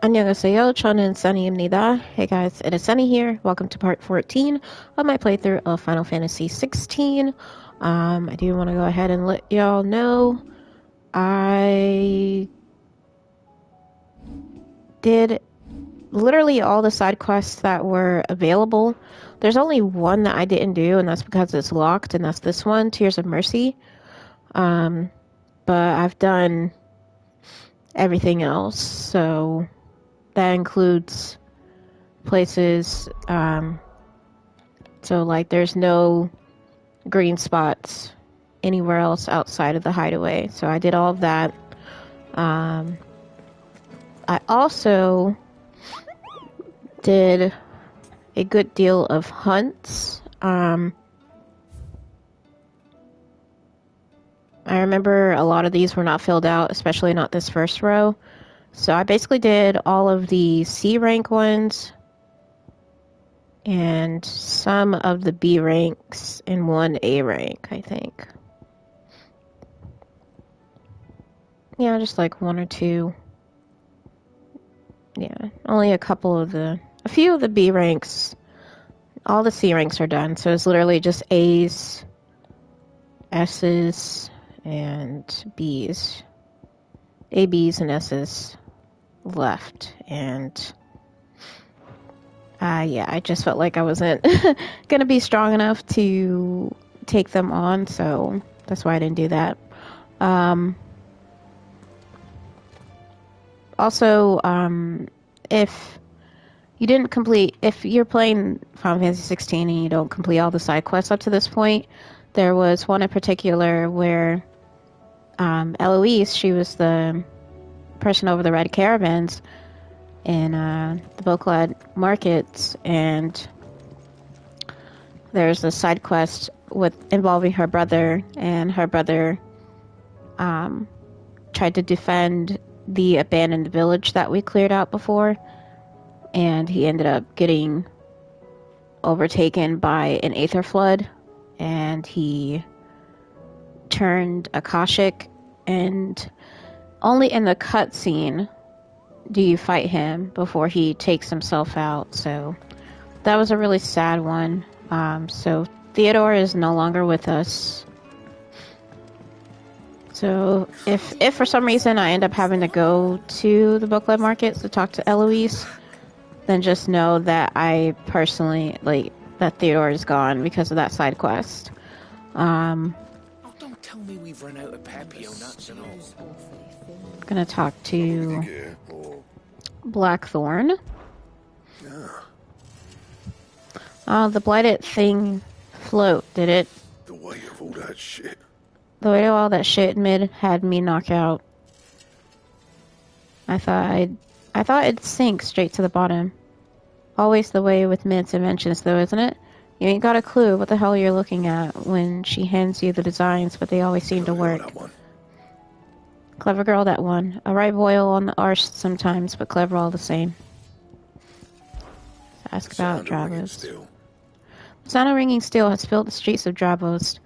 안녕하세요. 저는 Sunny입니다. Hey guys, it is Sunny here. Welcome to part 14 of my playthrough of Final Fantasy XVI. I do want to go ahead and let y'all know I did literally all the side quests that were available. There's only one that I didn't do, and that's because it's locked, and that's this one, Tears of Mercy. But I've done everything else, so that includes places, so like there's no green spots anywhere else outside of the hideaway, so I did all of that. I also did a good deal of hunts. I remember a lot of these were not filled out, especially not this first row. So I basically did all of the C rank ones and some of the B ranks and one A rank, I think. Yeah, just like one or two. Yeah, only a few of the B ranks. All the C ranks are done, so it's literally just A's, S's, and B's. A, B's, and S's left, and yeah, I just felt like I wasn't gonna be strong enough to take them on, so that's why I didn't do that. Also, if you're playing Final Fantasy 16 and you don't complete all the side quests up to this point, there was one in particular where Eloise, she was the person over the red caravans in the Boklad markets, and there's a side quest involving her brother, and her brother tried to defend the abandoned village that we cleared out before, and he ended up getting overtaken by an aether flood, and he turned Akashic, and only in the cutscene do you fight him before he takes himself out. So that was a really sad one. So Theodore is no longer with us. So if for some reason I end up having to go to the Booklet Markets to talk to Eloise, then just know that I personally, that Theodore is gone because of that side quest. Oh, don't tell me we've run out of Papio nuts and all. I'm gonna talk to Blackthorn. The blighted thing float, did it? The weight of all that shit. The weight of all that shit mid had me knock out. I thought it'd sink straight to the bottom. Always the way with Mid's inventions, though, isn't it? You ain't got a clue what the hell you're looking at when she hands you the designs, but they always seem to work. Clever girl, that one. A right boil on the arse sometimes, but clever all the same. Ask about Dravos. The sound of ringing steel has filled the streets of Dravos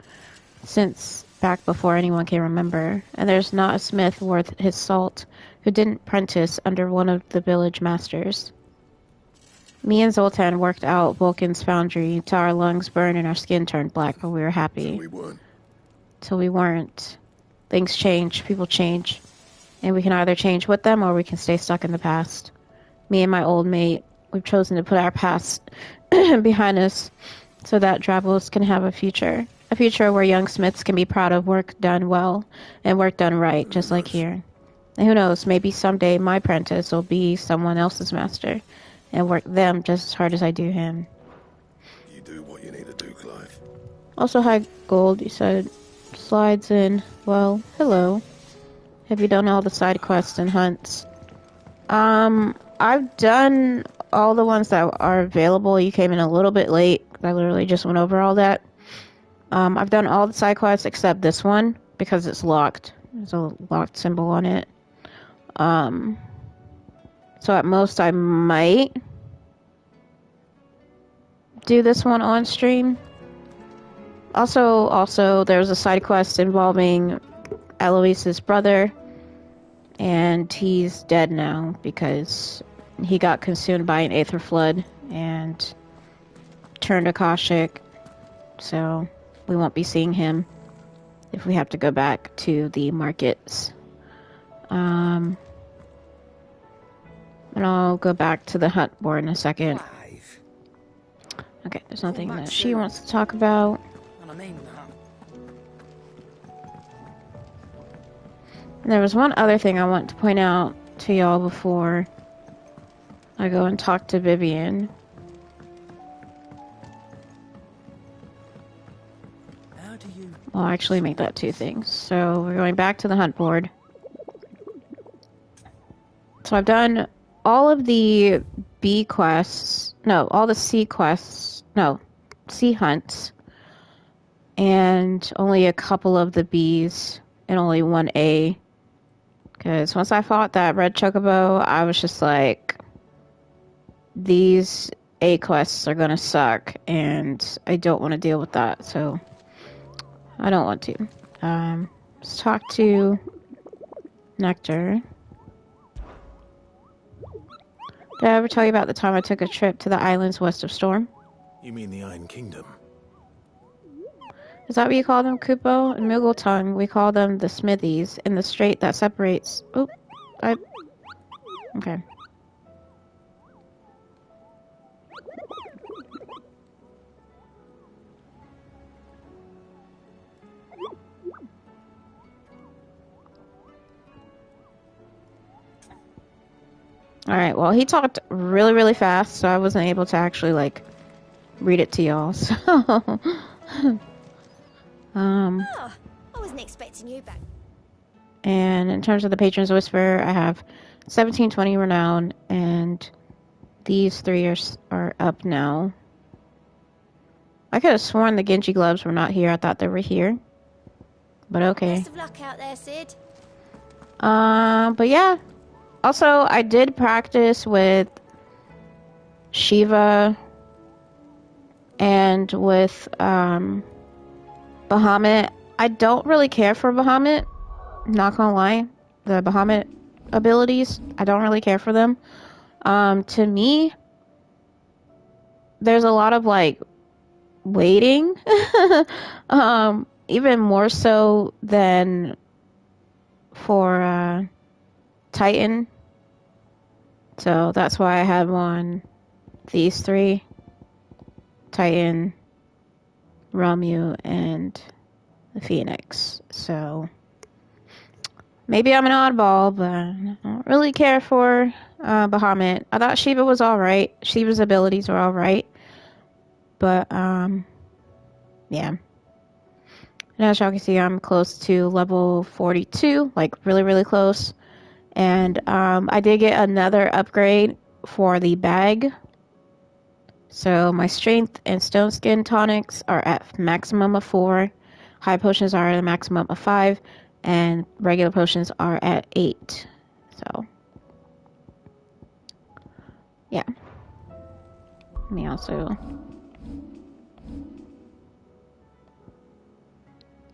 since back before anyone can remember, and there's not a smith worth his salt who didn't prentice under one of the village masters. Me and Zoltan worked out Vulcan's foundry till our lungs burned and our skin turned black, but we were happy. Till we weren't. Things change, people change, and we can either change with them or we can stay stuck in the past. Me and my old mate, we've chosen to put our past behind us so that Dravos can have a future. A future where young smiths can be proud of work done well and work done right, just like here. And who knows, maybe someday my apprentice will be someone else's master and work them just as hard as I do him. You do what you need to do, Clive. Also, hi, Gold, you said slides in. Well, hello. Have you done all the side quests and hunts? I've done all the ones that are available. You came in a little bit late. I literally just went over all that. I've done all the side quests except this one because it's locked. There's a locked symbol on it. So at most I might do this one on stream. Also, there was a side quest involving Eloise's brother, and he's dead now because he got consumed by an aether flood and turned Akashic, so we won't be seeing him if we have to go back to the markets. And I'll go back to the hunt board in a second. Okay, there's nothing that she wants to talk about. And there was one other thing I want to point out to y'all before I go and talk to Vivian. I'll actually make that 2 things. So we're going back to the hunt board. So I've done all of the B quests, no, all the C quests, no, C hunts, and only a couple of the Bs, and only one A. Because once I fought that red chocobo, I was just like, these A quests are gonna suck, and I don't want to deal with that, so I don't want to. Let's talk to Nectar. Did I ever tell you about the time I took a trip to the islands west of Storm? You mean the Iron Kingdom? Is that what you call them, Kupo? In Moogle tongue, we call them the Smithies, in the strait that separates... Oop. Okay. Alright, well, he talked really, really fast, so I wasn't able to actually, like, read it to y'all, so... Oh, I wasn't expecting you back. And in terms of the Patron's Whisper, I have 1720 renown, and these 3 are up now. I could have sworn the Genji gloves were not here. I thought they were here. But okay. Best of luck out there, Sid. But yeah. Also, I did practice with Shiva and with Bahamut. I don't really care for Bahamut. Not gonna lie. The Bahamut abilities, I don't really care for them. To me, there's a lot of like waiting. Even more so than for Titan. So that's why I have on these 3. Titan, Ramu, and the Phoenix. So maybe I'm an oddball, but I don't really care for Bahamut. I thought Shiva was alright. Shiva's abilities were alright. But, yeah. And as y'all can see, I'm close to level 42. Like, really, really close. And I did get another upgrade for the bag. So my strength and stone skin tonics are at maximum of 4. High potions are at a maximum of 5. And regular potions are at 8. So, yeah. Let me also...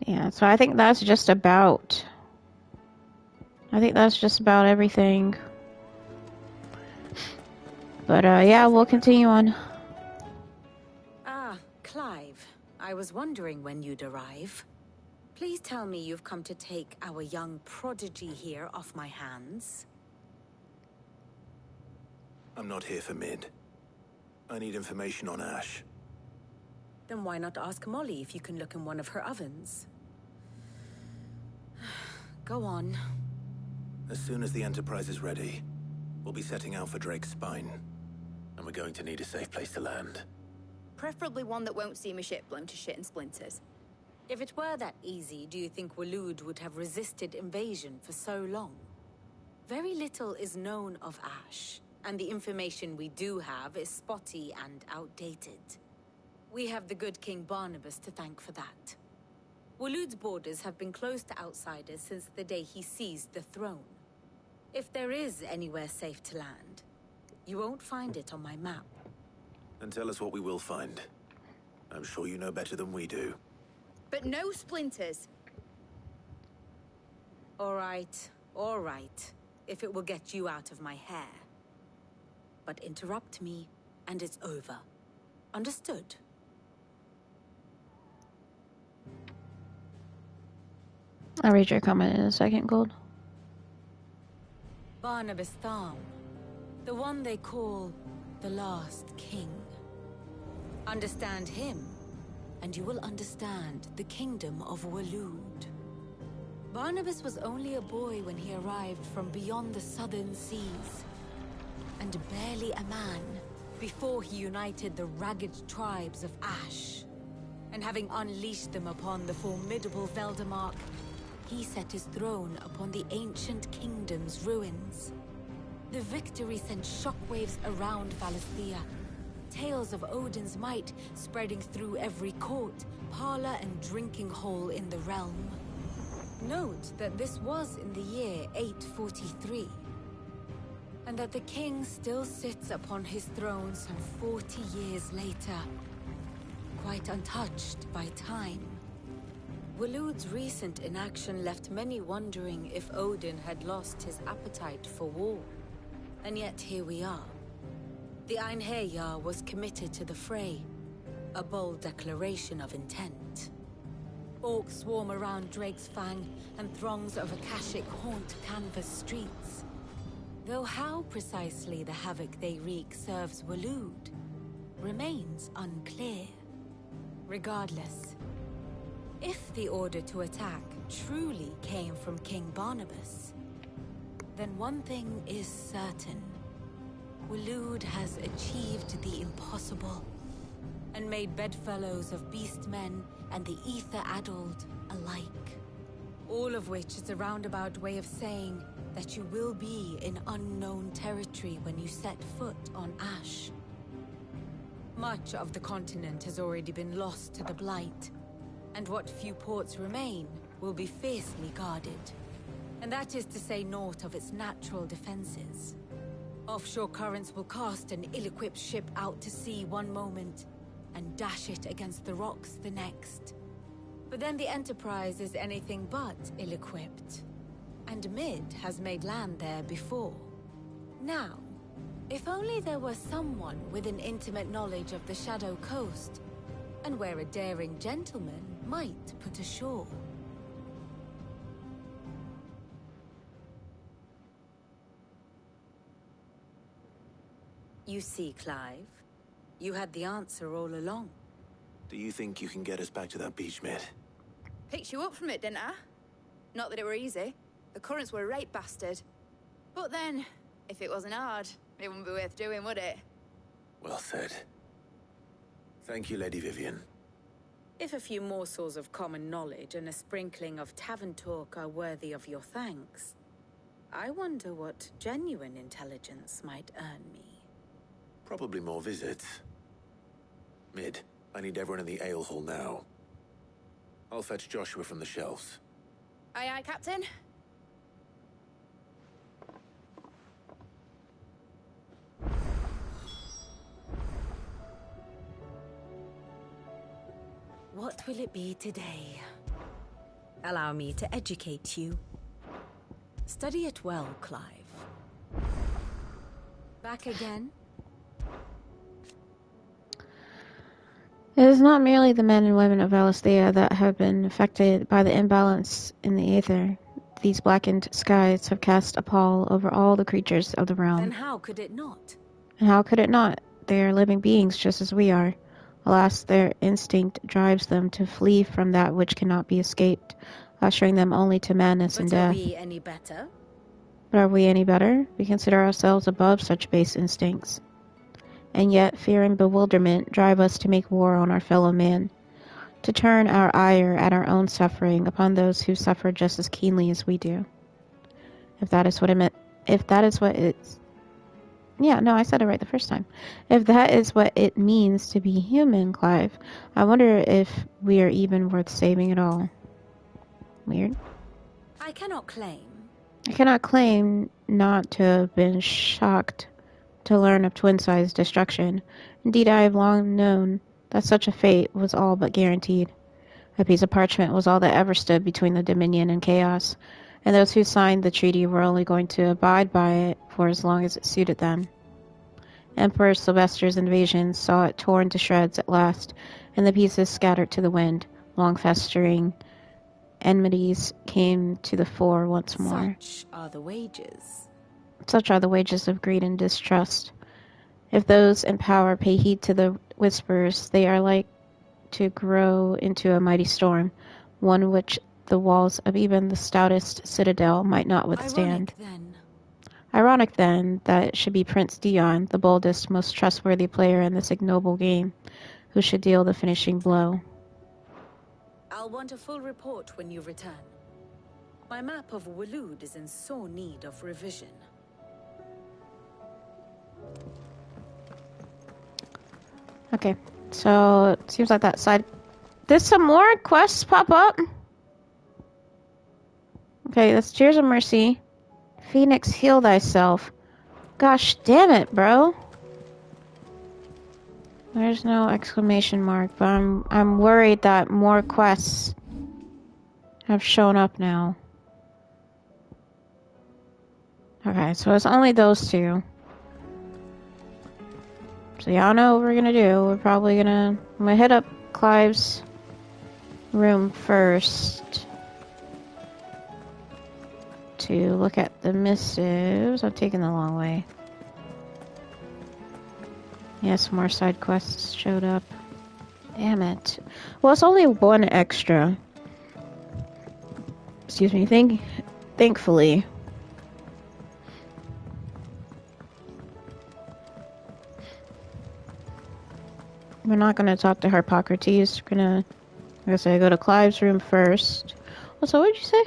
Yeah, so I think that's just about... everything. But, yeah, we'll continue on. Ah, Clive. I was wondering when you'd arrive. Please tell me you've come to take our young prodigy here off my hands. I'm not here for Mid. I need information on Ash. Then why not ask Molly if you can look in one of her ovens? Go on. As soon as the Enterprise is ready, we'll be setting out for Drake's Spine. And we're going to need a safe place to land. Preferably one that won't see my ship blown to shit and splinters. If it were that easy, do you think Waloed would have resisted invasion for so long? Very little is known of Ash, and the information we do have is spotty and outdated. We have the good King Barnabas to thank for that. Waloed's borders have been closed to outsiders since the day he seized the throne. If there is anywhere safe to land, you won't find it on my map. And tell us what we will find. I'm sure you know better than we do. But no splinters. All right. If it will get you out of my hair. but interrupt me, and it's over. Understood? I'll read your comment in a second, Gold. Barnabas Tharm, the one they call the last king. Understand him, and you will understand the kingdom of Waloed. Barnabas was only a boy when he arrived from beyond the southern seas, and barely a man before he united the ragged tribes of Ash. And having unleashed them upon the formidable Veldamark, he set his throne upon the ancient kingdom's ruins. The victory sent shockwaves around Valisthea, tales of Odin's might spreading through every court, parlor, and drinking hole in the realm. Note that this was in the year 843, and that the king still sits upon his throne some 40 years later, quite untouched by time. Waloed's recent inaction left many wondering if Odin had lost his appetite for war. And yet here we are. The Einherjar was committed to the fray, a bold declaration of intent. Orcs swarm around Drake's Fang, and throngs of Akashic haunt canvas streets. Though how precisely the havoc they wreak serves Waloed remains unclear. Regardless, if the order to attack truly came from King Barnabas, then one thing is certain. Waloed has achieved the impossible, and made bedfellows of beastmen and the ether-addled alike. All of which is a roundabout way of saying that you will be in unknown territory when you set foot on Ash. Much of the continent has already been lost to the Blight, and what few ports remain will be fiercely guarded. And that is to say naught of its natural defenses. Offshore currents will cast an ill-equipped ship out to sea one moment, and dash it against the rocks the next. But then the Enterprise is anything but ill-equipped. And Mid has made land there before. Now, if only there were someone with an intimate knowledge of the Shadow Coast, and where a daring gentleman might put ashore. You see, Clive, you had the answer all along. Do you think you can get us back to that beach, Mid? Picked you up from it, didn't I? Not that it were easy. The currents were right bastard. But then, if it wasn't hard, it wouldn't be worth doing, would it? Well said. Thank you, Lady Vivian. If a few morsels of common knowledge and a sprinkling of tavern talk are worthy of your thanks, I wonder what genuine intelligence might earn me. Probably more visits. Mid, I need everyone in the ale hall now. I'll fetch Joshua from the shelves. Aye, aye, Captain. What will it be today? Allow me to educate you. Study it well, Clive. Back again? It is not merely the men and women of Valisthea that have been affected by the imbalance in the aether. These blackened skies have cast a pall over all the creatures of the realm. Then how could it not? And how could it not? They are living beings just as we are. Alas, their instinct drives them to flee from that which cannot be escaped, ushering them only to madness and death. But are we any better? But are we any better? We consider ourselves above such base instincts. And yet fear and bewilderment drive us to make war on our fellow man, to turn our ire at our own suffering upon those who suffer just as keenly as we do. If that is what it meant, if that is what it's... Yeah, no, I said it right the first time. If that is what it means to be human, Clive, I wonder if we are even worth saving at all. Weird. I cannot claim not to have been shocked to learn of Twin-Side's destruction. Indeed, I have long known that such a fate was all but guaranteed. A piece of parchment was all that ever stood between the Dominion and chaos, and those who signed the treaty were only going to abide by it for as long as it suited them. Emperor Sylvester's invasion saw it torn to shreds at last, and the pieces scattered to the wind. Long festering enmities came to the fore once more. Such are the wages. Such are the wages of greed and distrust. If those in power pay heed to the whispers, they are like to grow into a mighty storm, one which the walls of even the stoutest citadel might not withstand. Ironic, then, that it should be Prince Dion, the boldest, most trustworthy player in this ignoble game, who should deal the finishing blow. I'll want a full report when you return. My map of Waloed is in sore need of revision. Okay, so it seems like that side... Did some more quests pop up? Okay, that's Tears of Mercy. Phoenix, heal thyself. Gosh damn it, bro. There's no exclamation mark, but I'm worried that more quests have shown up now. Okay, so it's only those two. So y'all know what we're gonna do. We're probably I'm gonna hit up Clive's room first to look at the missives. I'm taking the long way. Yeah, some more side quests showed up. Damn it. Well, it's only one extra. Excuse me. Thankfully. We're not going to talk to Harpocrates. We're going to go to Clive's room first. Also, what did you say?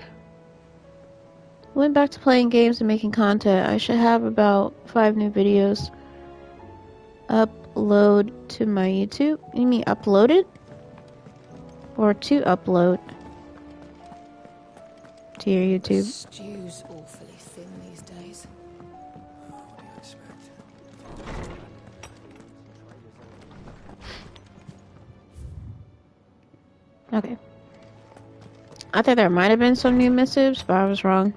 Went back to playing games and making content. I should have about 5 new videos upload to my YouTube. You mean upload it? Or to upload to your YouTube? Stew's awfully thin these days. What do you expect? Okay. I think there might have been some new missives, but I was wrong.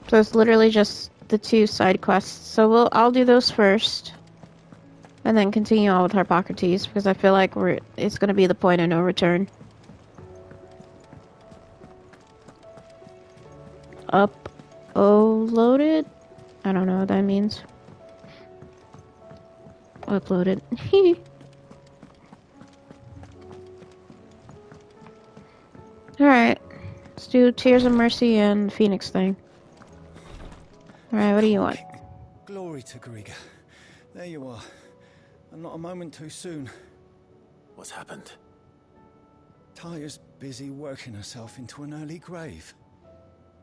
So it's literally just the 2 side quests. So I'll do those first. And then continue on with Harpocrates, because I feel like it's going to be the point of no return. Uploaded? I don't know what that means. Uploaded. Alright. Let's do Tears of Mercy and Phoenix thing. Alright, what do you want? Glory to Griga. There you are. And not a moment too soon. What's happened? Taya's busy working herself into an early grave.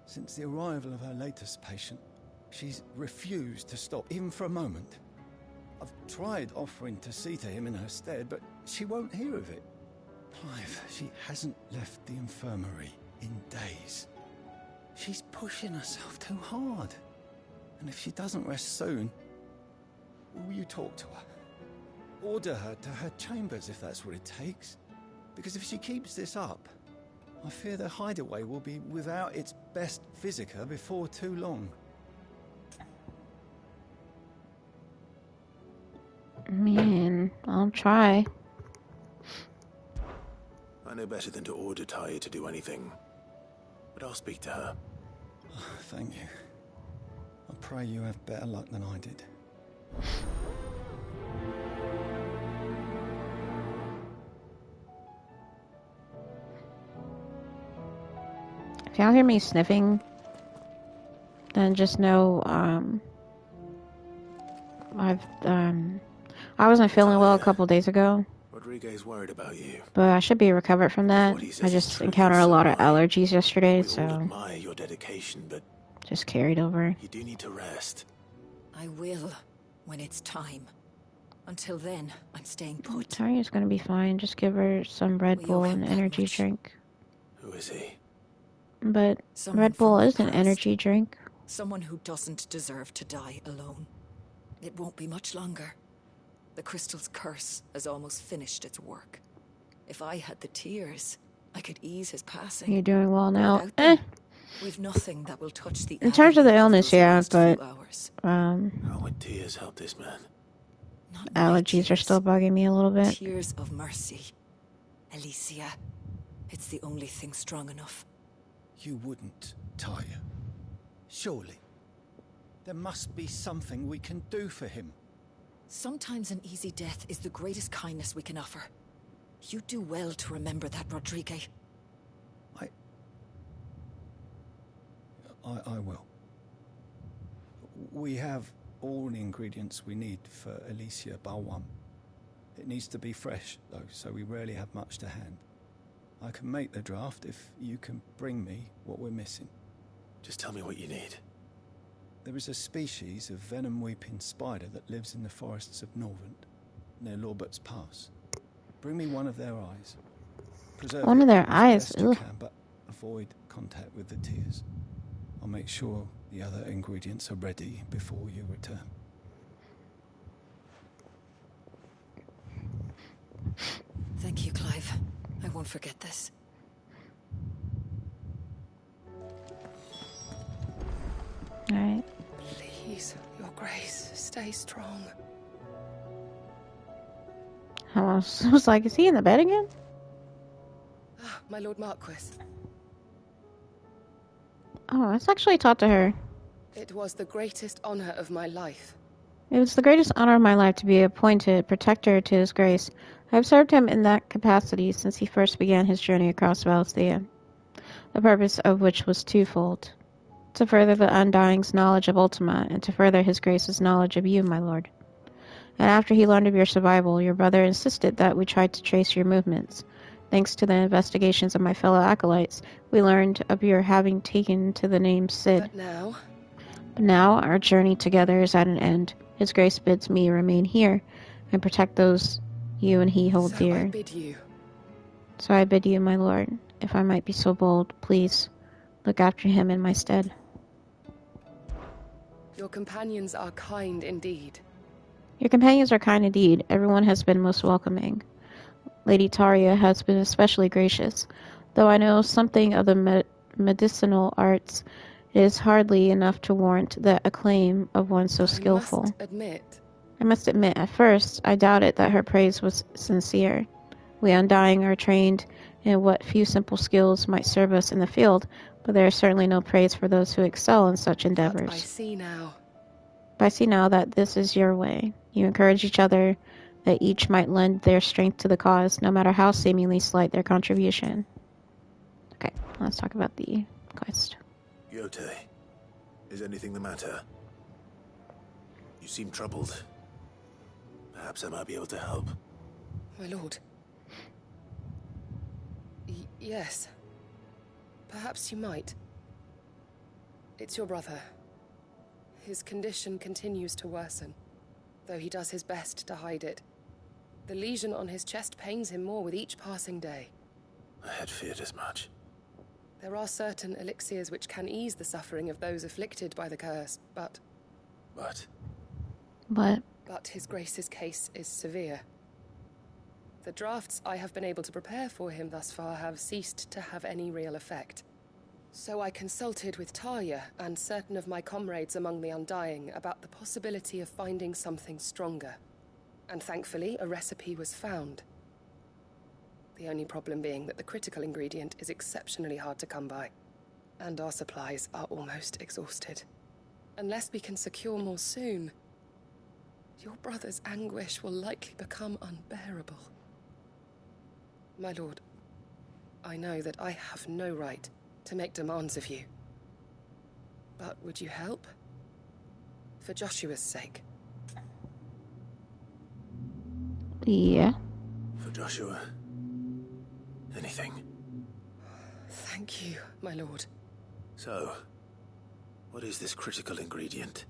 Since the arrival of her latest patient, she's refused to stop, even for a moment. I've tried offering to see to him in her stead, but she won't hear of it. Clive, she hasn't left the infirmary in days. She's pushing herself too hard. And if she doesn't rest soon, will you talk to her? Order her to her chambers if that's what it takes. Because if she keeps this up, I fear the hideaway will be without its best physica before too long. Man, I'll try. I know better than to order Taya to do anything. But I'll speak to her. Thank you. I pray you have better luck than I did. If y'all hear me sniffing, then just know, I wasn't feeling well a couple days ago. Rodriguez worried about you. But I should be recovered from that. I just encountered a lot of allergies yesterday, We all so admire your dedication, but just carried over. you do need to rest. I will, when it's time. Until then, I'm staying put. Tarya's gonna be fine. Just give her some Red Will you Bull help and that energy much? drink. Who is he? But Someone Red Bull from the is an past. energy drink. Someone who doesn't deserve to die alone. It won't be much longer. The crystal's curse has almost finished its work. If I had the tears, I could ease his passing. You're doing well now. Without them, we've nothing that will touch the In terms of the agony illness, those yeah, last but few hours. How would tears help this man? Not my Allergies are tears. still bugging me a little bit. Tears of mercy. Alicia, it's the only thing strong enough. You wouldn't, Taya. Surely. There must be something we can do for him. Sometimes an easy death is the greatest kindness we can offer. You do well to remember that, Rodrigue. I will. We have all the ingredients we need for Alicia Balwam. It needs to be fresh, though, so we rarely have much to hand. I can make the draft if you can bring me what we're missing. Just tell me what you need. There is a species of venom-weeping spider that lives in the forests of Norvent, near Lorbert's Pass. Bring me one of their eyes. Preserve One of their it as eyes? best you Ugh. can, but avoid contact with the tears. I'll make sure the other ingredients are ready before you return. Thank you, Clive. I won't forget this. Alright. Please, Your Grace, stay strong. I was like, is he in the bed again? Ah, my Lord Marquis. Oh, let's actually talk to her. It was the greatest honor of my life. It was the greatest honor of my life to be appointed protector to His Grace. I have served him in that capacity since he first began his journey across Valisthea, the purpose of which was twofold: to further the Undying's knowledge of Ultima, and to further His Grace's knowledge of you, my lord. And after he learned of your survival, your brother insisted that we tried to trace your movements. Thanks to the investigations of my fellow acolytes, we learned of your having taken to the name Cid. But now our journey together is at an end. His Grace bids me remain here and protect those you and he hold dear. So I bid you, my lord, if I might be so bold, please look after him in my stead. Your companions are kind indeed. Your companions are kind indeed. Everyone has been most welcoming. Lady Taria has been especially gracious. Though I know something of the medicinal arts, it is hardly enough to warrant the acclaim of one so skillful. I must admit, at first, I doubted that her praise was sincere. We Undying are trained in what few simple skills might serve us in the field, but there is certainly no praise for those who excel in such endeavors. But I see now that this is your way. You encourage each other, that each might lend their strength to the cause, no matter how seemingly slight their contribution. Okay, let's talk about the quest. Yote, is anything the matter? You seem troubled. Perhaps I might be able to help. My lord. Yes. Perhaps you might. It's your brother. His condition continues to worsen, though he does his best to hide it. The lesion on his chest pains him more with each passing day. I had feared as much. There are certain elixirs which can ease the suffering of those afflicted by the curse, but His Grace's case is severe. The drafts I have been able to prepare for him thus far have ceased to have any real effect. So I consulted with Talia and certain of my comrades among the Undying about the possibility of finding something stronger. And thankfully, a recipe was found. The only problem being that the critical ingredient is exceptionally hard to come by, and our supplies are almost exhausted. Unless we can secure more soon, your brother's anguish will likely become unbearable. My lord, I know that I have no right to make demands of you. But would you help? For Joshua's sake. Yeah. For Joshua. Anything. Thank you, my lord. So, what is this critical ingredient?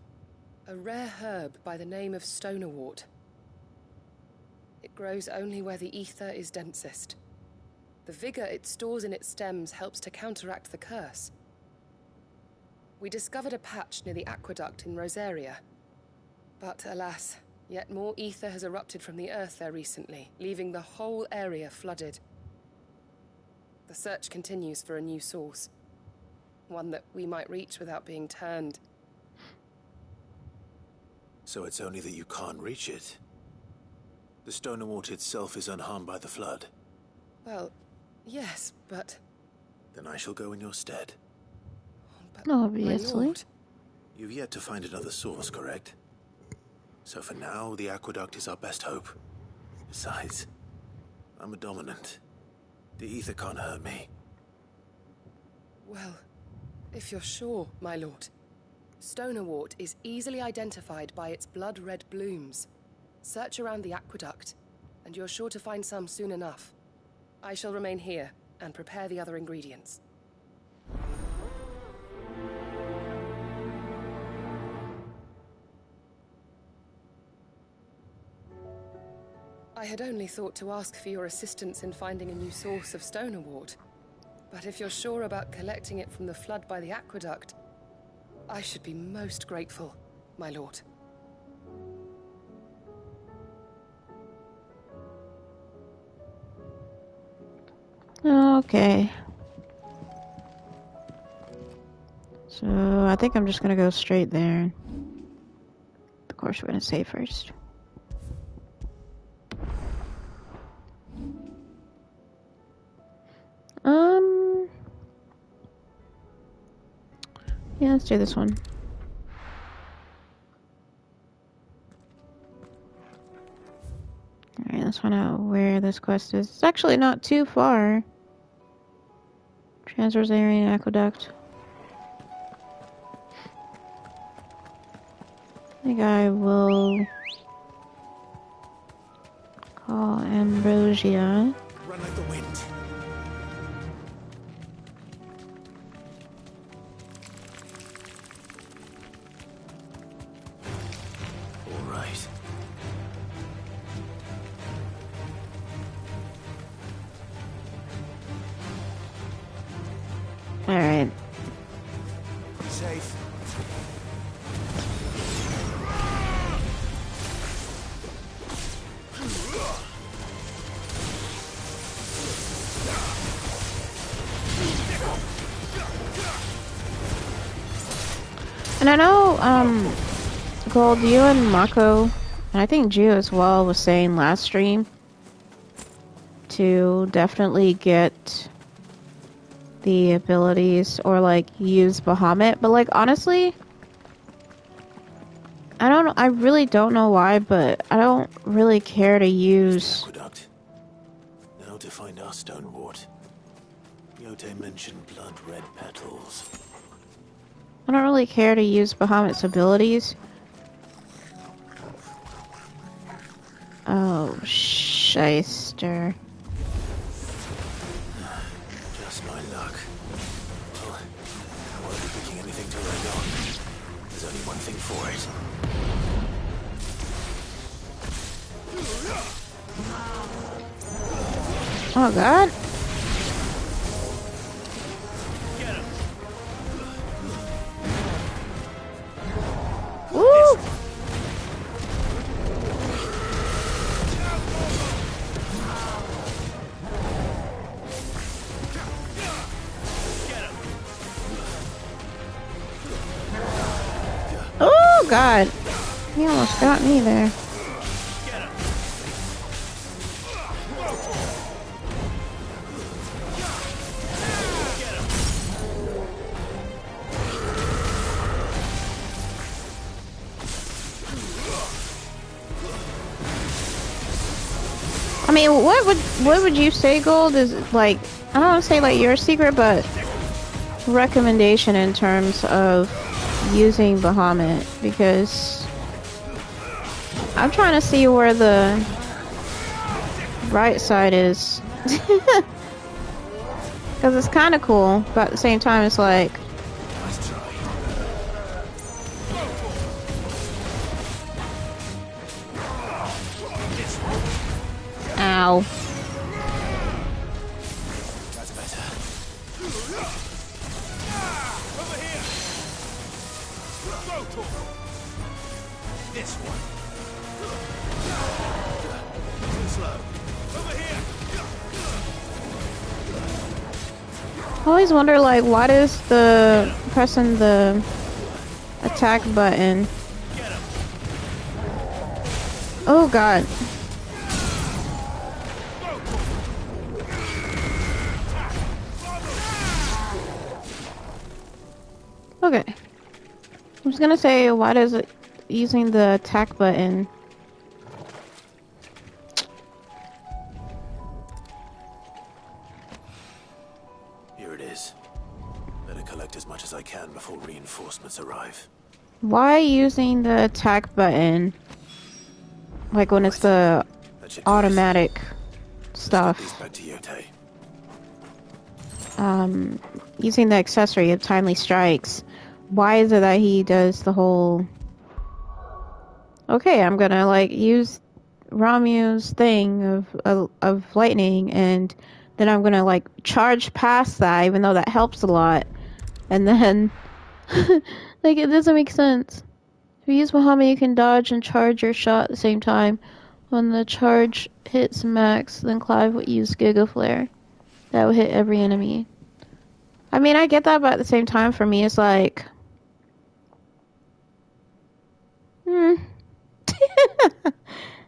A rare herb by the name of stonerwort. It grows only where the ether is densest. The vigor it stores in its stems helps to counteract the curse. We discovered a patch near the aqueduct in Rosaria. But alas, yet more ether has erupted from the earth there recently, leaving the whole area flooded. The search continues for a new source. One that we might reach without being turned. So it's only that you can't reach it? The Stone Wart itself is unharmed by the flood. Well, yes, but... Then I shall go in your stead. but my Obviously. lord. You've yet to find another source, correct? So for now, the aqueduct is our best hope. Besides, I'm a dominant. The ether can't hurt me. Well, if you're sure, my lord. Stonewort is easily identified by its blood-red blooms. Search around the aqueduct, and you're sure to find some soon enough. I shall remain here and prepare the other ingredients. I had only thought to ask for your assistance in finding a new source of Stonewort. But if you're sure about collecting it from the flood by the aqueduct, I should be most grateful, my lord. Okay. So I think I'm just gonna go straight there. Of course, we're gonna save first. Yeah, let's do this one. Alright, let's find out where this quest is. It's actually not too far. Transrosarian Aqueduct. I think I will call Ambrosia. Run like the wind. All right. Alright. Safe. And I know, Gold, you and Mako, and I think Gio as well, was saying last stream to definitely get the abilities or like use Bahamut, but like honestly, I really don't know why, but I don't really care to use. Aqueduct. Now to find our Stonewort. Yote mentioned blood-red petals. I don't really care to use Bahamut's abilities. Oh, shyster. Just my luck. Well, I won't be picking anything to write on. There's only one thing for it. Oh god. Woo! Oh god. He almost got me there. I mean, what would you say, Gold, is like, I don't want to say like your secret, but recommendation in terms of using Bahamut, because I'm trying to see where the right side is. Because it's kind of cool, but at the same time it's like, ow. That's better. Over here! Go, this one. Too slow. Over here! I always wonder, like, why does the pressing the attack button? Oh god. Okay. I was gonna say, why does it using the attack button? Here it is. Better collect as much as I can before reinforcements arrive. Why using the attack button? Like when it's the automatic stuff. Back to Yote. Using the accessory of timely strikes. Why is it that he does the whole... Okay, I'm gonna like use Ramu's thing of lightning, and then I'm gonna like charge past that, even though that helps a lot. And then like it doesn't make sense. If you use Muhammad, you can dodge and charge your shot at the same time. When the charge hits max, then Clive would use Giga Flare. That would hit every enemy. I mean, I get that, but at the same time, for me, it's like...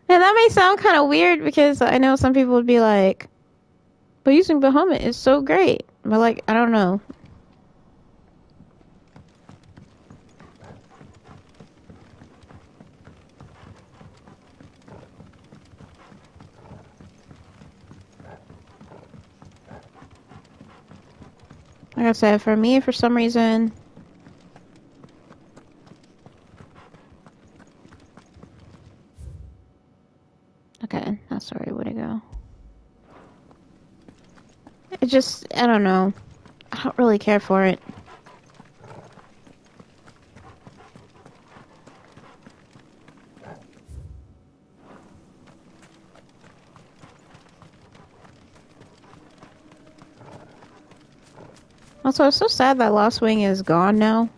And that may sound kind of weird, because I know some people would be like, but using Bahamut is so great. But, like, I don't know. Like I said, for me, for some reason... Okay, that's the right way to go. It just, I don't know. I don't really care for it. Also, it's so sad that Lost Wing is gone now.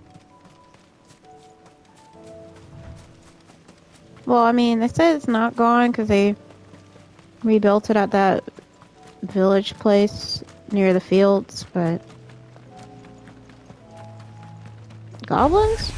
Well, I mean, they said it's not gone because they rebuilt it at that village place near the fields, but... Goblins?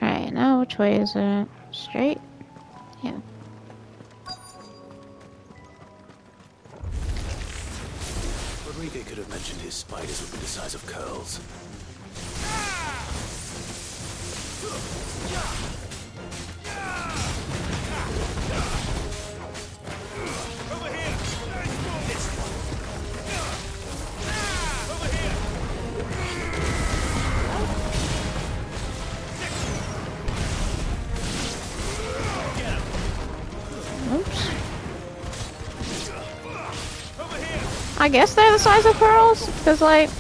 Alright, now which way is it? Straight? Yeah. Rodrigo could have mentioned his spiders would be the size of curls. Oops. I guess they're the size of curls, because, like,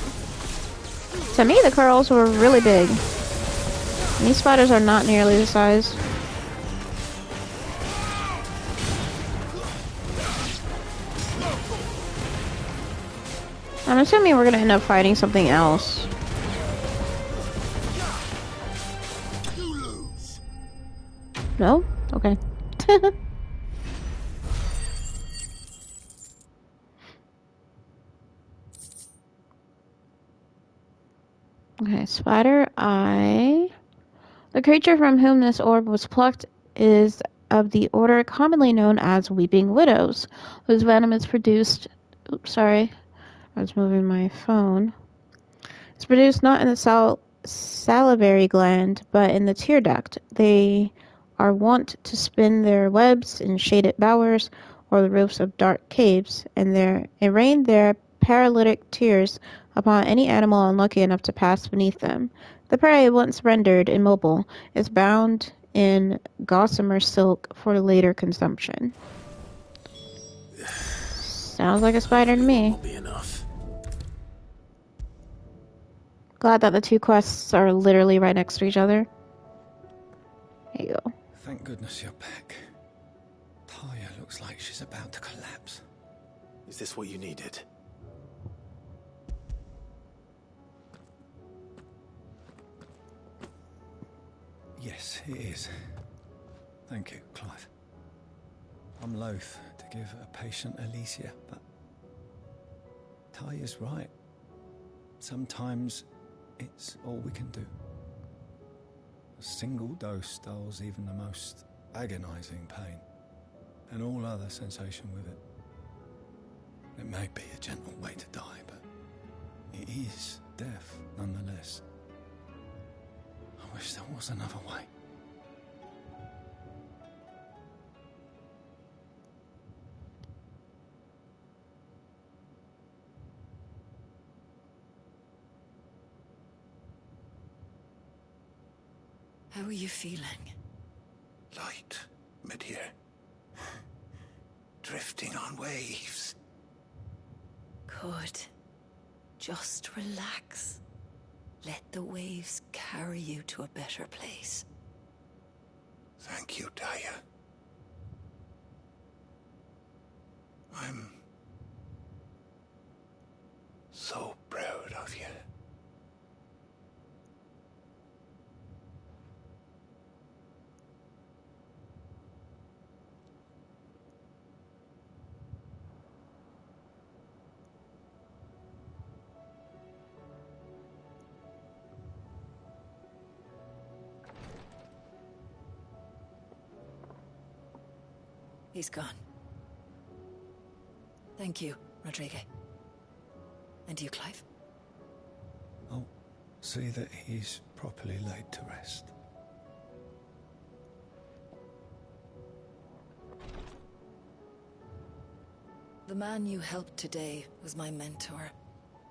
to me the curls were really big. These spiders are not nearly the size. I'm assuming we're gonna end up fighting something else. No? Okay. Okay, Spider Eye. The creature from whom this orb was plucked is of the order commonly known as Weeping Widows, whose venom is produced... Oops, sorry. I was moving my phone. It's produced not in the salivary gland, but in the tear duct. They are wont to spin their webs in shaded bowers or the roofs of dark caves, and rain their paralytic tears upon any animal unlucky enough to pass beneath them. The prey, once rendered immobile, is bound in gossamer silk for later consumption. Sounds like a spider to me. Won't be enough. Glad that the two quests are literally right next to each other. There you go. Thank goodness you're back. Taya looks like she's about to collapse. Is this what you needed? Yes, it is. Thank you, Clive. I'm loath to give a patient Alicia, but Taya's right. Sometimes it's all we can do. A single dose dulls even the most agonizing pain, and all other sensation with it. It may be a gentle way to die, but it is death nonetheless. I wish there was another way. How are you feeling? Light, mid-here. Drifting on waves. Good. Just relax. Let the waves carry you to a better place. Thank you, Taya. I'm so proud of you. He's gone. Thank you, Rodrigo. And you, Clive? I'll see that he's properly laid to rest. The man you helped today was my mentor,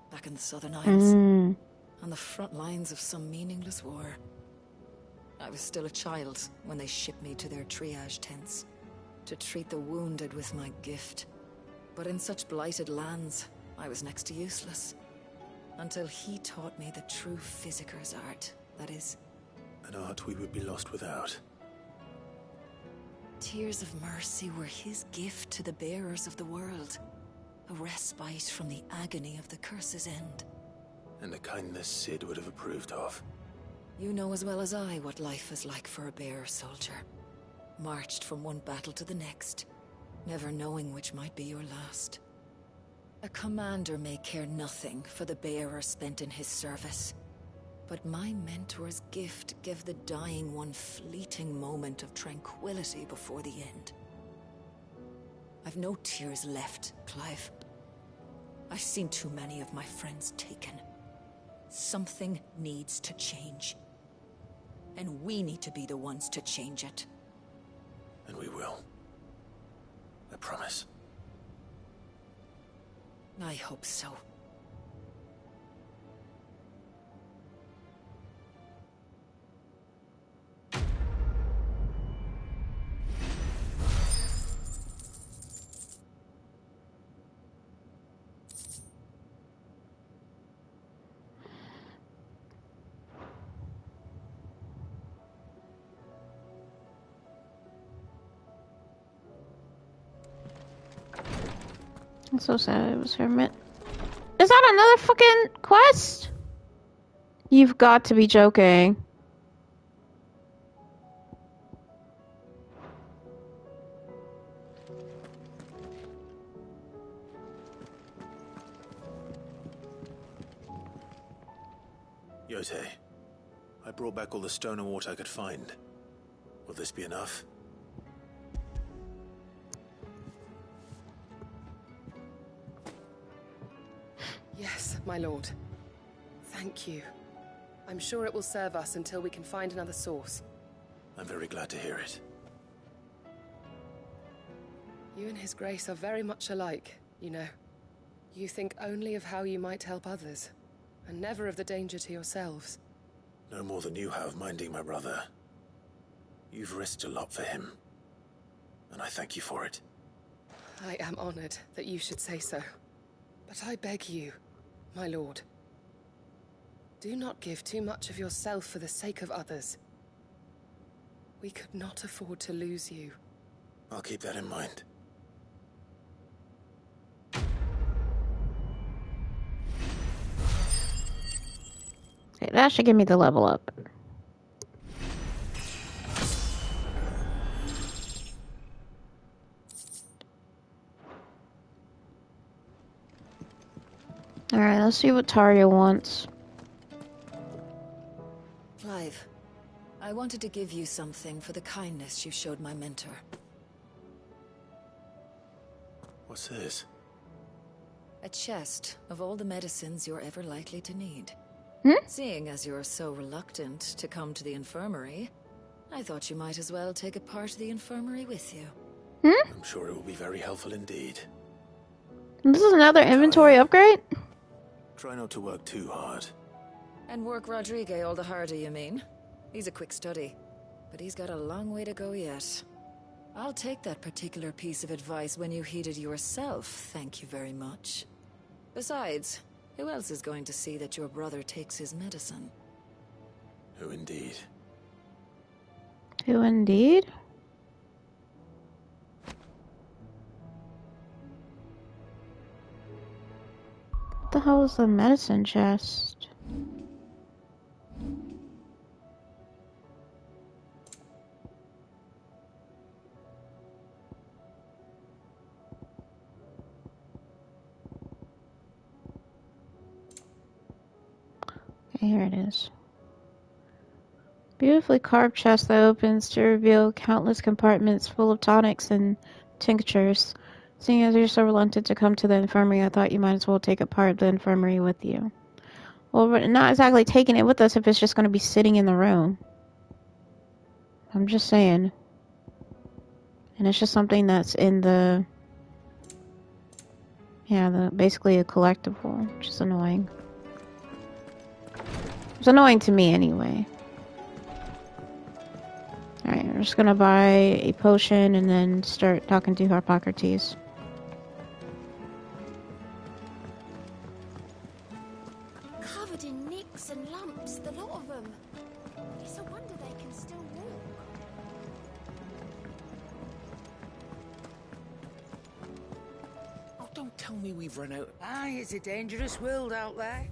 back in the Southern Isles, on the front lines of some meaningless war. I was still a child when they shipped me to their triage tents, to treat the wounded with my gift. But in such blighted lands, I was next to useless. Until he taught me the true physicker's art, that is. An art we would be lost without. Tears of mercy were his gift to the bearers of the world. A respite from the agony of the curse's end. And a kindness Sid would have approved of. You know as well as I what life is like for a bearer soldier. Marched from one battle to the next, never knowing which might be your last. A commander may care nothing for the bearer spent in his service, but my mentor's gift gave the dying one fleeting moment of tranquility before the end. I've no tears left, Clive. I've seen too many of my friends taken. Something needs to change. And we need to be the ones to change it. And we will. I promise. I hope so. I'm so sad it was Hermit. Is that another fucking quest? You've got to be joking. Yote, I brought back all the stone and water I could find. Will this be enough? Yes, my lord. Thank you. I'm sure it will serve us until we can find another source. I'm very glad to hear it. You and His Grace are very much alike, you know. You think only of how you might help others, and never of the danger to yourselves. No more than you have minding my brother. You've risked a lot for him, and I thank you for it. I am honored that you should say so. But I beg you, my lord, do not give too much of yourself for the sake of others. We could not afford to lose you. I'll keep that in mind. Okay, that should give me the level up. Alright, let's see what Taria wants. Clive, I wanted to give you something for the kindness you showed my mentor. What's this? A chest of all the medicines you're ever likely to need. Hmm? Seeing as you're so reluctant to come to the infirmary, I thought you might as well take a part of the infirmary with you. Hmm? I'm sure it will be very helpful indeed. This is another inventory upgrade? Try not to work too hard. And work Rodrigue all the harder, you mean? He's a quick study, but he's got a long way to go yet. I'll take that particular piece of advice when you heed it yourself, thank you very much. Besides, who else is going to see that your brother takes his medicine? Who indeed? Who indeed? What the hell is the medicine chest? Okay, here it is. Beautifully carved chest that opens to reveal countless compartments full of tonics and tinctures. Seeing as you're so reluctant to come to the infirmary, I thought you might as well take a part of the infirmary with you. Well, we're not exactly taking it with us if it's just going to be sitting in the room. I'm just saying. And it's just something that's in the... Yeah, basically a collectible, which is annoying. It's annoying to me anyway. Alright, we're just gonna buy a potion and then start talking to Harpocrates. Covered in nicks and lumps, the lot of them. It's a wonder they can still walk. Oh, don't tell me we've run out. Aye, it's a dangerous world out there.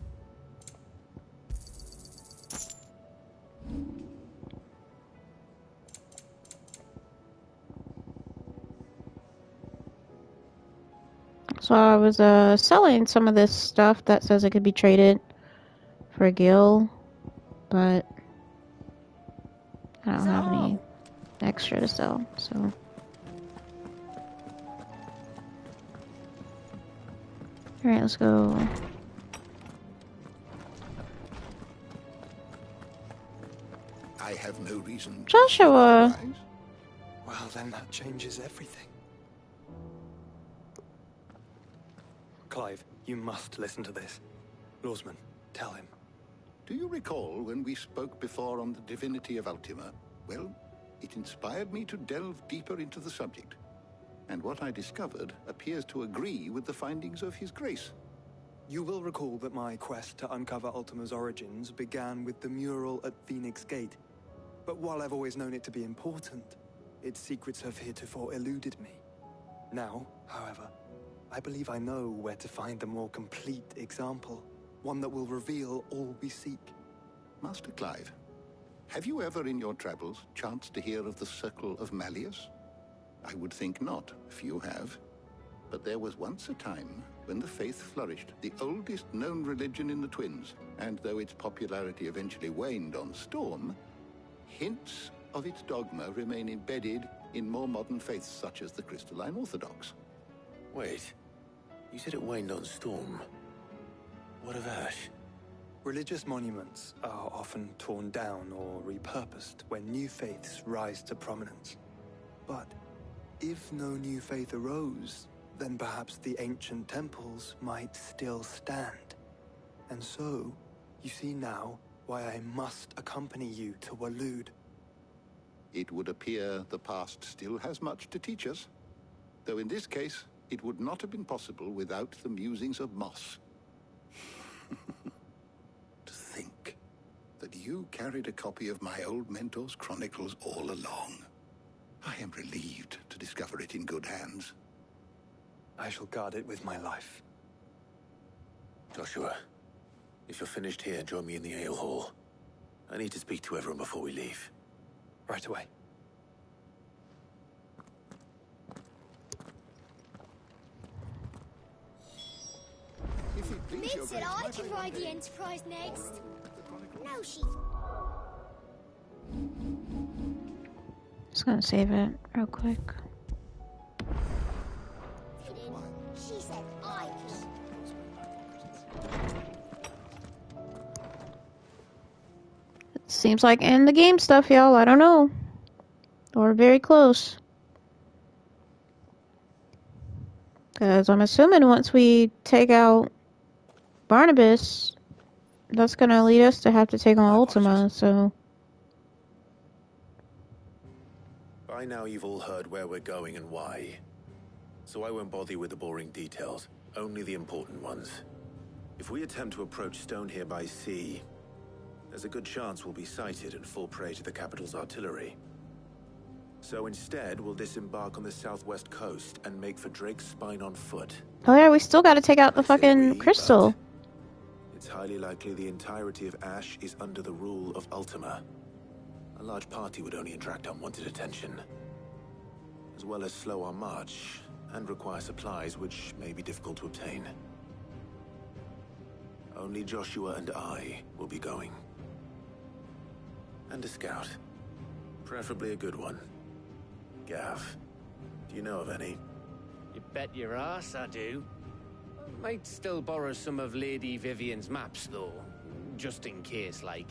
So I was selling some of this stuff that says it could be traded for a gil, but I don't have any extra to sell, so... Alright, let's go. I have no reason. Joshua! Well, then that changes everything. Clive, you must listen to this. Lawsman, tell him. Do you recall when we spoke before on the divinity of Ultima? Well, it inspired me to delve deeper into the subject. And what I discovered appears to agree with the findings of His Grace. You will recall that my quest to uncover Ultima's origins began with the mural at Phoenix Gate. But while I've always known it to be important, its secrets have heretofore eluded me. Now, however, I believe I know where to find the more complete example, one that will reveal all we seek. Master Clive, have you ever in your travels chanced to hear of the Circle of Malleus? I would think not, if you have. But there was once a time when the faith flourished, the oldest known religion in the Twins, and though its popularity eventually waned on Storm, hints of its dogma remain embedded in more modern faiths such as the Crystalline Orthodox. Wait, you said it waned on Storm. What of Ash? Religious monuments are often torn down or repurposed when new faiths rise to prominence. But if no new faith arose, then perhaps the ancient temples might still stand. And so, you see now why I must accompany you to Waloed. It would appear the past still has much to teach us, though in this case, it would not have been possible without the musings of Moss. To think that you carried a copy of my old mentor's chronicles all along. I am relieved to discover it in good hands. I shall guard it with my life. Joshua, if you're finished here, join me in the ale hall. I need to speak to everyone before we leave. Right away. If it Mid said I could ride the Enterprise next. No, she... Just gonna save it real quick. She said I It seems like in the game stuff, y'all. I don't know. Or very close. Because I'm assuming once we take out Barnabas, that's gonna lead us to have to take on Ultima, so... By now you've all heard where we're going and why. So I won't bother you with the boring details, only the important ones. If we attempt to approach Stone here by sea, there's a good chance we'll be sighted and fall prey to the capital's artillery. So instead, we'll disembark on the southwest coast and make for Drake's Spine on foot. Oh yeah, we still gotta take out the fucking crystal. It's highly likely the entirety of Ash is under the rule of Ultima. A large party would only attract unwanted attention, as well as slow our march and require supplies which may be difficult to obtain. Only Joshua and I will be going. And a scout. Preferably a good one. Gav, do you know of any? You bet your ass I do. Might still borrow some of Lady Vivian's maps, though. Just in case, like.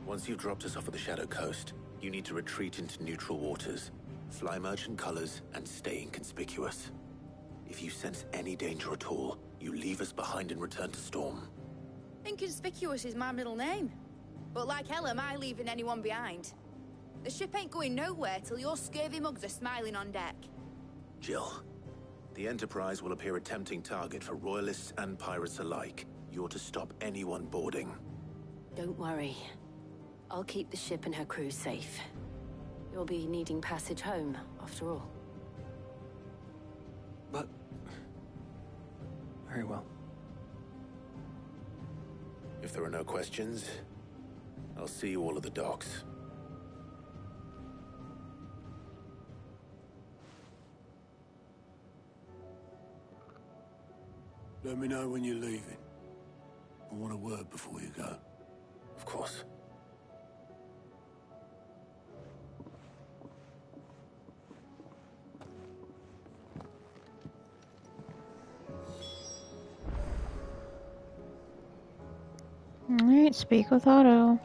Once you've dropped us off at the Shadow Coast, you need to retreat into neutral waters, fly merchant colors, and stay inconspicuous. If you sense any danger at all, you leave us behind and return to Storm. Inconspicuous is my middle name. But like hell am I leaving anyone behind. The ship ain't going nowhere till your scurvy mugs are smiling on deck. Jill, the Enterprise will appear a tempting target for royalists and pirates alike. You're to stop anyone boarding. Don't worry. I'll keep the ship and her crew safe. You'll be needing passage home, after all. But... very well. If there are no questions, I'll see you all at the docks. Let me know when you're leaving. I want a word before you go. Of course. Alright, speak with Otto.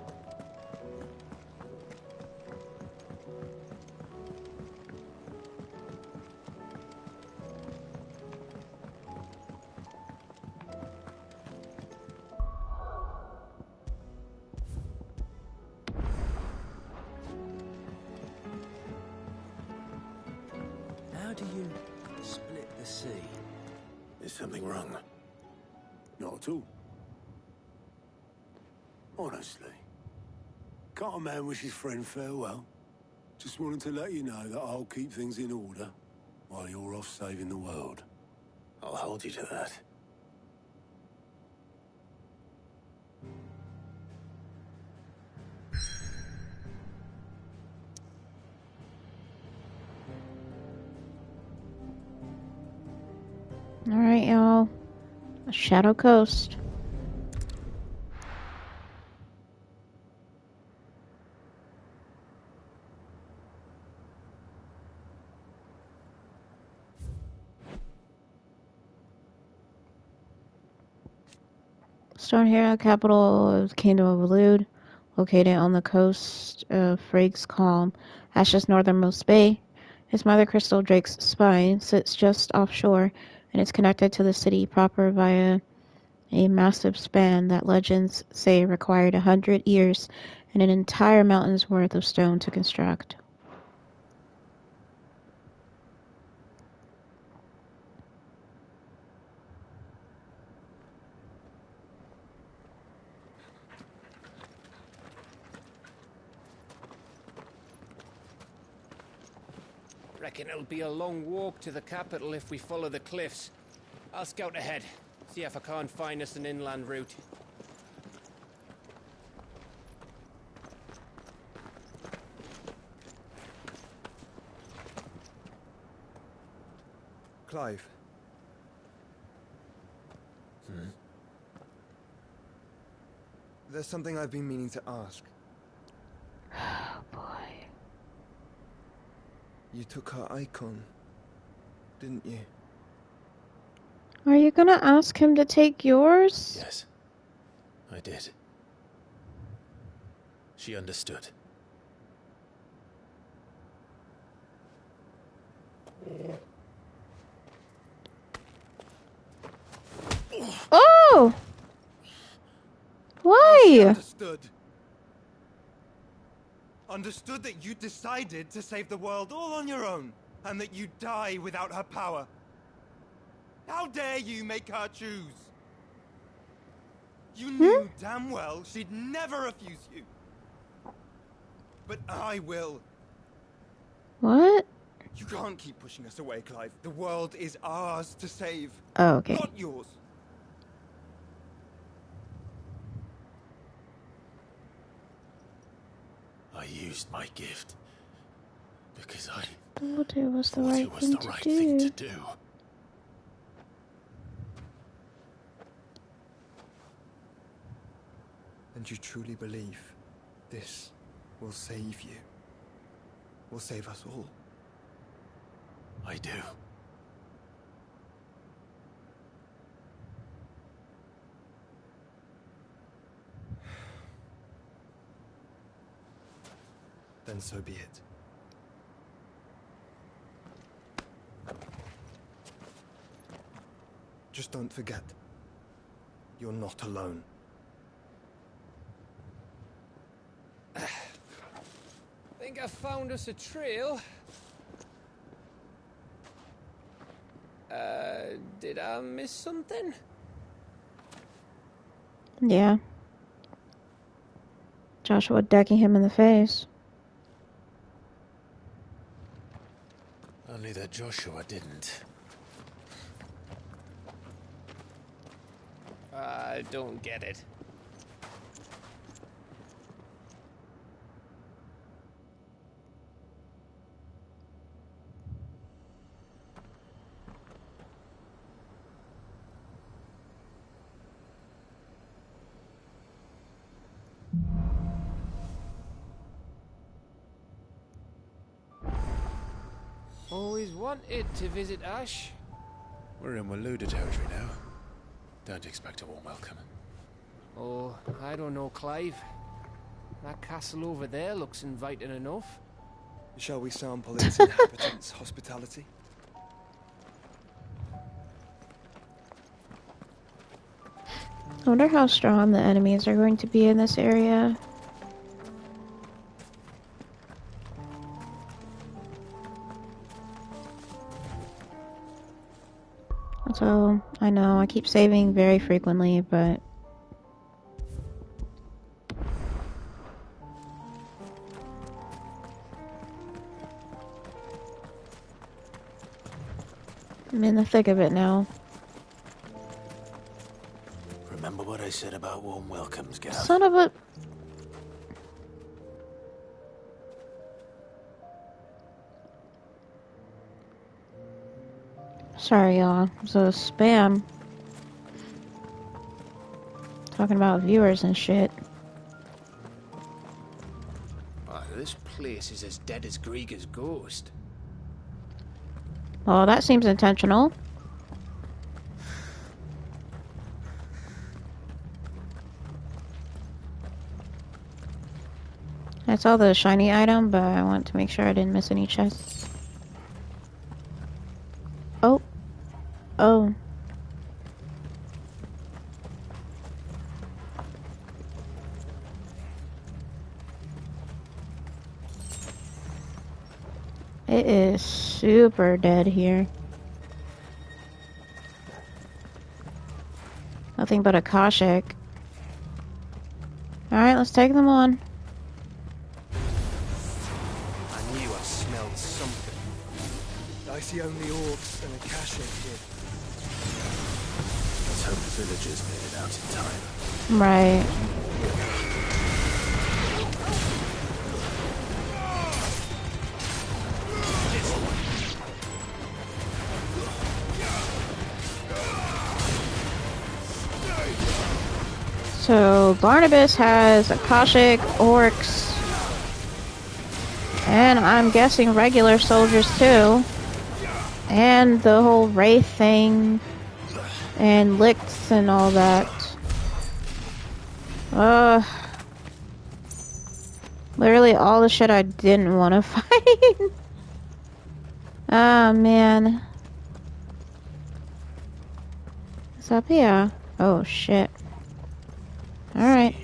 How do you split the sea? Is something wrong? Not at all. Honestly. Can't a man wish his friend farewell? Just wanted to let you know that I'll keep things in order while you're off saving the world. I'll hold you to that. Alright, y'all. Shadow Coast. Stone Hero, capital of the Kingdom of Elude, located on the coast of Fraig's Calm, Ash's northernmost bay. His mother crystal, Drake's Spine, sits just offshore, and is connected to the city proper via a massive span that legends say required 100 years and an entire mountain's worth of stone to construct. Reckon it'll be a long walk to the capital if we follow the cliffs. I'll scout ahead, see if I can't find us an inland route. Clive. There's something I've been meaning to ask. Oh boy. You took her icon, didn't you? Are you gonna ask him to take yours? Yes, I did. She understood. Oh! Why? She understood. Understood that you decided to save the world all on your own, and that you'd die without her power. How dare you make her choose? You knew damn well she'd never refuse you. But I will. What? You can't keep pushing us away, Clive. The world is ours to save. Oh, okay. Not yours. I used my gift because I thought it was the thought right it was the right thing to do. And you truly believe this will save you? Will save us all? I do. Then so be it. Just don't forget, you're not alone. Think I found us a trail. Did I miss something? Yeah. Joshua decking him in the face. Only that Joshua didn't. I don't get it. Always wanted to visit Ash. We're in Waluda territory now. Don't expect a warm welcome. Oh, I don't know, Clive. That castle over there looks inviting enough. Shall we sample its inhabitants' hospitality? I wonder how strong the enemies are going to be in this area. So, I know I keep saving very frequently, but I'm in the thick of it now. Remember what I said about warm welcomes, Gav? Son of a... Sorry, y'all. So spam. Talking about viewers and shit. Oh, this place is as dead as Grieger's ghost. Well, that seems intentional. I saw the shiny item, but I want to make sure I didn't miss any chests. Oh. Oh. It is super dead here. Nothing but a Koshik. Alright, let's take them on. I knew I smelled something. I see only orcs and a Koshik here. Let's hope the villagers made it out in time. Right. So Barnabas has Akashic, Orcs, and I'm guessing regular soldiers too. And the whole Wraith thing, and Licks and all that. Literally all the shit I didn't want to fight. Ah, man. What's up here? Oh, shit. Alright.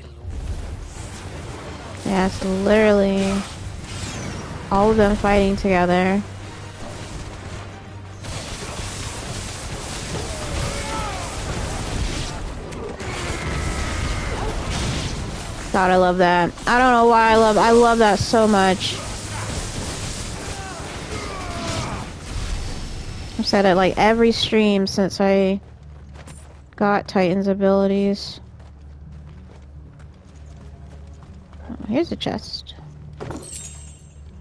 Yeah, it's literally all of them fighting together. God, I love that. I don't know why I love that so much. I've said it like every stream since I got Titan's abilities. Oh, here's a chest.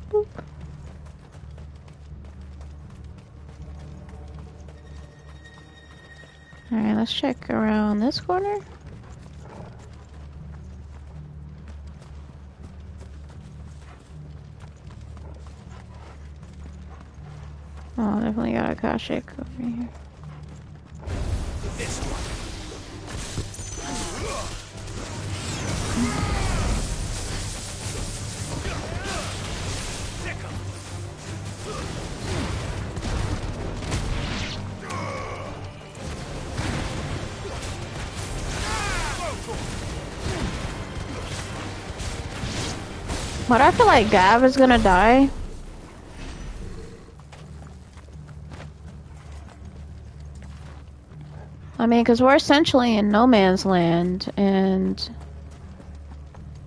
Boop. Alright, let's check around this corner. Oh, definitely got a Akashic over here. This one. But I feel like Gav is gonna die. I mean, because we're essentially in no man's land, and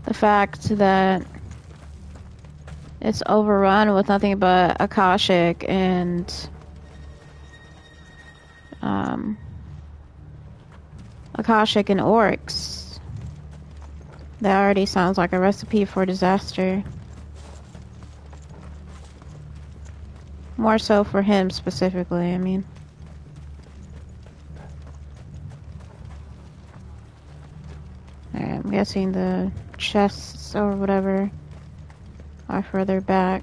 the fact that it's overrun with nothing but Akashic and Akashic and Orcs, that already sounds like a recipe for disaster. More so for him specifically, I mean. Alright, I'm guessing the chests or whatever are further back.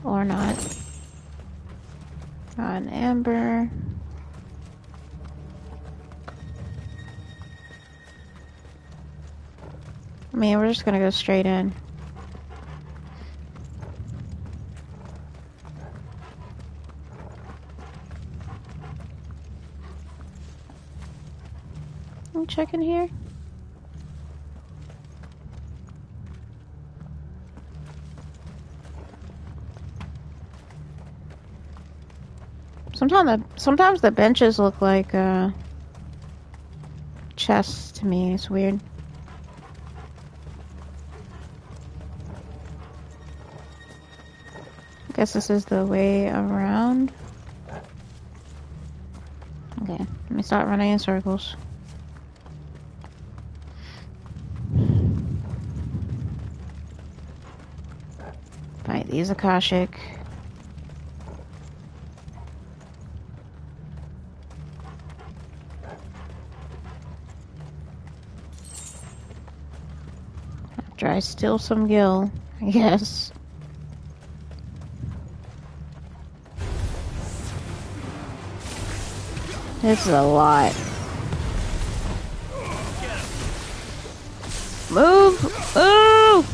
Or not. Got an amber. I mean, we're just gonna go straight in. I'm checking here. Sometimes the benches look like chests to me. It's weird. I guess this is the way around. Okay, let me start running in circles. Fight these Akashic. After I steal some gil, I guess. This is a lot. Move! Ooh!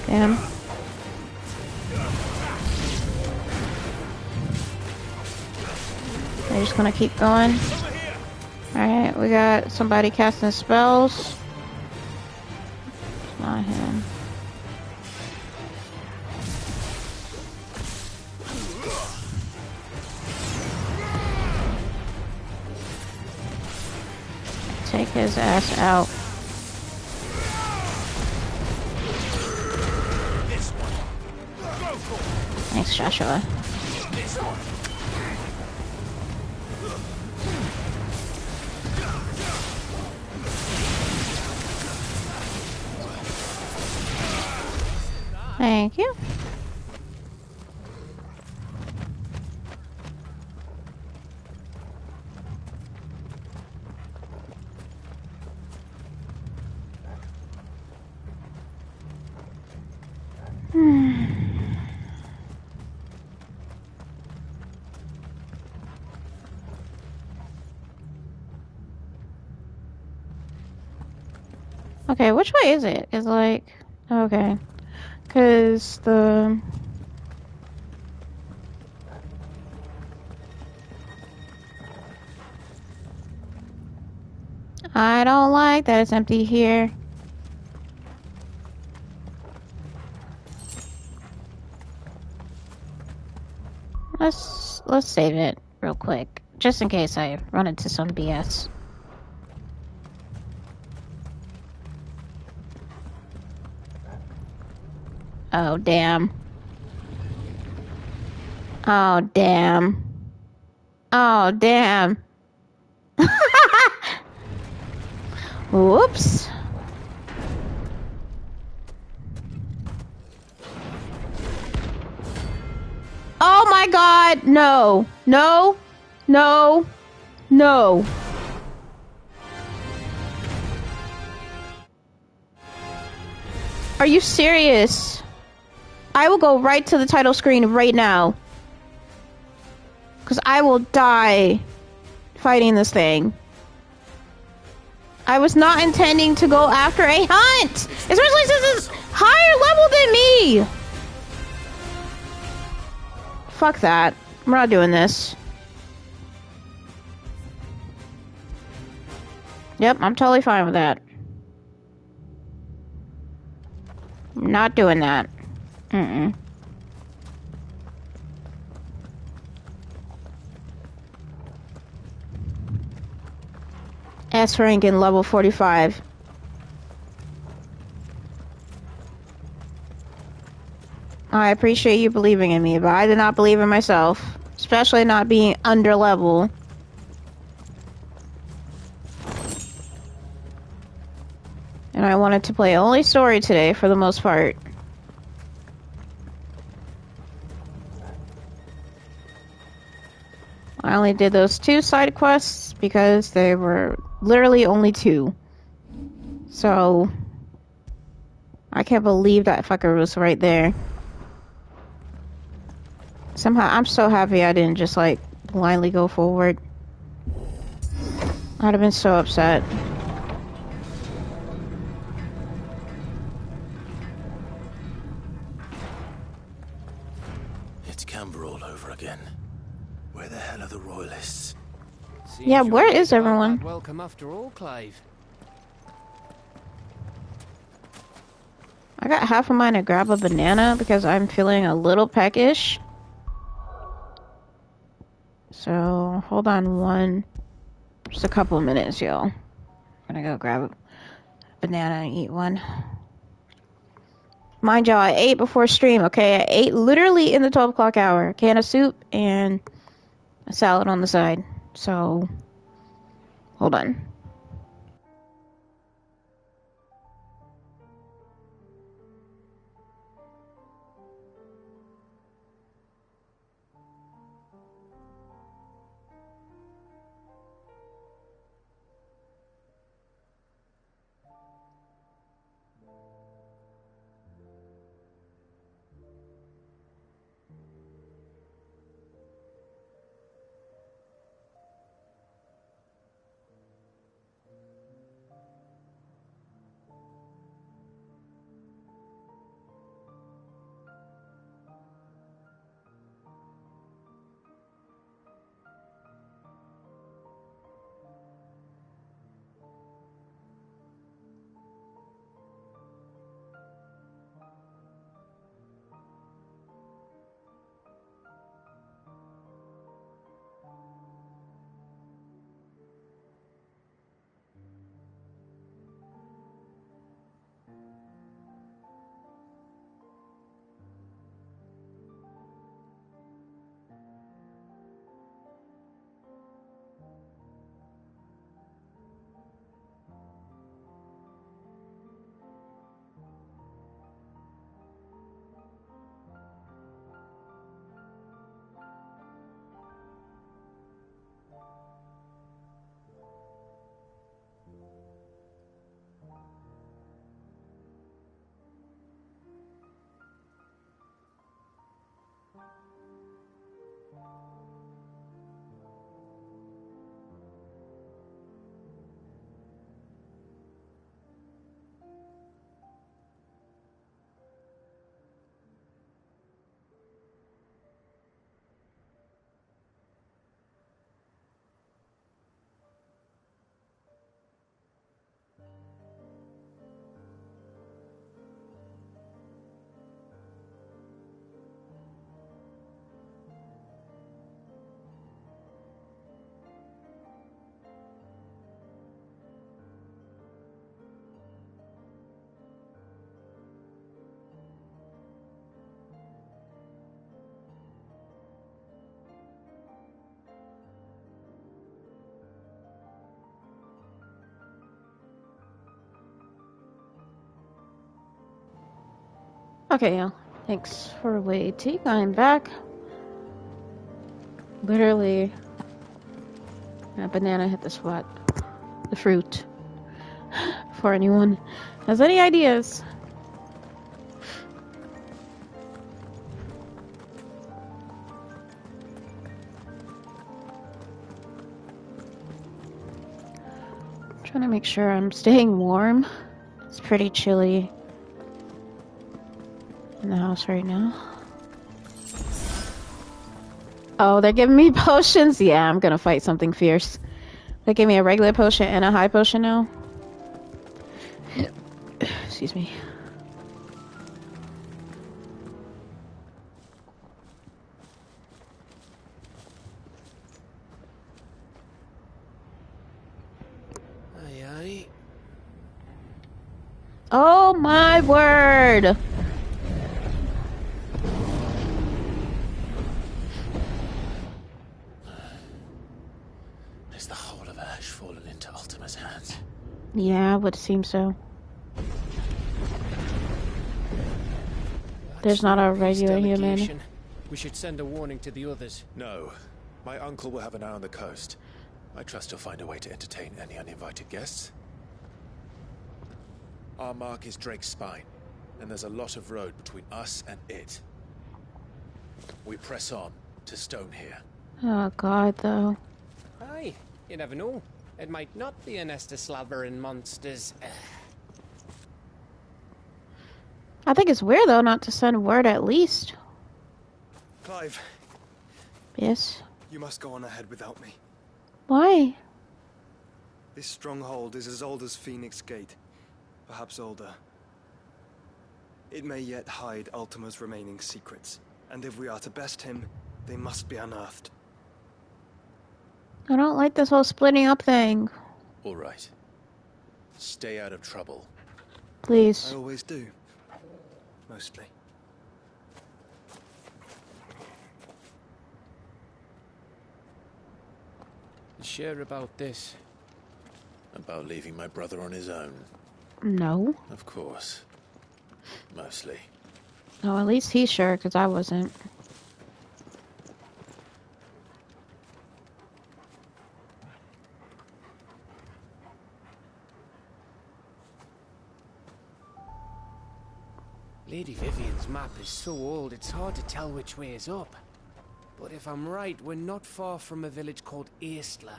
Damn. They're just gonna keep going. Alright, we got somebody casting spells. It's not him. Take his ass out. Thanks, Joshua. Thank you. Okay, which way is it? It's like, okay. Because the... I don't like that it's empty here. Let's save it real quick. Just in case I run into some BS. Oh, damn. Oh, damn. Oh, damn. Whoops. Oh my god, no. No. No. No. Are you serious? I will go right to the title screen right now. Because I will die fighting this thing. I was not intending to go after a hunt! Especially since it's higher level than me! Fuck that. We're not doing this. Yep, I'm totally fine with that. I'm not doing that. Mm-mm. S rank in level 45. I appreciate you believing in me, but I did not believe in myself. Especially not being under level. And I wanted to play only story today for the most part. I only did those 2 side quests because they were literally only 2. So I can't believe that fucker was right there. Somehow I'm so happy I didn't just like blindly go forward. I'd have been so upset. It's Camber all over again. Where the hell are the royalists? Yeah, where is everyone? Welcome after all, Clive. I got half a mind to grab a banana because I'm feeling a little peckish. So, hold on just a couple of minutes, y'all. I'm gonna go grab a banana and eat one. Mind y'all, I ate before stream, okay? I ate literally in the 12 o'clock hour. A can of soup and a salad on the side. So, hold on. Okay, yeah. Thanks for waiting. I'm back. Literally, a banana hit the spot. The fruit. For anyone has any ideas. Trying to make sure I'm staying warm. It's pretty chilly in the house right now. Oh, they're giving me potions? Yeah, I'm gonna fight something fierce. They gave me a regular potion and a high potion now. Excuse me. Aye, aye. Oh my word! Is the whole of Ash fallen into Ultima's hands? Yeah, it would seem so. There's not a regular human. We should send a warning to the others. No. My uncle will have an eye on the coast. I trust he'll find a way to entertain any uninvited guests. Our mark is Drake's Spine, and there's a lot of road between us and it. We press on to Stone here. Oh god, though. Aye, you never know. It might not be a nest of slavering monsters. I think it's weird, though, not to send word at least. Clive. Yes? You must go on ahead without me. Why? This stronghold is as old as Phoenix Gate. Perhaps older. It may yet hide Ultima's remaining secrets. And if we are to best him, they must be unearthed. I don't like this whole splitting up thing. All right. Stay out of trouble. Please. I always do. Mostly. You sure about this? About leaving my brother on his own? No. Of course. Mostly. No, at least he's sure, because I wasn't. Lady Vivian's map is so old, it's hard to tell which way is up. But if I'm right, we're not far from a village called Eastla.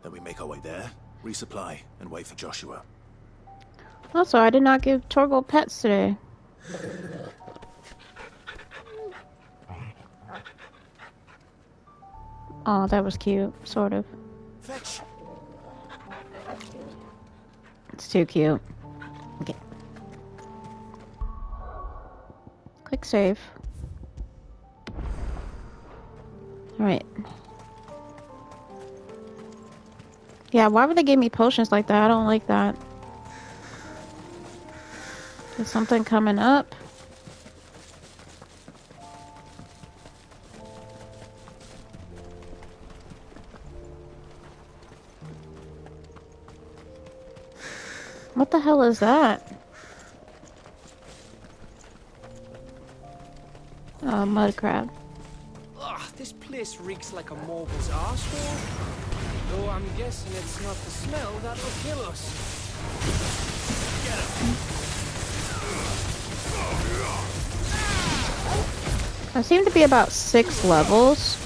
Then we make our way there, resupply, and wait for Joshua. Also, I did not give Torgal pets today. Oh, that was cute, sort of. Fetch. It's too cute. Okay. Quick save. Alright. Yeah, why would they give me potions like that? I don't like that. Is something coming up? What the hell is that? Oh, mud crab. Ugh, this place reeks like a morble's arsehole. Though I'm guessing it's not the smell that'll kill us. Get him. I seem to be about 6 levels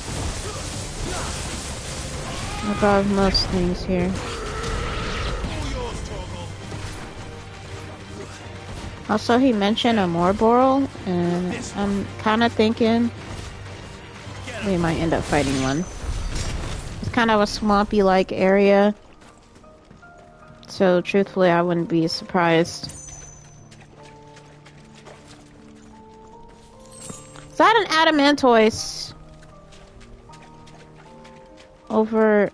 above most things here. Also, he mentioned a Morborl, and I'm kind of thinking we might end up fighting one. It's kind of a swampy-like area, so truthfully, I wouldn't be surprised. Is that an Adamantoise? Over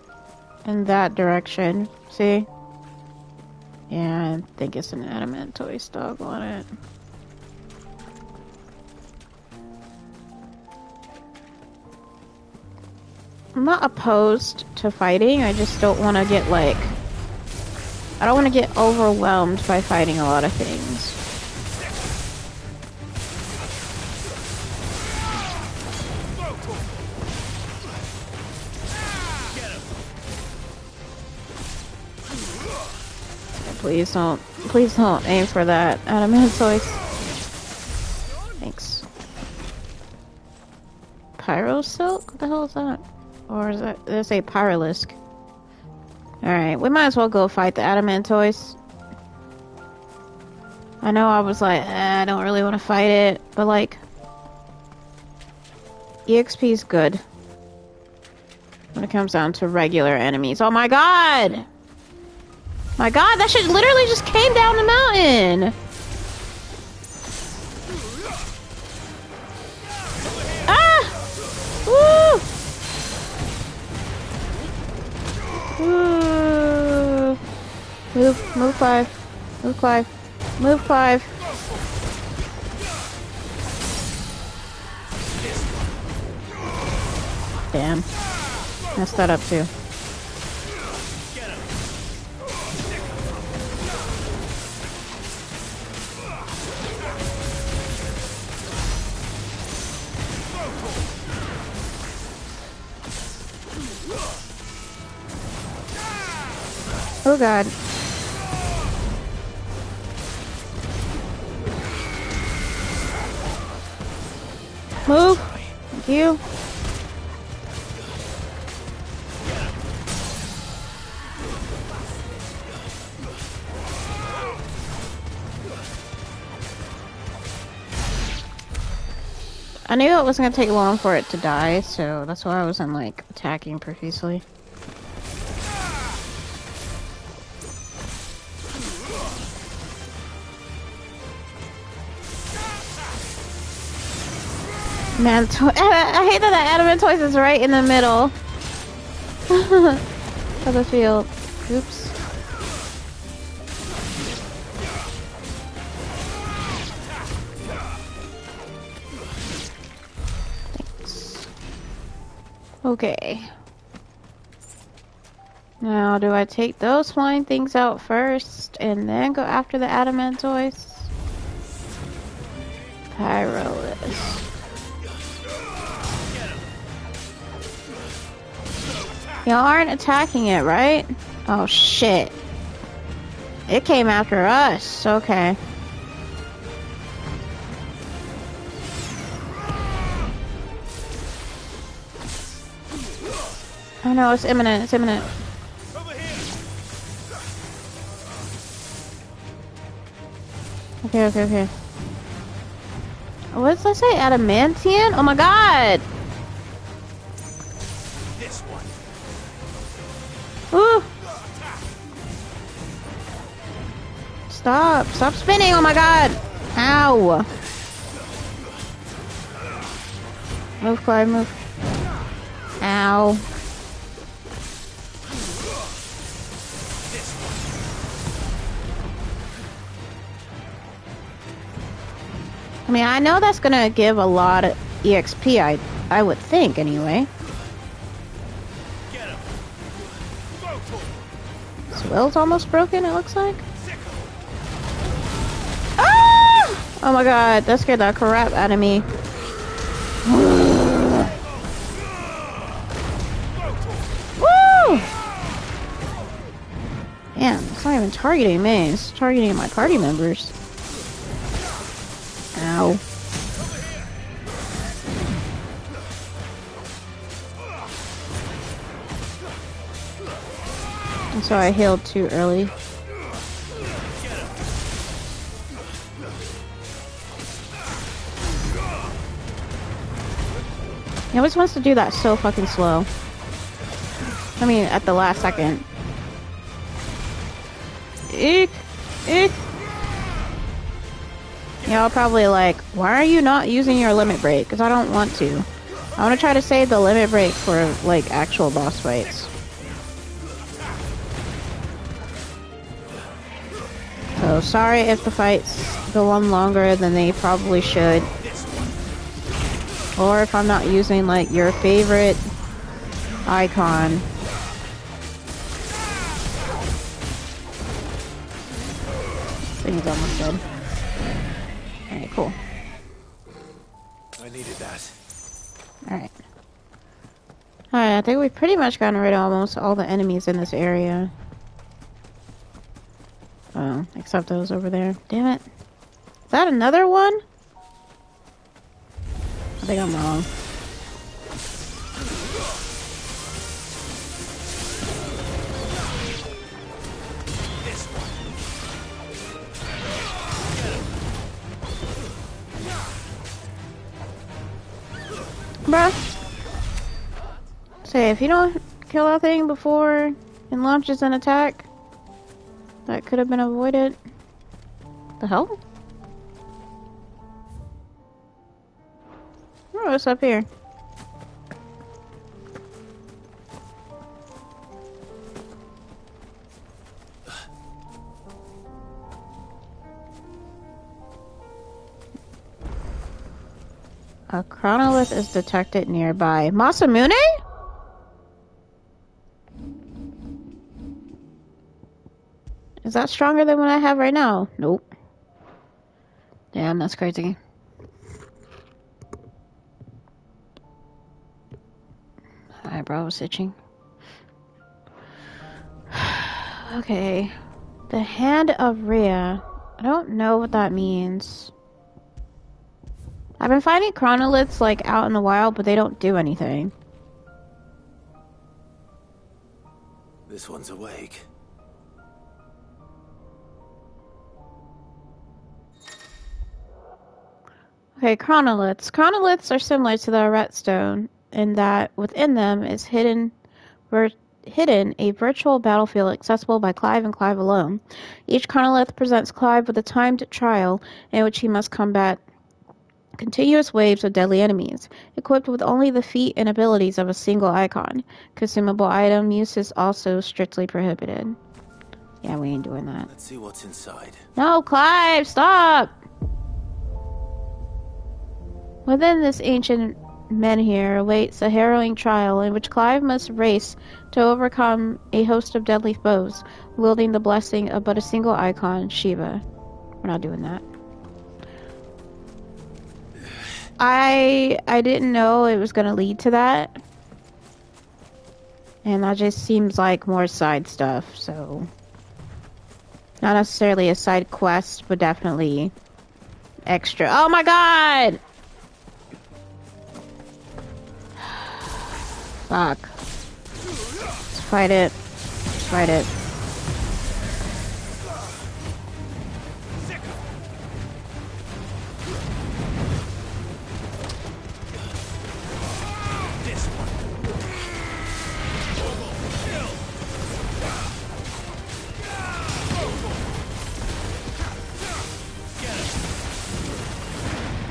in that direction, see? Yeah, I think it's an Adamantoise dog on it. I'm not opposed to fighting, I just don't want to get like... I don't want to get overwhelmed by fighting a lot of things. Please don't aim for that adamantoise. Thanks. Pyro silk? What the hell is that? Or is that? Did I say pyrolisk? Alright, we might as well go fight the adamantoise. I know I was like, I don't really want to fight it, but like, EXP is good when it comes down to regular enemies. Oh my god! My god, that shit literally just came down the mountain! Ah! Woo! Woo! Move, Clive. Move, Clive. Move, Clive. Damn. Messed that up too. Oh god. Move! Thank you. I knew it wasn't gonna take long for it to die, so that's why I wasn't like attacking profusely. Man, I hate that the adamantoise is right in the middle of the field. Oops. Thanks. Okay. Now, do I take those flying things out first and then go after the adamantoise? Pyrolist. Y'all aren't attacking it, right? Oh shit. It came after us. Okay. Oh no, it's imminent. It's imminent. Okay, okay, okay. What did I say? Adamantian? Oh my god! Ooh. Stop! Stop spinning! Oh my god! Ow! Move, Clive, move. Ow. I mean, I know that's gonna give a lot of EXP, I would think, anyway. Will's almost broken, it looks like. Ah! Oh my god, that scared the crap out of me. Woo! Damn, it's not even targeting me, it's targeting my party members. Ow. And so I healed too early. He always wants to do that so fucking slow. I mean, at the last second. Eek! Eek! Y'all probably like, why are you not using your limit break? Because I don't want to. I want to try to save the limit break for, like, actual boss fights. So, sorry if the fights go on longer than they probably should. Or if I'm not using, like, your favorite icon. Thing's almost dead. Alright, cool. I needed that. Alright. Alright, I think we've pretty much gotten rid of almost all the enemies in this area. No, except those over there. Damn it. Is that another one? I think I'm wrong. Bruh. Say, if you don't kill that thing before it launches an attack, that could have been avoided. The hell? Oh, what's up here? A chronolith is detected nearby. Masamune? Is that stronger than what I have right now? Nope. Damn, that's crazy. My eyebrow was itching. Okay. The Hand of Rhea. I don't know what that means. I've been finding chronoliths like out in the wild, but they don't do anything. This one's awake. Okay, chronoliths. Chronoliths are similar to the Redstone in that within them is hidden a virtual battlefield accessible by Clive and Clive alone. Each chronolith presents Clive with a timed trial in which he must combat continuous waves of deadly enemies, equipped with only the feat and abilities of a single icon. Consumable item use is also strictly prohibited. Yeah, we ain't doing that. Let's see what's inside. No, Clive, stop! Within this ancient menhir awaits a harrowing trial in which Clive must race to overcome a host of deadly foes, wielding the blessing of but a single icon, Shiva. We're not doing that. I didn't know it was going to lead to that. And that just seems like more side stuff, so... Not necessarily a side quest, but definitely extra. Oh my god! Fuck. Let's fight it. Let's fight it.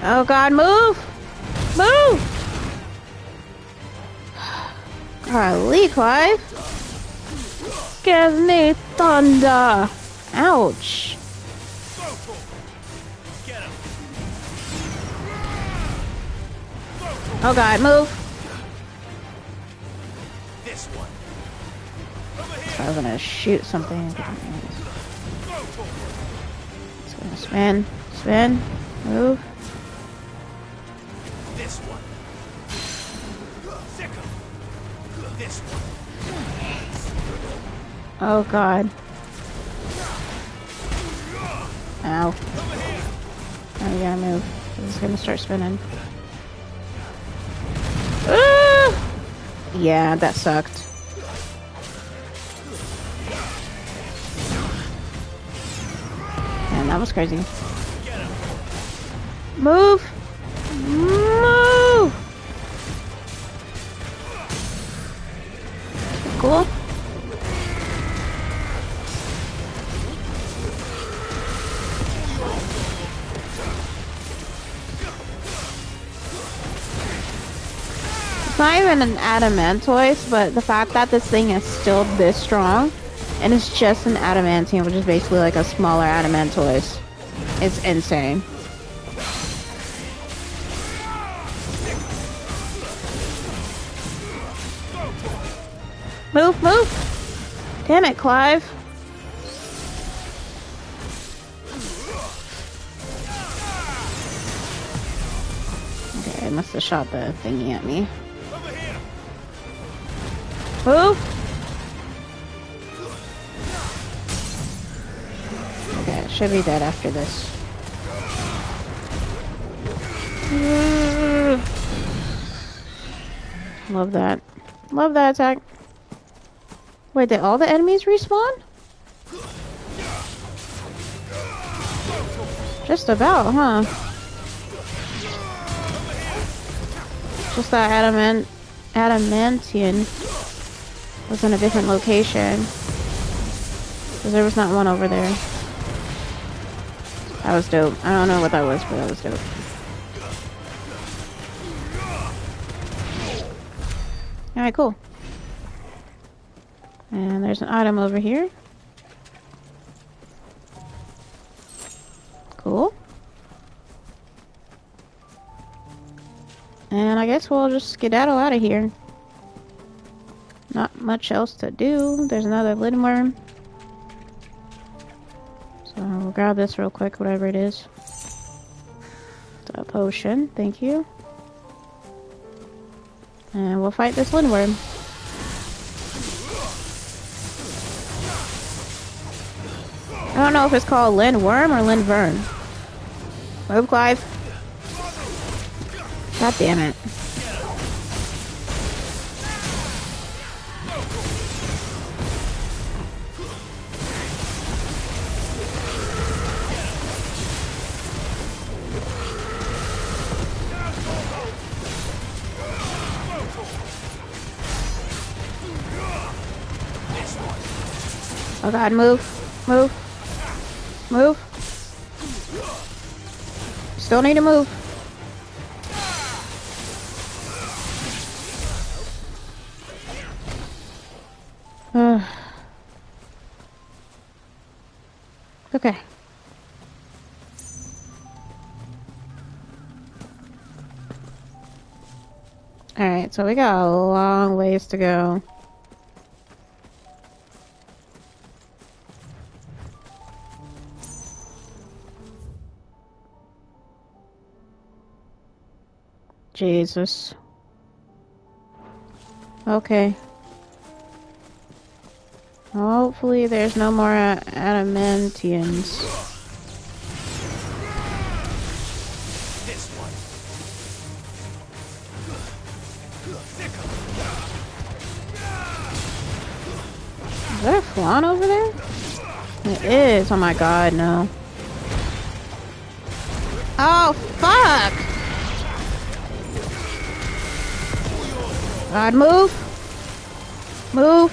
Oh god, move! Move! Golly, Clive! Give me thunder! Ouch! Oh god, move! I was gonna shoot something. It's gonna spin, spin, move. This one. This one. Oh god. Ow. Now you gotta move. It's gonna start spinning. Ah! Yeah, that sucked. Man, that was crazy. Move! Move! Cool. It's not even an adamantoise, but the fact that this thing is still this strong, and it's just an adamantium, which is basically like a smaller adamantoise, is insane. Move, move! Damn it, Clive. Okay, I must have shot the thingy at me. Move! Should be dead after this. Love that. Love that attack. Wait, did all the enemies respawn? Just about, huh? Just that adamantium was in a different location. Because there was not one over there. That was dope. I don't know what that was, but that was dope. Alright, cool. And there's an item over here. Cool. And I guess we'll just skedaddle out of here. Not much else to do. There's another Lindworm. So we'll grab this real quick, whatever it is. It's a potion, thank you. And we'll fight this Lindworm. I don't know if it's called Lindworm or Lindvern. Move, Clive. God damn it. Oh god, move. Move. Move. Still need to move. Okay. Alright, so we got a long ways to go. Jesus. Okay. Hopefully there's no more adamantiums. Is there a flan over there? It is. Oh my god, no. Oh, fuck! God, move! Move!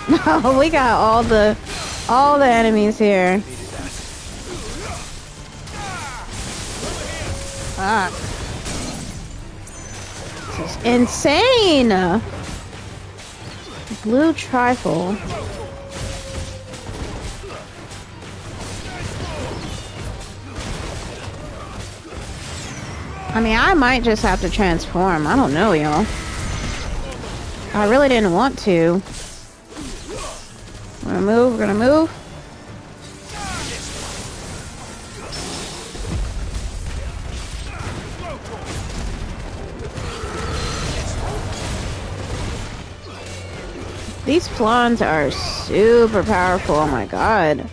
No, we got all the enemies here. Fuck. This is insane! Blue trifle. I mean, I might just have to transform. I don't know, y'all. I really didn't want to. We're gonna move, we're gonna move. These flans are super powerful, oh my god.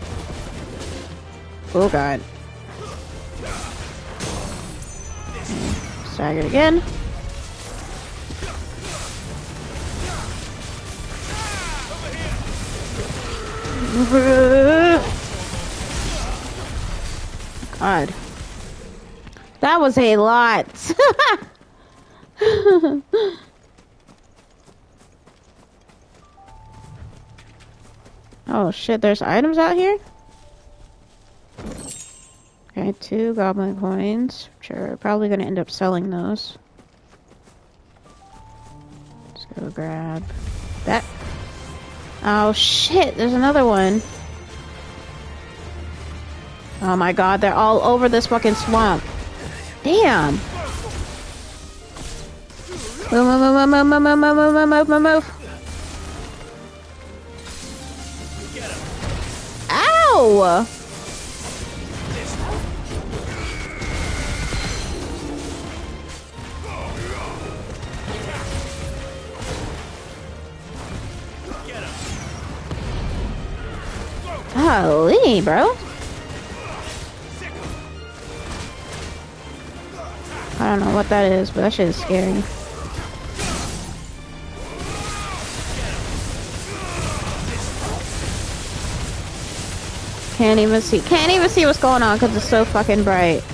Oh god. Staggered again. God. That was a lot. Oh shit, there's items out here? Okay, 2 goblin coins. Sure, probably gonna end up selling those. Let's go grab that. Oh shit, there's another one. Oh my god, they're all over this fucking swamp. Damn. Move, move, move, move, move, move, move, move, move, move, move. Ow! Golly, bro. I don't know what that is, but that shit is scary. Can't even see what's going on because it's so fucking bright.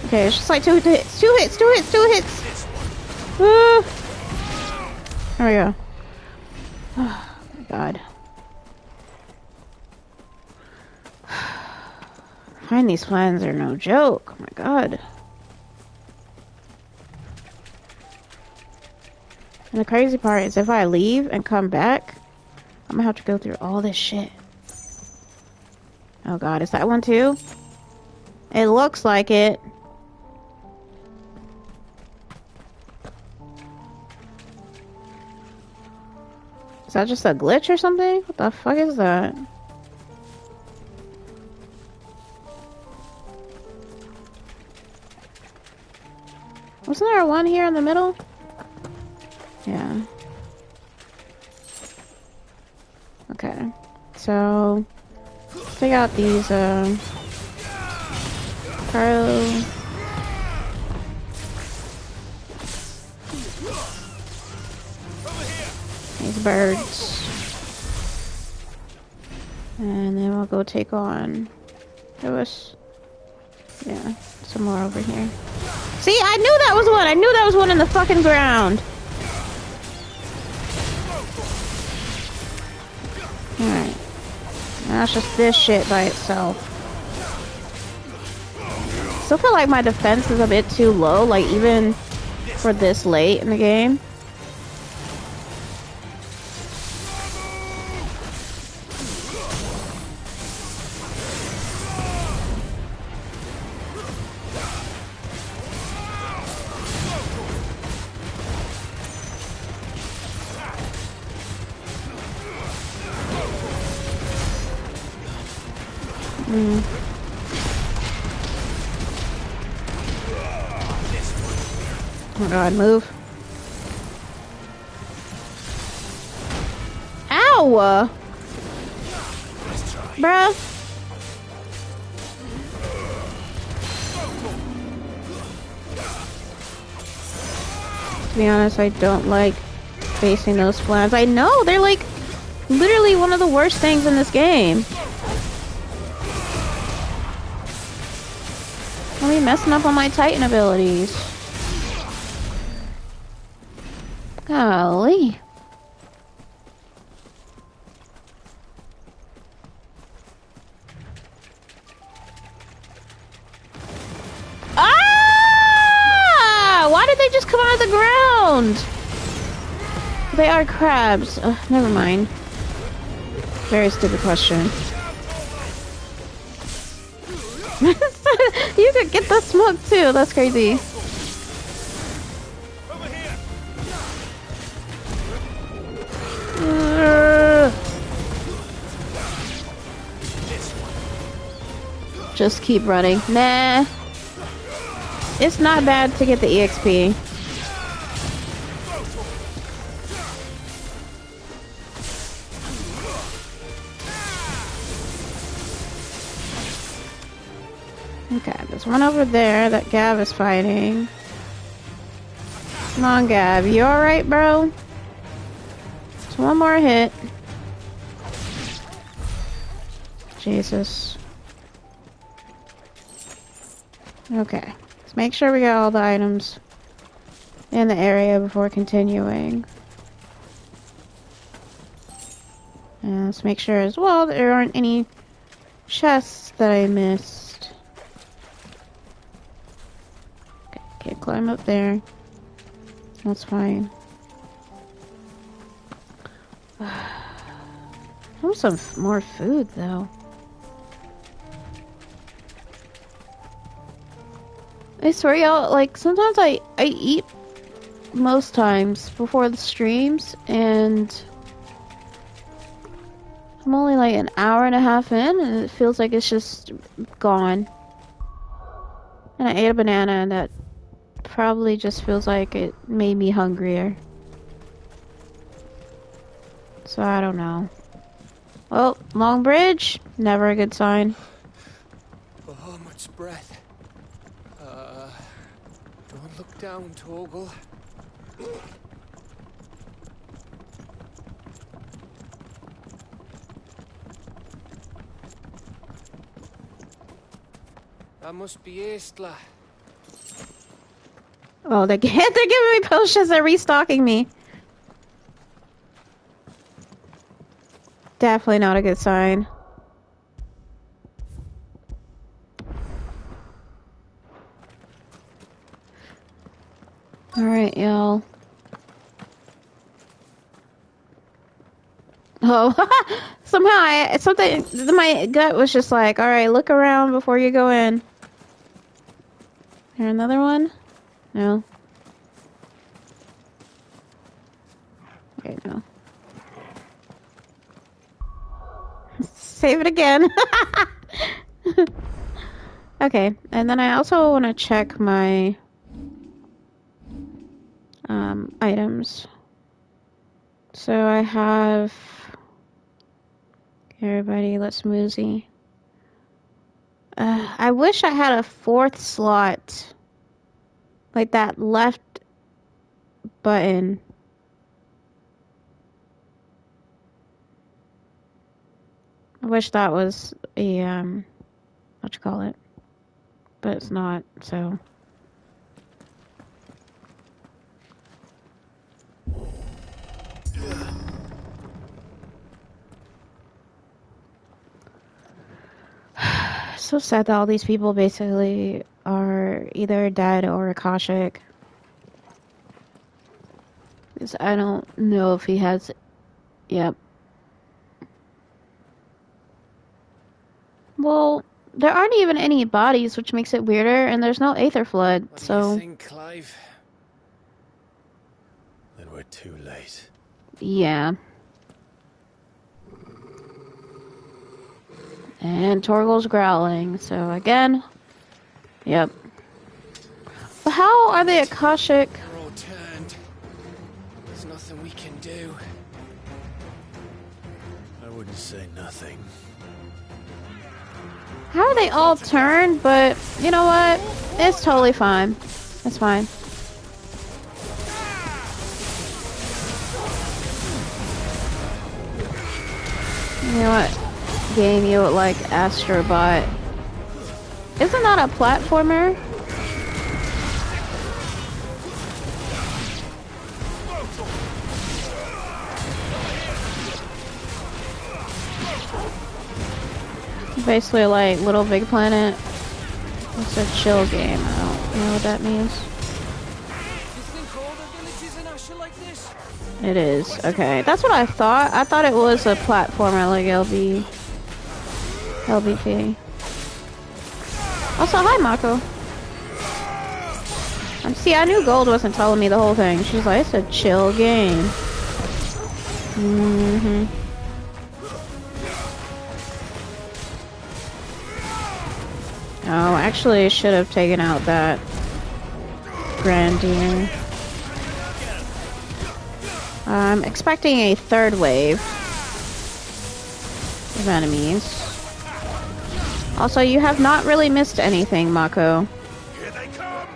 Okay, it's just like two hits. Woo. There we go. Oh my god. Find these plans are no joke. Oh my god. And the crazy part is if I leave and come back, I'm gonna have to go through all this shit. Oh god, is that one too? It looks like it. Is that just a glitch or something? What the fuck is that? Wasn't there one here in the middle? Yeah. Okay. So, let's take out these, these birds. And then we'll go take on Lewis. Yeah, some more over here. See, I knew that was one! I knew that was one in the fucking ground! Alright. Now it's just this shit by itself. Still feel like my defense is a bit too low, like even for this late in the game. Oh god, move. Ow! Bruh. To be honest, I don't like facing those plans. I know, they're like literally one of the worst things in this game. I'll be messing up on my Titan abilities. Golly. Ah! Why did they just come out of the ground? They are crabs. Never mind. Very stupid question. You could get the smoke too. That's crazy. Just keep running. Nah. It's not bad to get the EXP. Okay, there's one over there that Gav is fighting. Come on, Gav. You alright, bro? Just one more hit. Jesus. Okay. Let's make sure we got all the items in the area before continuing. And let's make sure as well that there aren't any chests that I missed. Okay, can't climb up there. That's fine. I want some more food though. I swear y'all, like, sometimes I eat most times before the streams, and I'm only like an hour and a half in, and it feels like it's just gone. And I ate a banana, and that probably just feels like it made me hungrier. So I don't know. Well, long bridge, never a good sign. Oh, much breath. Don't look down, Torgal. That must be Estla. Oh, they're giving me potions. They're restocking me. Definitely not a good sign. Alright, y'all. Oh, somehow my gut was just like, alright, look around before you go in. There another one? No. Okay, no. Save it again. Okay, and then I also want to check my items. So I have... Everybody, let's moozy. I wish I had a fourth slot. Like that left button. I wish that was a, what you call it? But it's not, so... So sad that all these people basically are either dead or Akashic. Because I don't know if he has... Yep. Well, there aren't even any bodies, which makes it weirder, and there's no Aether Flood, so... What do you think, Clive? Then we're too late. Yeah. And Torgal's growling, so again... Yep. But how are they Akashic? They're all turned. There's nothing we can do. I wouldn't say nothing. How are they all turned? But, you know what? It's totally fine. It's fine. You know what? Game you would like Astrobot. Isn't that a platformer? Basically like Little Big Planet. It's a chill game. I don't know what that means. It is. Okay. That's what I thought. I thought it was a platformer like LBP. Also, hi Mako. See, I knew Gold wasn't telling me the whole thing. She's like, it's a chill game. Mm-hmm. Oh, actually, I should have taken out that Grandier. I'm expecting a third wave of enemies. Also, you have not really missed anything, Mako. Here they come!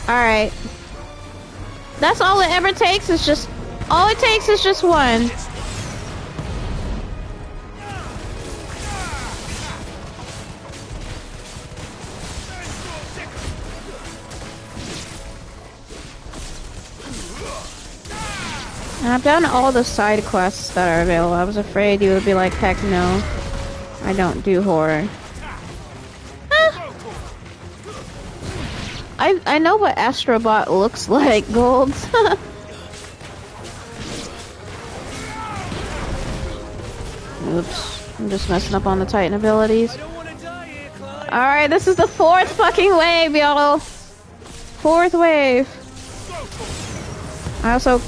Alright. That's all it ever takes is just... All it takes is just one. And I've done all the side quests that are available. I was afraid you would be like, heck no. I don't do horror. I know what Astrobot looks like, Gold. Oops. I'm just messing up on the Titan abilities. Alright, this is the fourth fucking wave, y'all. Fourth wave. I also...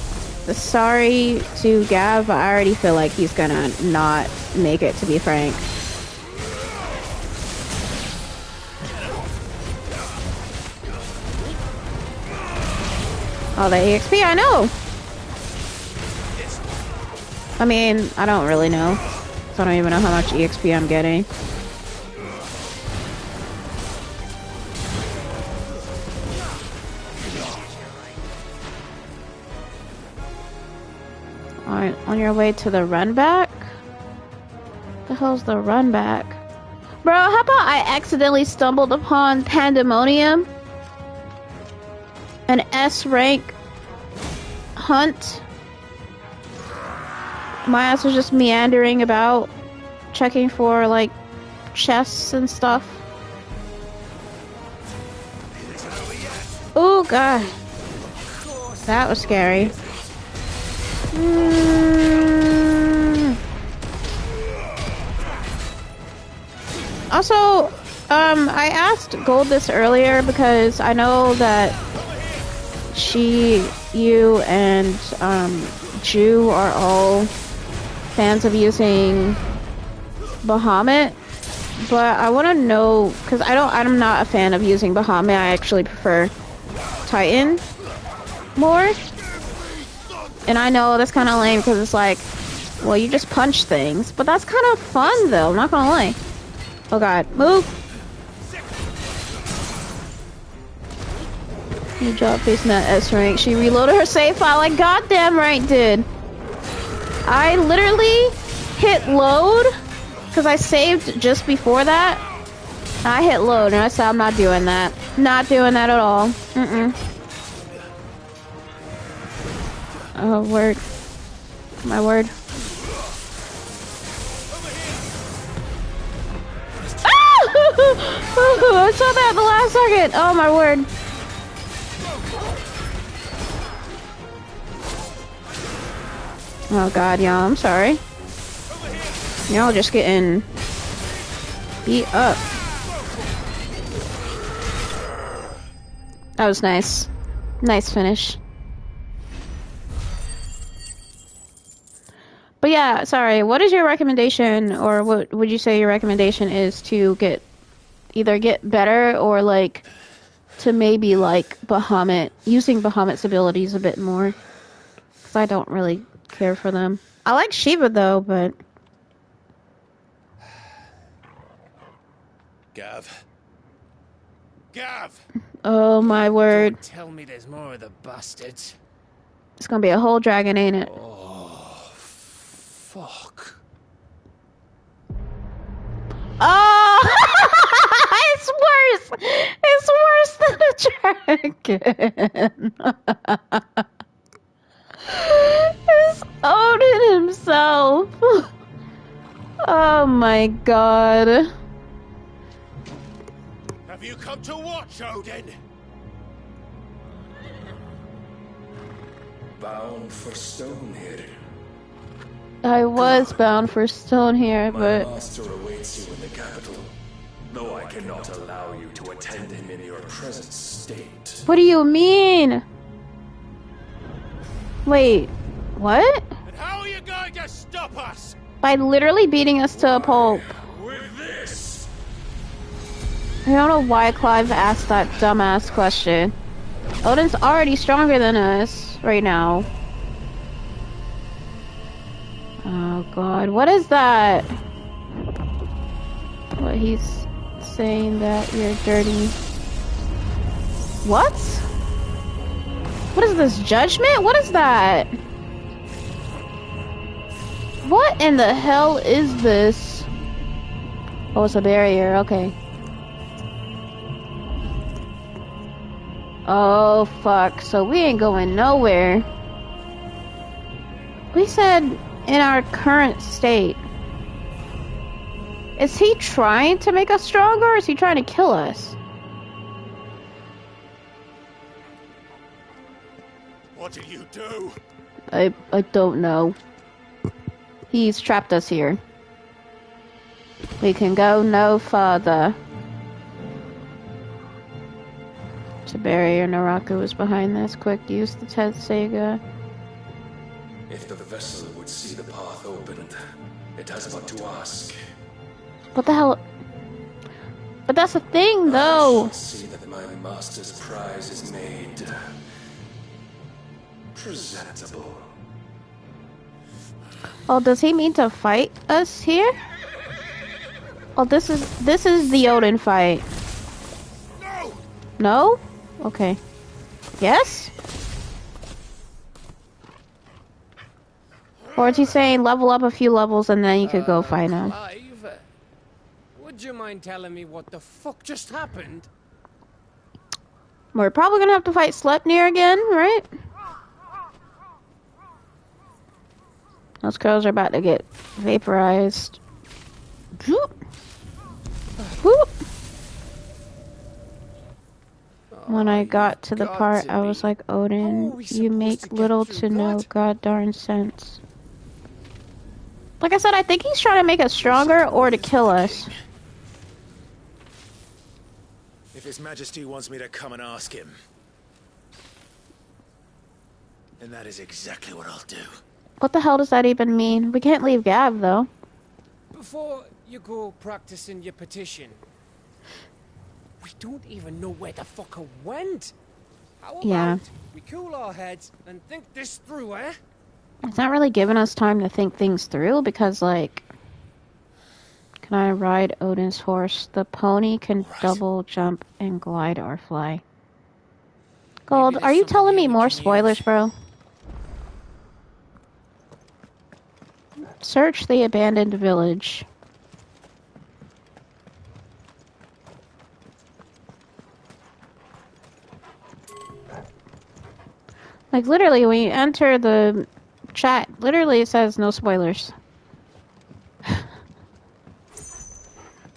Sorry to Gav, but I already feel like he's gonna not make it, to be frank. Oh, the EXP, I know! I mean, I don't really know. So I don't even know how much EXP I'm getting. Alright, on your way to the run back? The hell's the run back? Bro, how about I accidentally stumbled upon Pandemonium? An S rank hunt? My ass was just meandering about, checking for, like, chests and stuff. Oh, God. That was scary. Also, I asked Gold this earlier because I know that you, and, Jew are all fans of using Bahamut, but I want to know, because I'm not a fan of using Bahamut. I actually prefer Titan more. And I know that's kind of lame because it's like, well, you just punch things, but that's kind of fun though, I'm not gonna lie. Oh god, move! Good job facing that S rank. She reloaded her save file, like goddamn right did. I literally hit load because I saved just before that. I hit load and I said I'm not doing that. Not doing that at all. Oh, word. My word. Ah! I saw that at the last second. Oh, my word. Oh, God, y'all. I'm sorry. Y'all just getting beat up. That was nice. Nice finish. But yeah, sorry, what is your recommendation, or what would you say your recommendation is to either get better or like to maybe like Bahamut, using Bahamut's abilities a bit more? Because I don't really care for them. I like Shiva though, but... Gav. Gav! Oh my word. Don't tell me there's more of the bastards. It's gonna be a whole dragon, ain't it? Oh, fuck. Oh! It's worse! It's worse than a dragon! It's Odin himself! Oh my god. Have you come to watch, Odin? Bound for Stonehill. I was bound for Stonehill, but... My master awaits you in the capital, though I cannot allow you to attend him in your present state. What do you mean? Wait, what? And how are you going to stop us? By literally beating us to a pulp. With this? I don't know why Clive asked that dumbass question. Odin's already stronger than us right now. Oh god, what is that? What, he's saying that you're dirty. What? What is this, judgment? What is that? What in the hell is this? Oh, it's a barrier, okay. Oh, fuck. So we ain't going nowhere. We said in our current state. Is he trying to make us stronger, or is he trying to kill us? What did you do? I don't know. He's trapped us here. We can go no further. It's a barrier. Naraku was behind this. Quick, use the Sega. If the vessel would see the path opened, it has but to ask. What the hell? But that's the thing, though. I shall see that my master's prize is made. presentable. Oh, does he mean to fight us here? Oh, this is the Odin fight. No. No? Okay. Yes? Or is he saying level up a few levels and then you could go fight him? Clive, would you mind telling me what the fuck just happened? We're probably gonna have to fight Sleipnir again, right? Those crows are about to get vaporized. Whoop. Whoop. When I got to the part, I was like, Odin, you make little to no god darn sense. Like I said, I think he's trying to make us stronger or to kill us. If His Majesty wants me to come and ask him, then that is exactly what I'll do. What the hell does that even mean? We can't leave Gav, though. Before you go practicing your petition, we don't even know where the fucker went. How about we cool our heads and think this through, eh? It's not really giving us time to think things through because, like, can I ride Odin's horse? The pony can double jump and glide or fly. Gold, are you telling me more spoilers, bro? Search the abandoned village. Like, literally, when you enter the chat, literally it says no spoilers.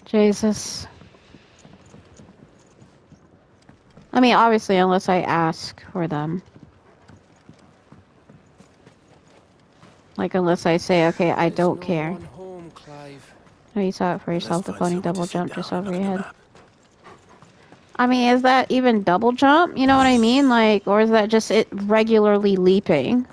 Jesus. I mean, obviously, unless I ask for them. Like, unless I say, okay, I don't care. Oh, you saw it for yourself, the pony double jump just over your head. I mean, is that even double jump? You know what I mean? Like, or is that just it regularly leaping?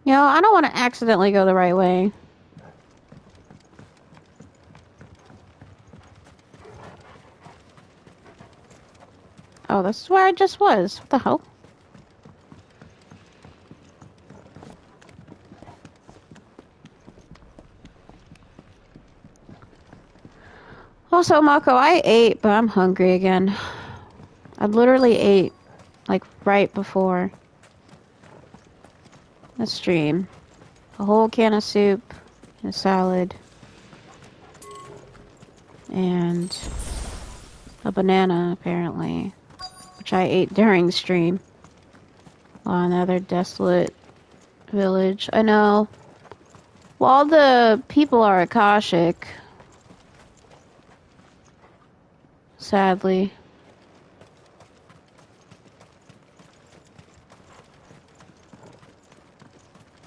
You know, I don't want to accidentally go the right way. Oh, this is where I just was. What the hell? Also, Mako, I ate, but I'm hungry again. I literally ate, like, right before the stream. A whole can of soup, a salad, and a banana, apparently, which I ate during the stream. On another desolate village. I know. Well, all the people are Akashic. Sadly.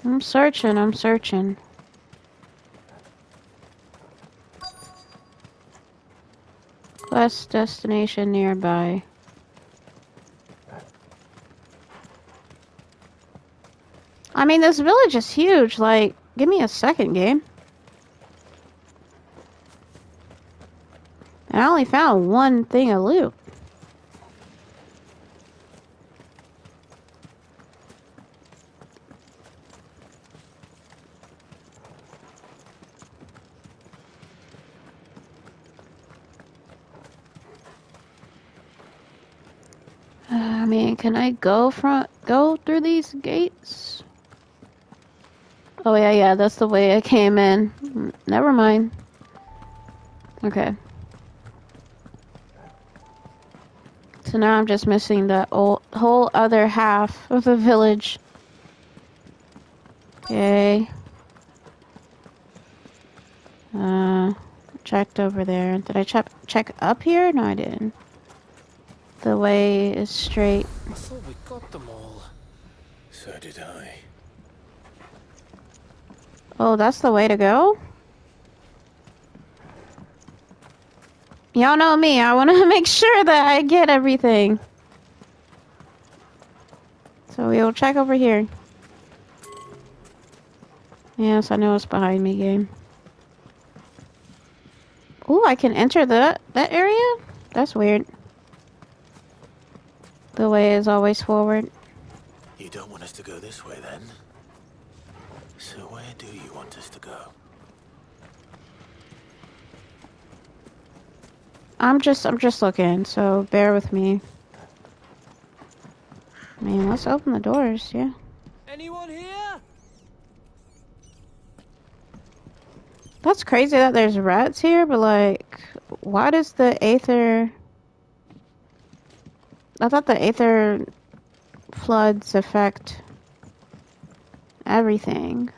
I'm searching. Quest destination nearby. I mean, this village is huge. Like, give me a second, game. I only found one thing of loot. I mean, can I go through these gates? Oh yeah, that's the way I came in. Never mind. Okay. So now I'm just missing the whole other half of the village. Okay. Checked over there. Did I check up here? No, I didn't. The way is straight. I thought we got them all. So did I. Oh, that's the way to go? Y'all know me. I want to make sure that I get everything. So we will check over here. Yes, I know it's behind me, game. Ooh, I can enter that area? That's weird. The way is always forward. You don't want us to go this way, then? So where do you want us to go? I'm just looking, so bear with me. Man, let's open the doors, yeah. Anyone here? That's crazy that there's rats here, but like, why does the Aether... I thought the Aether floods affect everything.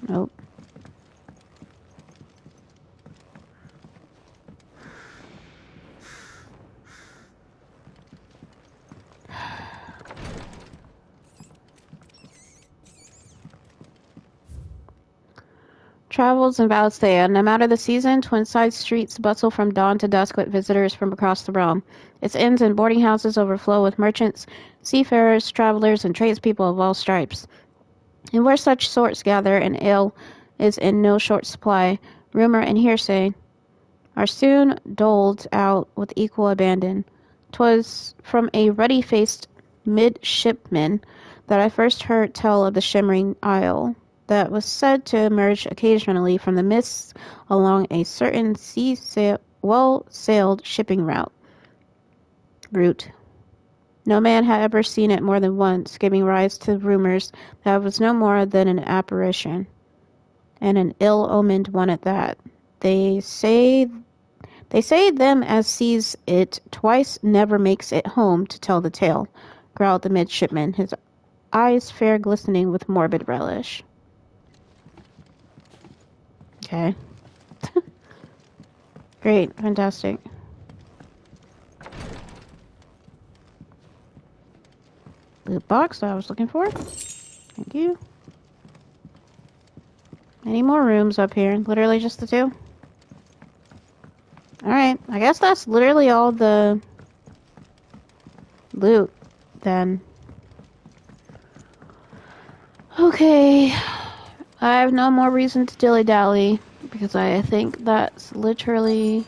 Nope. Travels in Valisthea. No matter the season, Twinside streets bustle from dawn to dusk with visitors from across the realm. Its inns and boarding houses overflow with merchants, seafarers, travelers, and tradespeople of all stripes. And where such sorts gather, an ale is in no short supply. Rumor and hearsay are soon doled out with equal abandon. 'Twas from a ruddy-faced midshipman that I first heard tell of the Shimmering Isle, that was said to emerge occasionally from the mists along a certain well-sailed shipping route. No man had ever seen it more than once, giving rise to rumors that it was no more than an apparition, and an ill-omened one at that. They say them as sees it twice never makes it home to tell the tale, growled the midshipman, his eyes fair glistening with morbid relish. Okay. Great, fantastic. Loot box that I was looking for. Thank you. Any more rooms up here? Literally just the two? Alright, I guess that's literally all the loot, then. Okay. I have no more reason to dilly-dally, because I think that's literally...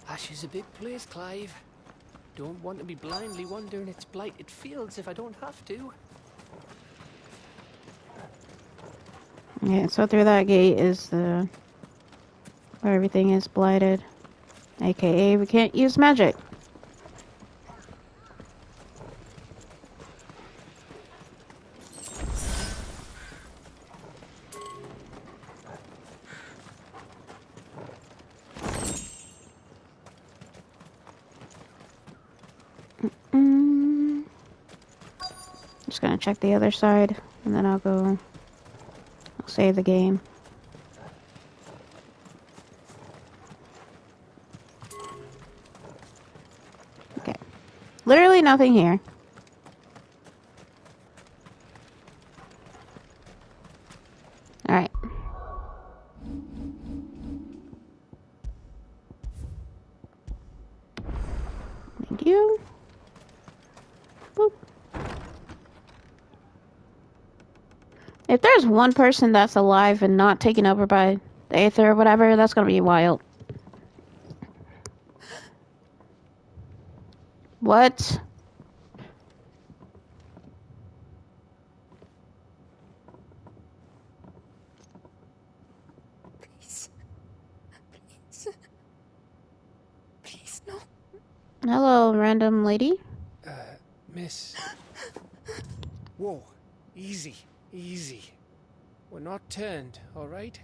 Ash is a big place, Clive. Don't want to be blindly wandering its blighted fields if I don't have to. Okay, so through that gate is the... where everything is blighted. AKA, we can't use magic. Just gonna check the other side, and then I'll save the game. Okay. Literally nothing here. Alright. Thank you. Boop. If there's one person that's alive and not taken over by the Aether or whatever, that's gonna be wild. What? Please. Please, no. Hello, random lady. Miss. Whoa. Easy. Easy. We're not turned, all right?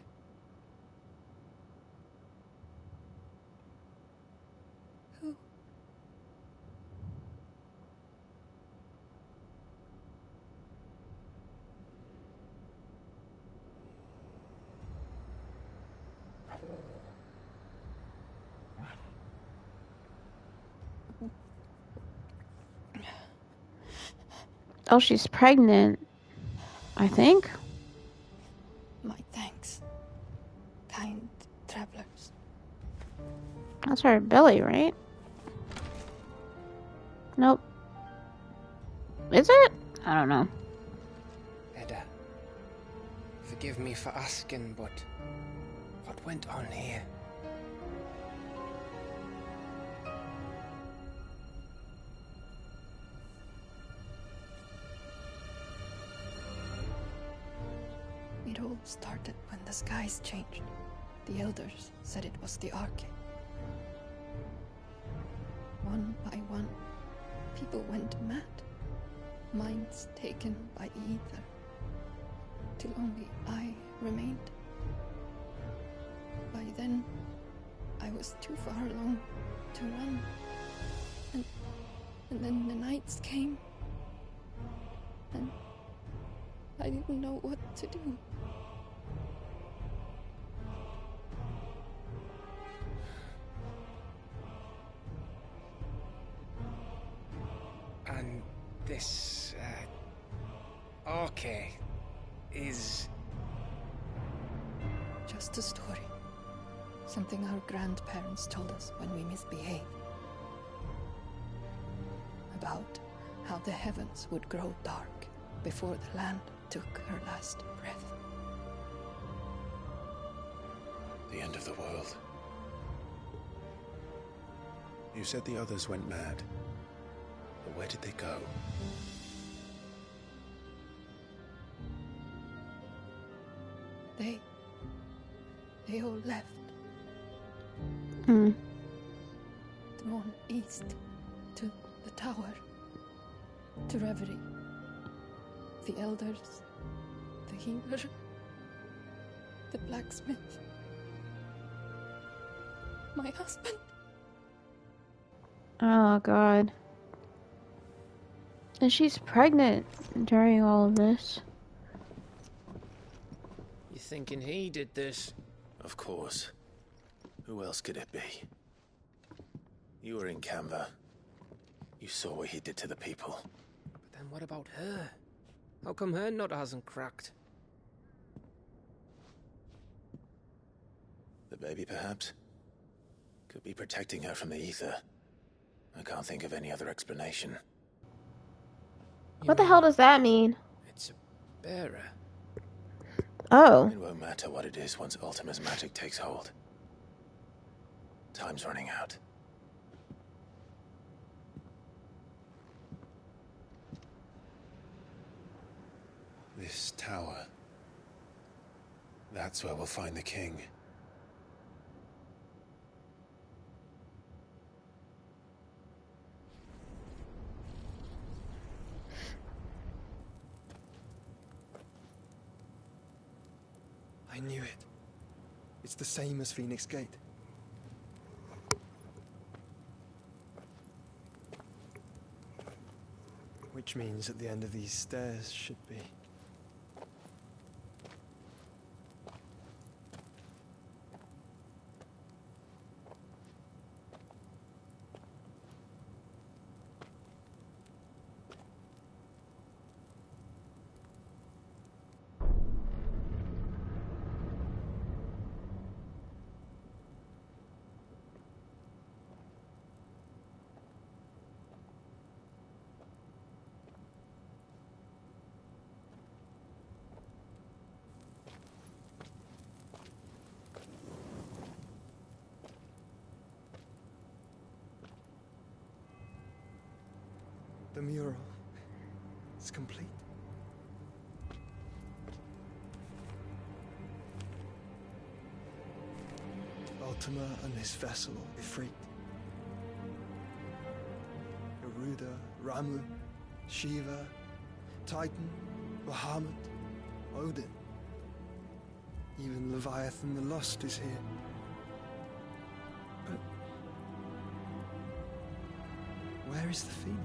Who? Oh, she's pregnant. I think. My thanks, kind travelers. That's her belly, right? Nope. Is it? I don't know. Edda, forgive me for asking, but what went on here? It all started when the skies changed. The elders said it was the Arcade. One by one, people went mad. Minds taken by ether. Till only I remained. By then, I was too far along to run. And then the nights came. And I didn't know what to do. And this, Arcade is... Just a story. Something our grandparents told us when we misbehaved. About how the heavens would grow dark before the land took her last breath. The end of the world. You said the others went mad. But where did they go? They all left. Hmm. Drawn east to the tower. To Reverie. The elders. The healer. The blacksmith. My husband. Oh, God. And she's pregnant during all of this. You thinking he did this? Of course. Who else could it be? You were in Canva. You saw what he did to the people. But then what about her? How come her nut hasn't cracked? The baby, perhaps? Could be protecting her from the ether. I can't think of any other explanation. What the hell does that mean? It's a bearer. Oh. It won't matter what it is once Ultima's magic takes hold. Time's running out. This tower. That's where we'll find the king. I knew it. It's the same as Phoenix Gate. Which means at the end of these stairs should be... The mural is complete. Ultima and his vessel, Ifrit. Garuda, Ramu, Shiva, Titan, Bahamut, Odin. Even Leviathan the Lost is here. But where is the Phoenix?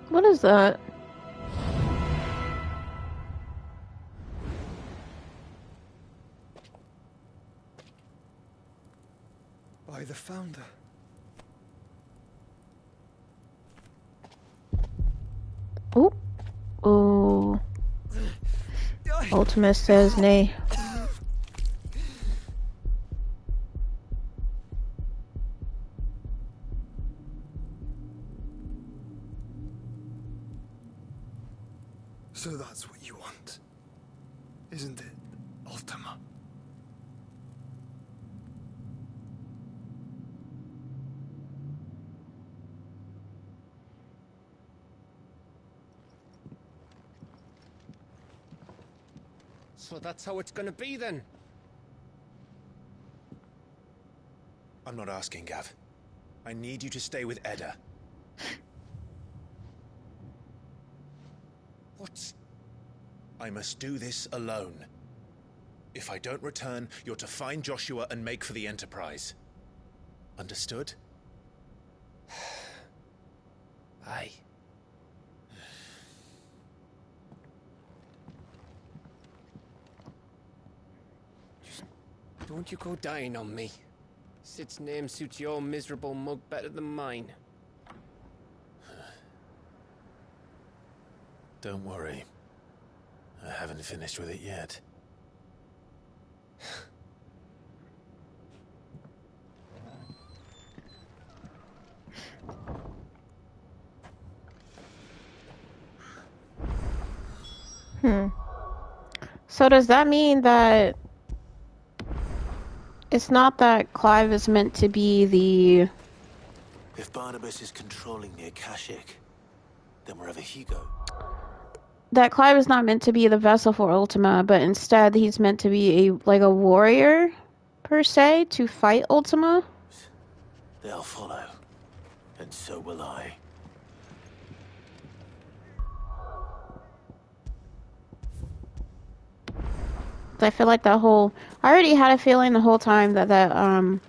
What is that? by the Founder. Ooh. Ooh. Ultima says nay. So that's what you want, isn't it, Ultima? So that's how it's gonna be then? I'm not asking, Gav. I need you to stay with Edda. What? I must do this alone. If I don't return, you're to find Joshua and make for the Enterprise. Understood? Aye. Just don't you go dying on me. Sid's name suits your miserable mug better than mine. Don't worry. I haven't finished with it yet. So does that mean that it's not that Clive is meant to be the... If Barnabas is controlling the Akashic, then wherever he goes... That Clive is not meant to be the vessel for Ultima, but instead he's meant to be a warrior, per se, to fight Ultima? They'll follow. And so will I. I feel like that whole... I already had a feeling the whole time that Am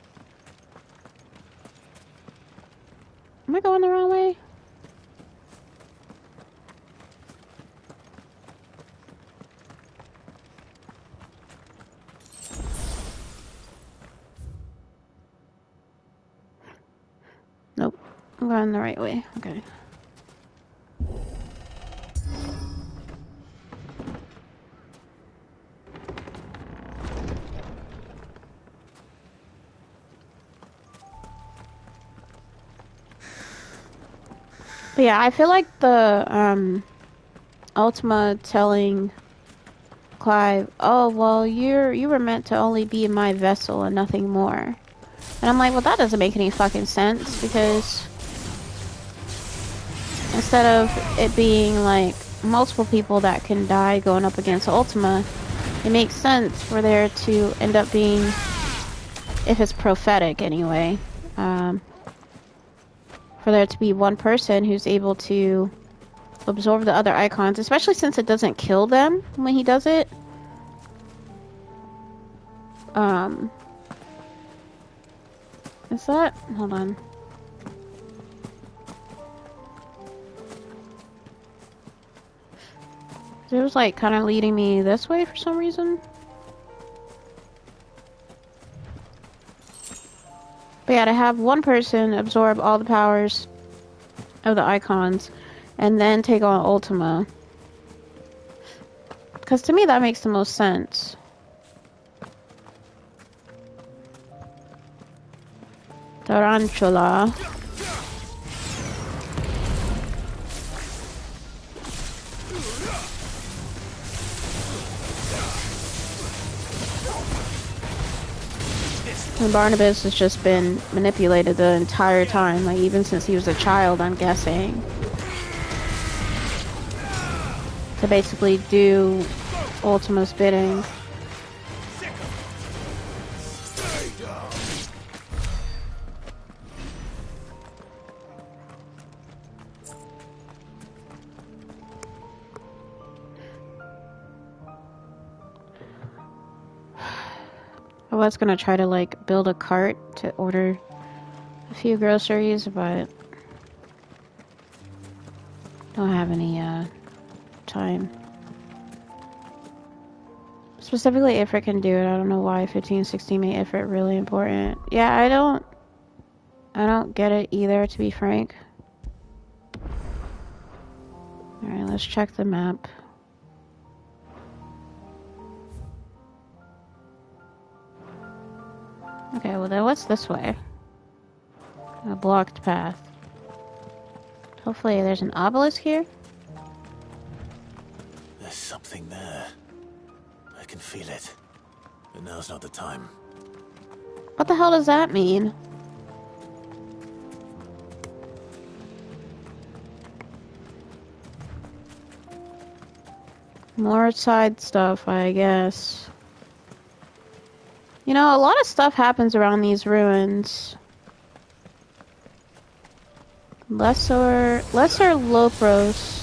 I going the wrong way? Nope. I'm going the right way. Okay. But yeah, I feel like the Ultima telling Clive, "Oh, well, you were meant to only be my vessel and nothing more." And I'm like, well, that doesn't make any fucking sense, because instead of it being like multiple people that can die going up against Ultima, it makes sense for there to end up being, if it's prophetic anyway, for there to be one person who's able to absorb the other icons, especially since it doesn't kill them when he does it. Is that? Hold on. It was like kind of leading me this way for some reason. But yeah, to have one person absorb all the powers of the icons and then take on Ultima. Because to me that makes the most sense. Tarantula. And Barnabas has just been manipulated the entire time, like even since he was a child, I'm guessing. To basically do Ultima's bidding. I was gonna try to like build a cart to order a few groceries, but don't have any time. Specifically, Ifrit can do it. I don't know why 15, 16 made Ifrit really important. Yeah, I don't get it either, to be frank. Alright, let's check the map. Okay, well then what's this way? A blocked path. Hopefully there's an obelisk here. There's something there. I can feel it. But now's not the time. What the hell does that mean? More side stuff, I guess. You know, a lot of stuff happens around these ruins. Lesser Lopros.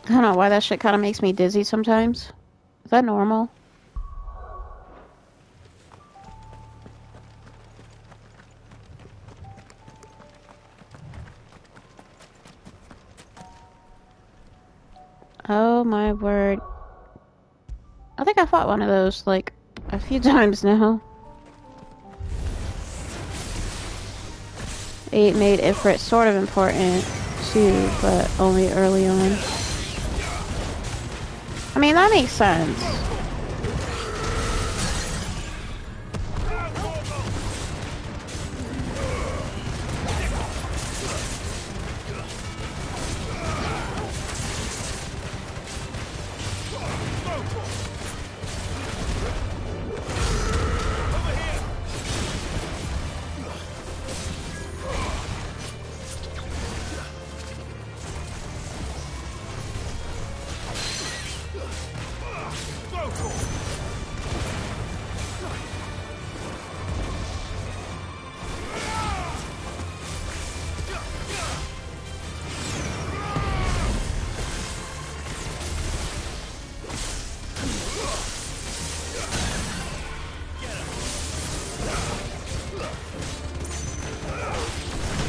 I don't know why that shit kind of makes me dizzy sometimes. Is that normal? Oh my word. I think I fought one of those like a few times now. 8 made Ifrit sort of important too, but only early on. I mean, that makes sense.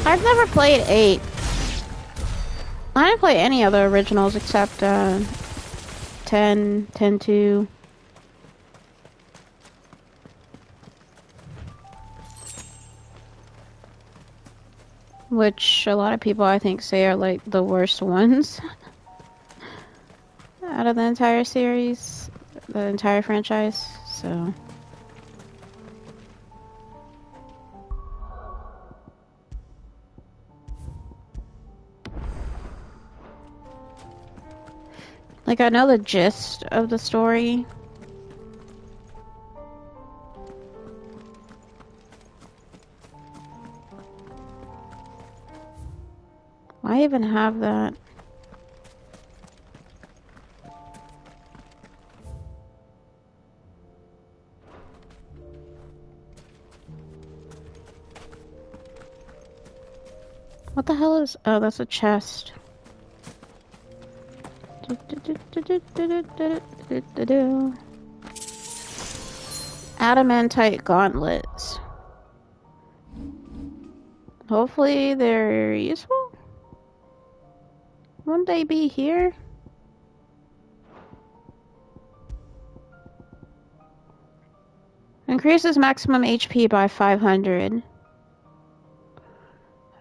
I've never played 8. I didn't play any other originals except 10, 10-2. Which a lot of people I think say are like the worst ones out of the entire series, the entire franchise, so. Like, I know the gist of the story. Why even have that? What the hell is... Oh, that's a chest. Adamantite gauntlets. Hopefully they're useful. Won't they be here? Increases maximum HP by 500.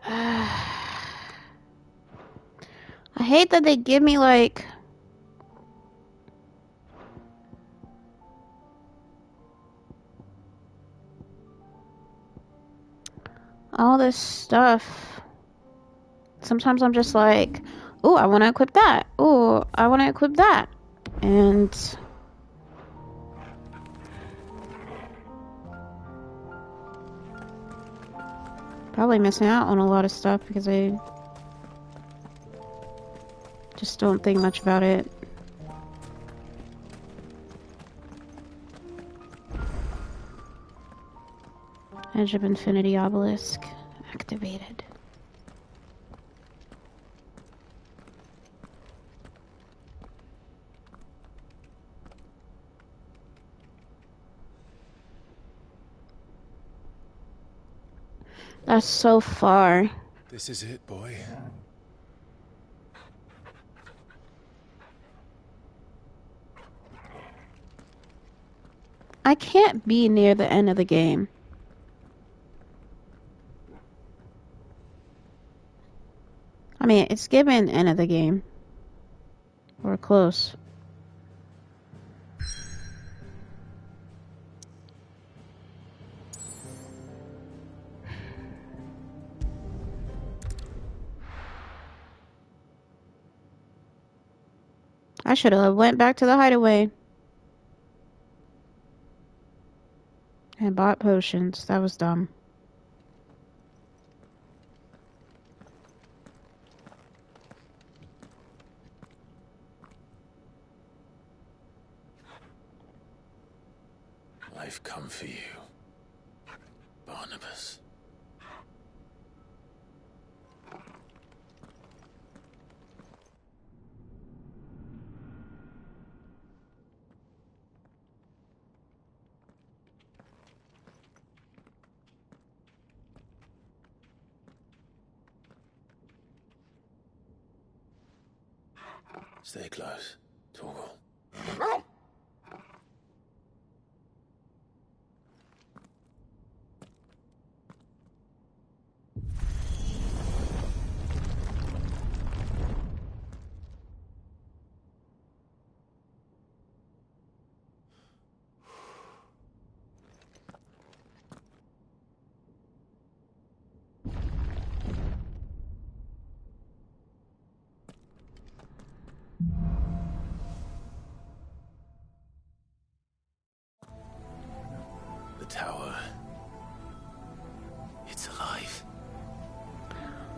I hate that they give me like all this stuff. Sometimes I'm just like, oh, I want to equip that. Oh, I want to equip that. And Probably missing out on a lot of stuff because I just don't think much about it. Edge of Infinity Obelisk activated. That's so far. This is it, boy. I can't be near the end of the game. I mean, it's given end of the game. We're close. I should have went back to the hideaway. And bought potions. That was dumb. I've come for you, Barnabas. Stay close, Torgal. The tower. It's alive.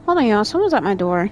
Hold on, y'all. Someone's at my door.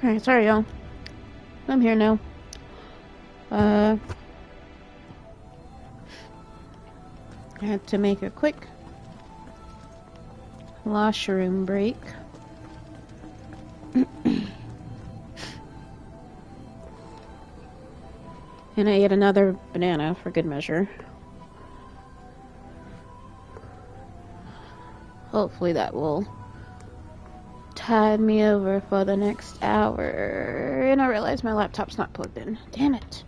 Alright, sorry y'all. I'm here now. I had to make a quick washroom break. And I ate another banana for good measure. Hopefully that will tide me over for the next hour. And I realize my laptop's not plugged in. Damn it.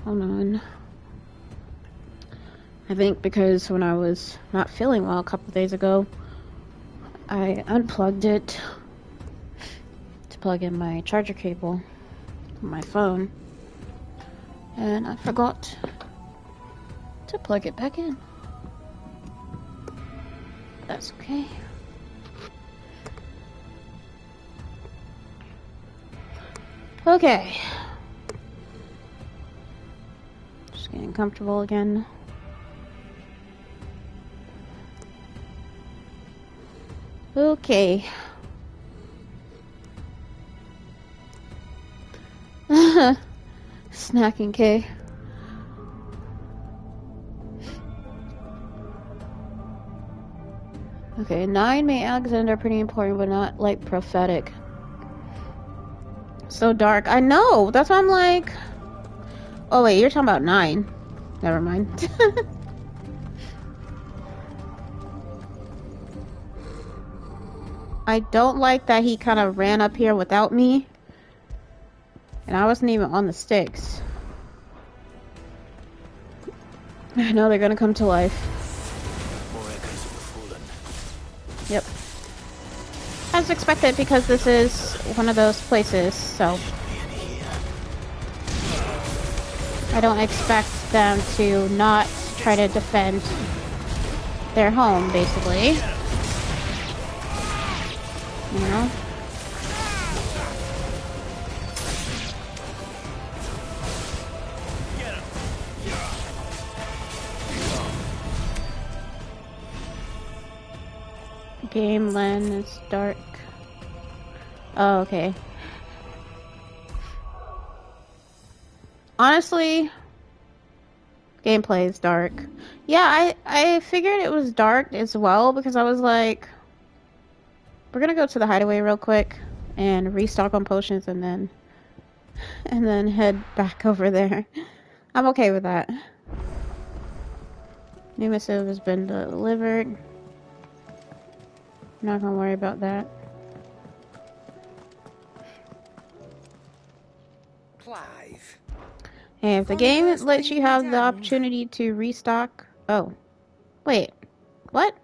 Hold on. I think because when I was not feeling well a couple days ago, I unplugged it to plug in my charger cable on my phone. And I forgot to plug it back in. That's okay. Okay. Just getting comfortable again. Okay. Snacking K. Okay, 9 May Alexander are pretty important, but not like prophetic. So dark. I know. That's why I'm like. Oh wait, you're talking about 9. Never mind. I don't like that he kind of ran up here without me. And I wasn't even on the sticks. I know they're gonna come to life. Yep. As expected, because this is one of those places, so I don't expect them to not try to defend their home, basically. You know? Game lens is dark. Oh, okay. Honestly, gameplay is dark. Yeah, I figured it was dark as well because I was like, we're gonna go to the hideaway real quick and restock on potions and then head back over there. I'm okay with that. New missive has been delivered. Not gonna worry about that. Clive. Hey, if the game lets you have the opportunity to restock... Oh. Wait. What?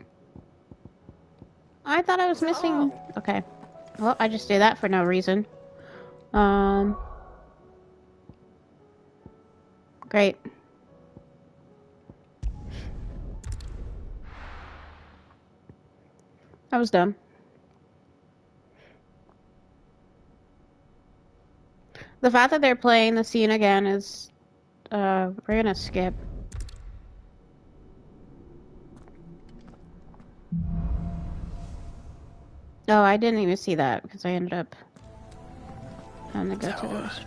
I thought I was missing... Okay. Well, I just did that for no reason. Great. I was dumb. The fact that they're playing the scene again is... we're gonna skip. Oh, I didn't even see that because I ended up having to go to the restaurant.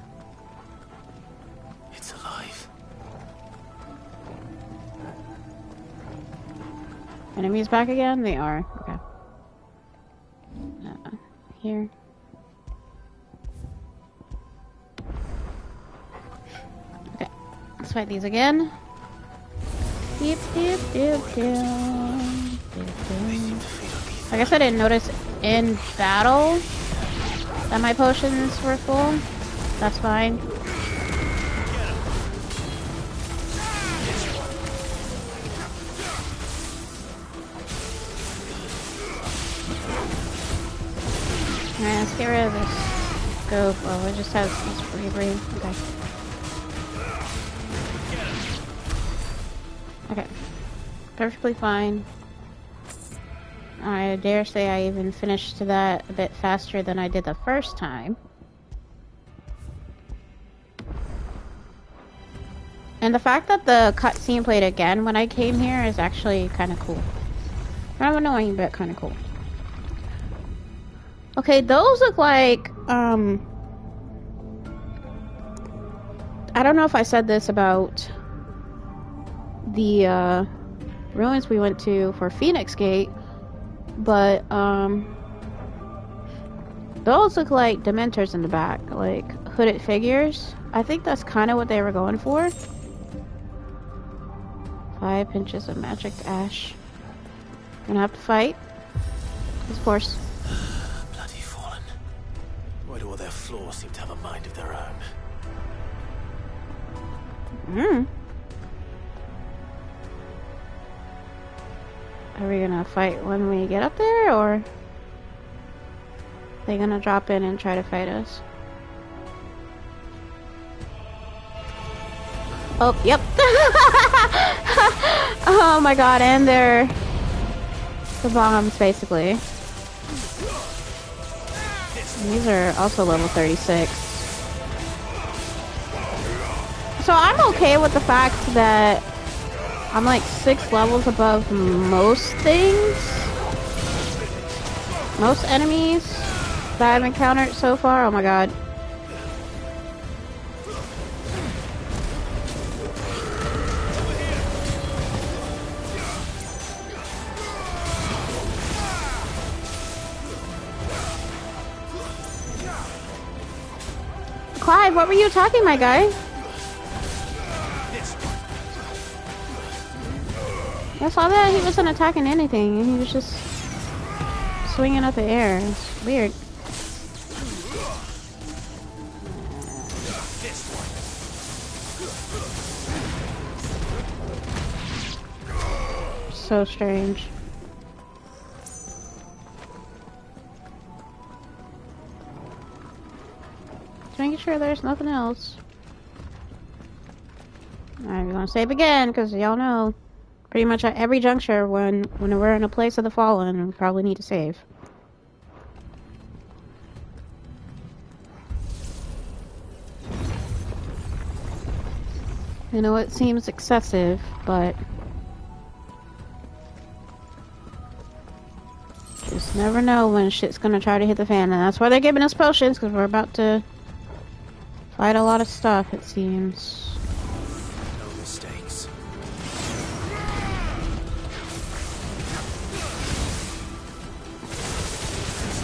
It's alive. Enemies back again? They are. Okay. Here. Okay. Let's fight these again. Deep, deep, deep, deep. I guess I didn't notice in battle that my potions were full. That's fine. Alright, let's get rid of this scope. Oh, it just has this bravery. Okay. Okay. Perfectly fine. I dare say I even finished that a bit faster than I did the first time. And the fact that the cutscene played again when I came here is actually kind of cool. Kind of annoying, but kind of cool. Okay, those look like I don't know if I said this about the ruins we went to for Phoenix Gate, but those look like Dementors in the back, like hooded figures. I think that's kind of what they were going for. 5 pinches of magic ash. Gonna have to fight. Of course. Bloody Fallen. Why do all their flaws seem to have a mind of their own? Are we gonna fight when we get up there, or are they gonna drop in and try to fight us? Oh, yep. Oh my god, and they're the bombs, basically. These are also level 36. So I'm okay with the fact that I'm like 6 levels above most things. Most enemies that I've encountered so far. Oh my god. Clive, what were you attacking, my guy? I saw that he wasn't attacking anything. He was just swinging up the air. It's weird. So strange. Just making sure there's nothing else. Alright, we're gonna save again, because y'all know pretty much at every juncture when we're in a place of the Fallen, we probably need to save. I know it seems excessive, but just never know when shit's gonna try to hit the fan, and that's why they're giving us potions, because we're about to fight a lot of stuff, it seems. No mistakes.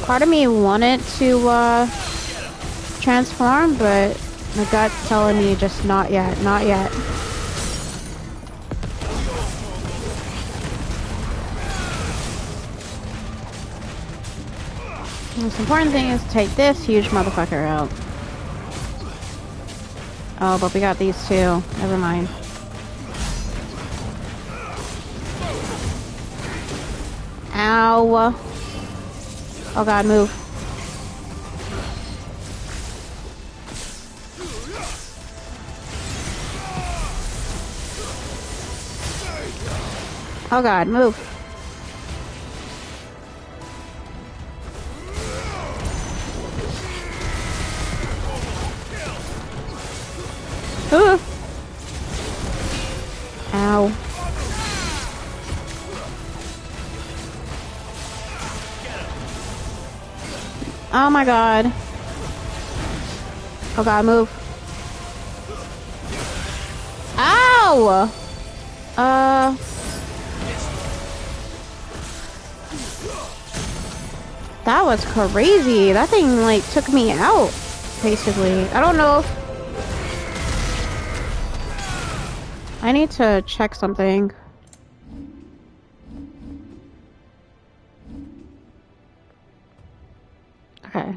Part of me wanted to transform, but my gut's telling me just not yet, not yet. The most important thing is to take this huge motherfucker out. Oh, but we got these two. Never mind. Ow. Oh god, move. Oh god, move. Ooh. Ow. Oh my god. Oh god, move. Ow! That was crazy. That thing, like, took me out, basically. I don't know if... I need to check something. Okay.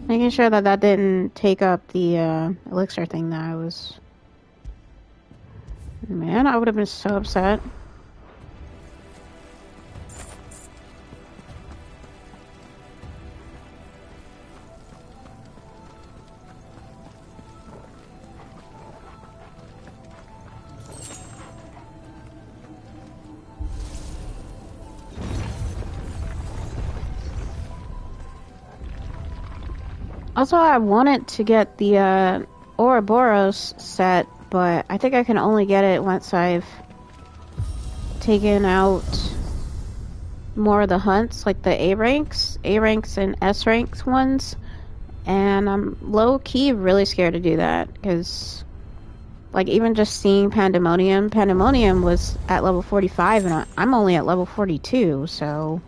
Making sure that that didn't take up the elixir thing that I was... Man, I would have been so upset. Also, I wanted to get the Ouroboros set, but I think I can only get it once I've taken out more of the hunts, like the A ranks and S ranks ones. And I'm low-key really scared to do that, because, like, even just seeing Pandemonium was at level 45, and I'm only at level 42, so...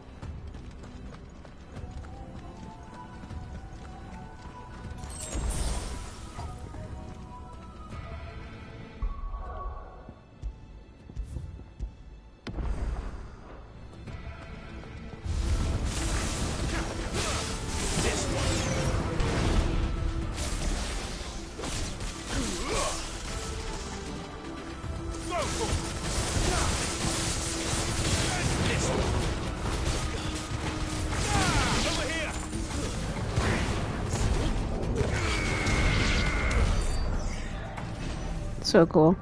So cool.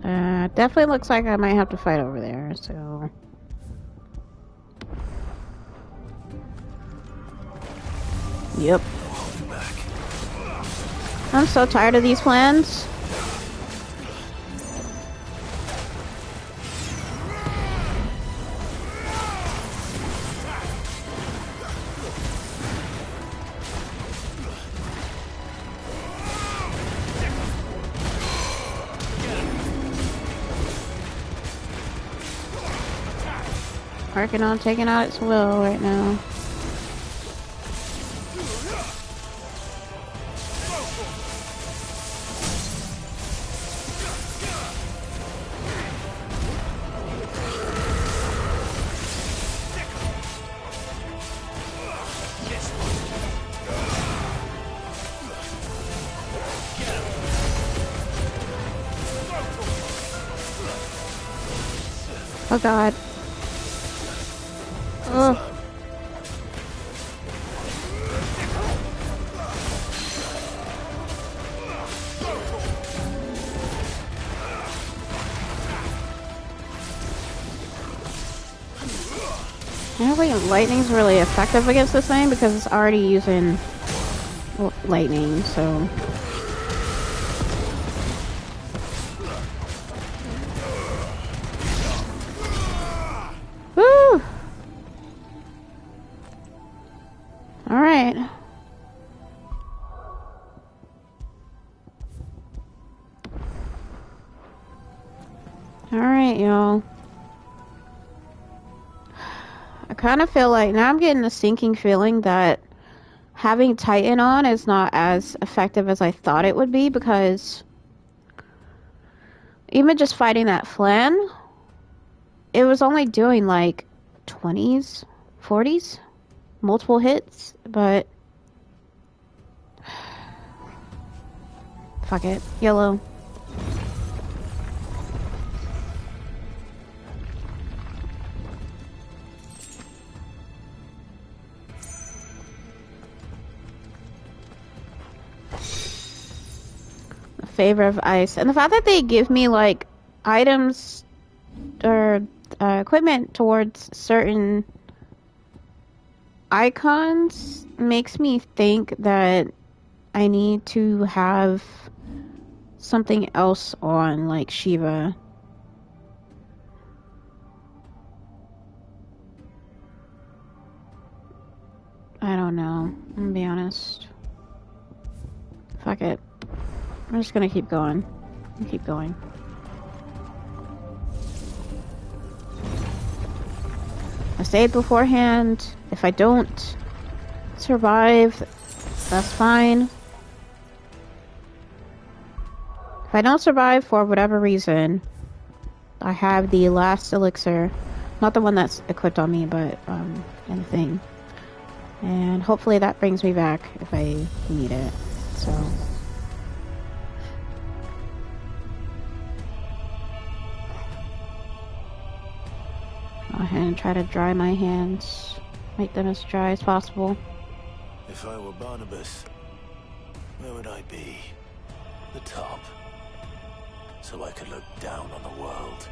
Definitely looks like I might have to fight over there, so... Yep. I'm so tired of these plans. Working on taking out its will right now. Oh god. Ugh. I don't think lightning's really effective against this thing because it's already using lightning, so... Woo! Alright. Alright, y'all. I kind of feel like now I'm getting a sinking feeling that having Titan on is not as effective as I thought it would be, because even just fighting that Flan, it was only doing like 20s, 40s, multiple hits, but fuck it, yellow. Favor of ice, and the fact that they give me like items or equipment towards certain icons makes me think that I need to have something else on, like Shiva. I don't know, I'm gonna be honest. Fuck it. I'm just gonna keep going. Keep going. I saved beforehand. If I don't survive, that's fine. If I don't survive for whatever reason, I have the last elixir. Not the one that's equipped on me, but in the thing. And hopefully that brings me back if I need it. So... go ahead and try to dry my hands. Make them as dry as possible. If I were Barnabas, where would I be? The top. So I could look down on the world.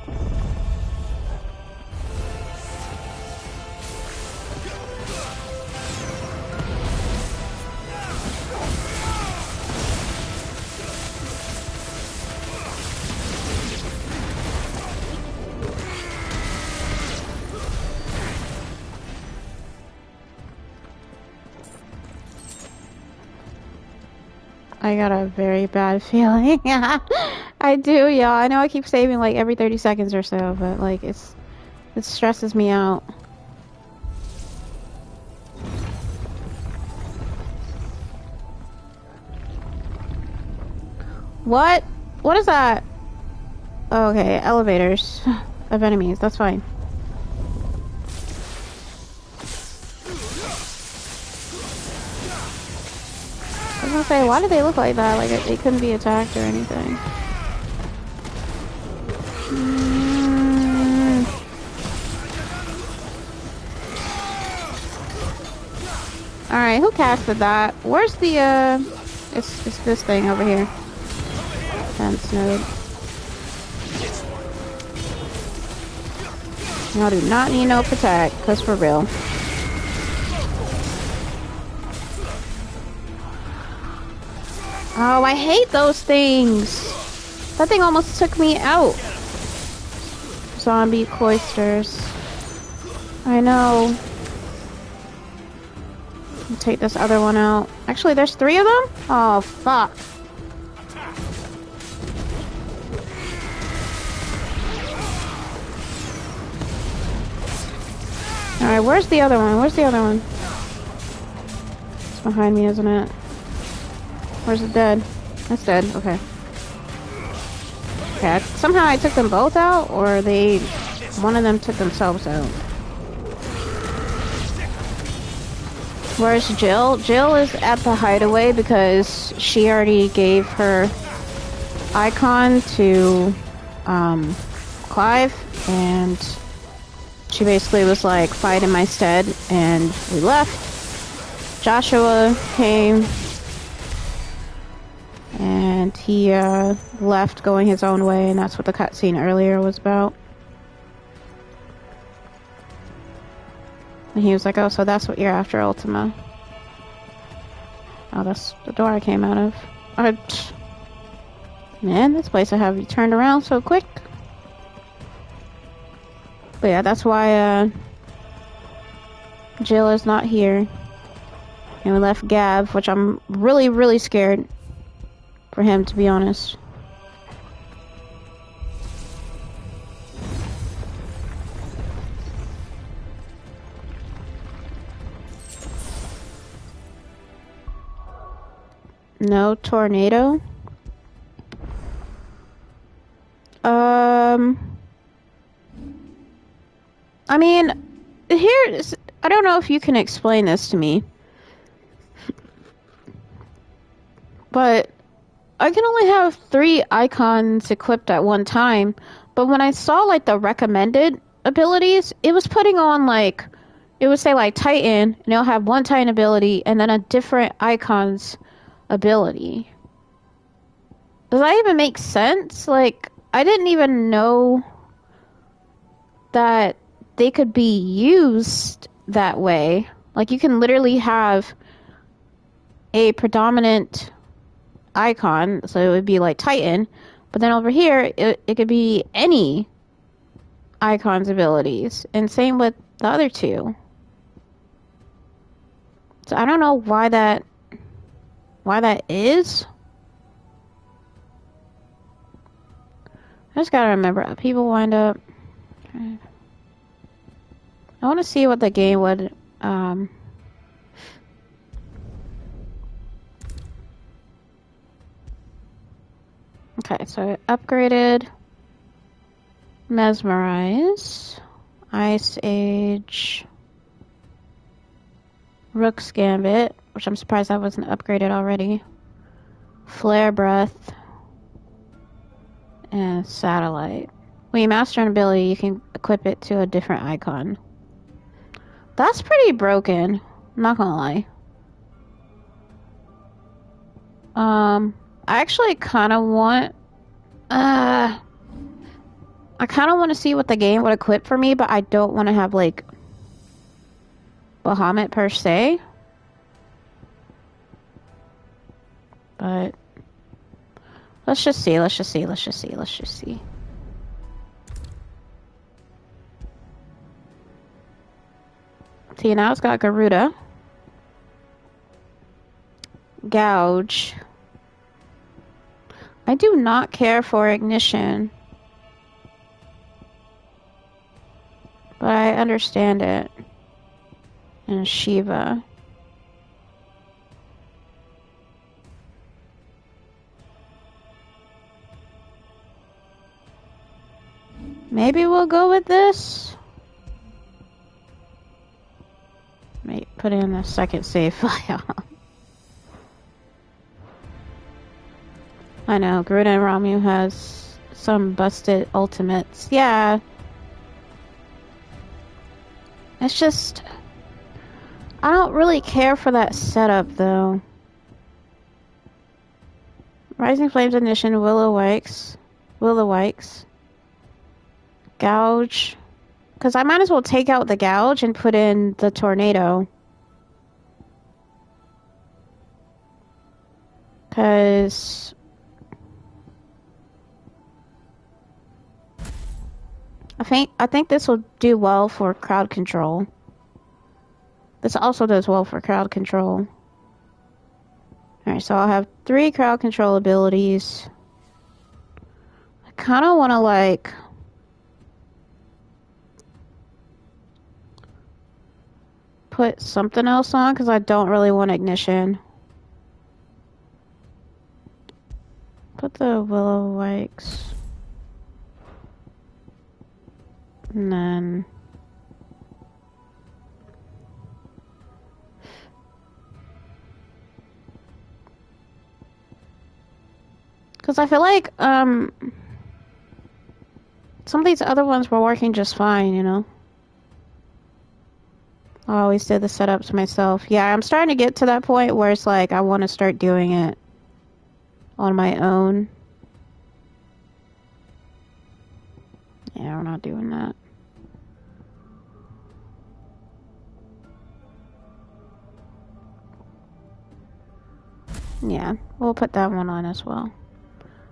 I got a very bad feeling. I do, y'all. I know I keep saving like every 30 seconds or so, but like it stresses me out. What? What is that? Oh, okay, elevators of enemies. That's fine. I was gonna say, why do they look like that? Like they couldn't be attacked or anything. Alright, who casted that? Where's the, it's this thing over here. Fence node. Y'all do not need no protect, cause for real. Oh, I hate those things. That thing almost took me out. Zombie cloisters. I know. I'll take this other one out. Actually, there's 3 of them? Oh, fuck. Alright, where's the other one? Where's the other one? It's behind me, isn't it? Where's it dead? That's dead. Okay. Okay, somehow I took them both out, or one of them took themselves out. Where's Jill? Jill is at the hideaway because she already gave her icon to Clive, and she basically was like, fight in my stead, and we left. Joshua came, and he left going his own way, and that's what the cutscene earlier was about. And he was like, oh, so that's what you're after, Ultima. Oh, that's the door I came out of. Man, this place I have you turned around so quick. But yeah, that's why Jill is not here. And we left Gav, which I'm really, really scared for him, to be honest. No tornado. I mean, I don't know if you can explain this to me, but I can only have 3 icons equipped at one time, but when I saw like the recommended abilities, it was putting on like, it would say like Titan, and it'll have one Titan ability and then a different icon's ability. Does that even make sense? Like, I didn't even know that they could be used that way. Like, you can literally have a predominant icon, so it would be like Titan, but then over here, it could be any icon's abilities, and same with the other 2. So I don't know why that is. I just gotta remember, people wind up. I want to see what the game would. Okay, so it upgraded Mesmerize, Ice Age, Rook's Gambit, which I'm surprised that wasn't upgraded already, Flare Breath, and Satellite. When you master an ability, you can equip it to a different icon. That's pretty broken, I'm not gonna lie. I actually kind of want... I kind of want to see what the game would equip for me, but I don't want to have, like, Bahamut per se. But... let's just see. See, now it's got Garuda. Gouge. I do not care for ignition. But I understand it. And Shiva. Maybe we'll go with this. May put in a second save file. I know, Groot and Ramu has some busted ultimates. Yeah. It's just... I don't really care for that setup, though. Rising Flames Ignition, Will-O-Wisps. Gouge. Because I might as well take out the Gouge and put in the Tornado. Because... I think this will do well for crowd control. This also does well for crowd control. Alright, so I'll have 3 crowd control abilities. I kind of want to, like... put something else on, because I don't really want ignition. Put the Will-O-Wisps. And then... because I feel like, some of these other ones were working just fine, you know? I always did the setups myself. Yeah, I'm starting to get to that point where it's like, I want to start doing it on my own. Yeah, we're not doing that. Yeah, we'll put that one on as well.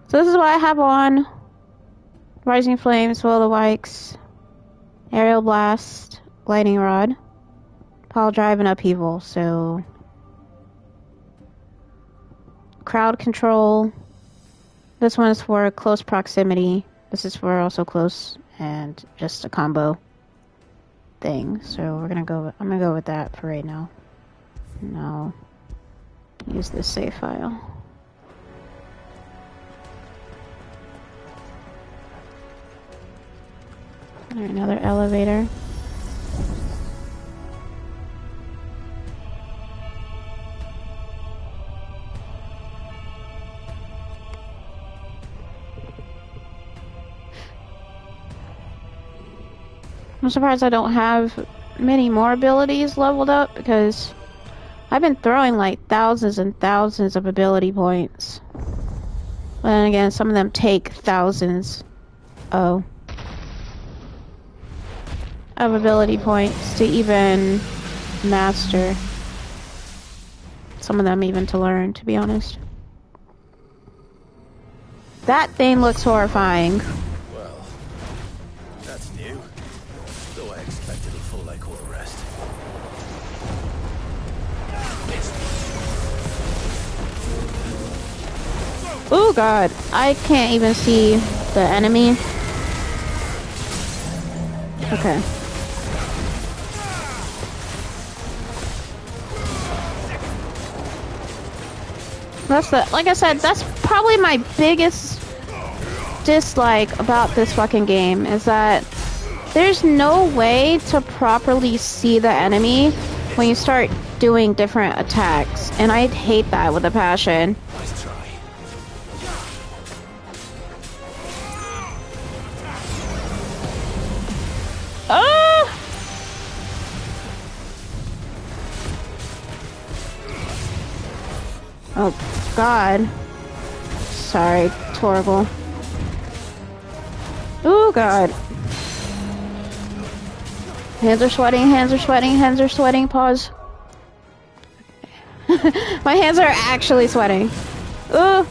So this is what I have on. Rising Flames, Will-O-Wisps, Aerial Blast, Lightning Rod, Pile Drive, and Upheaval. So... crowd control. This one is for close proximity. This is for also close and just a combo thing. So we're gonna go. I'm gonna go with that for right now. No. Use this save file. Alright, another elevator. I'm surprised I don't have many more abilities leveled up, because I've been throwing like thousands and thousands of ability points. But then again, some of them take thousands of ability points to even master. Some of them even to learn, to be honest. That thing looks horrifying. Well, that's new. Though I expected a full like all the rest. Oh god, I can't even see the enemy. Okay. That's the, like I said, that's probably my biggest dislike about this fucking game, is that there's no way to properly see the enemy when you start doing different attacks, and I hate that with a passion. Nice try. Ah! Oh god. Sorry, it's horrible. Oh god. Hands are sweating, hands are sweating, hands are sweating, pause. My hands are actually sweating. Ooh.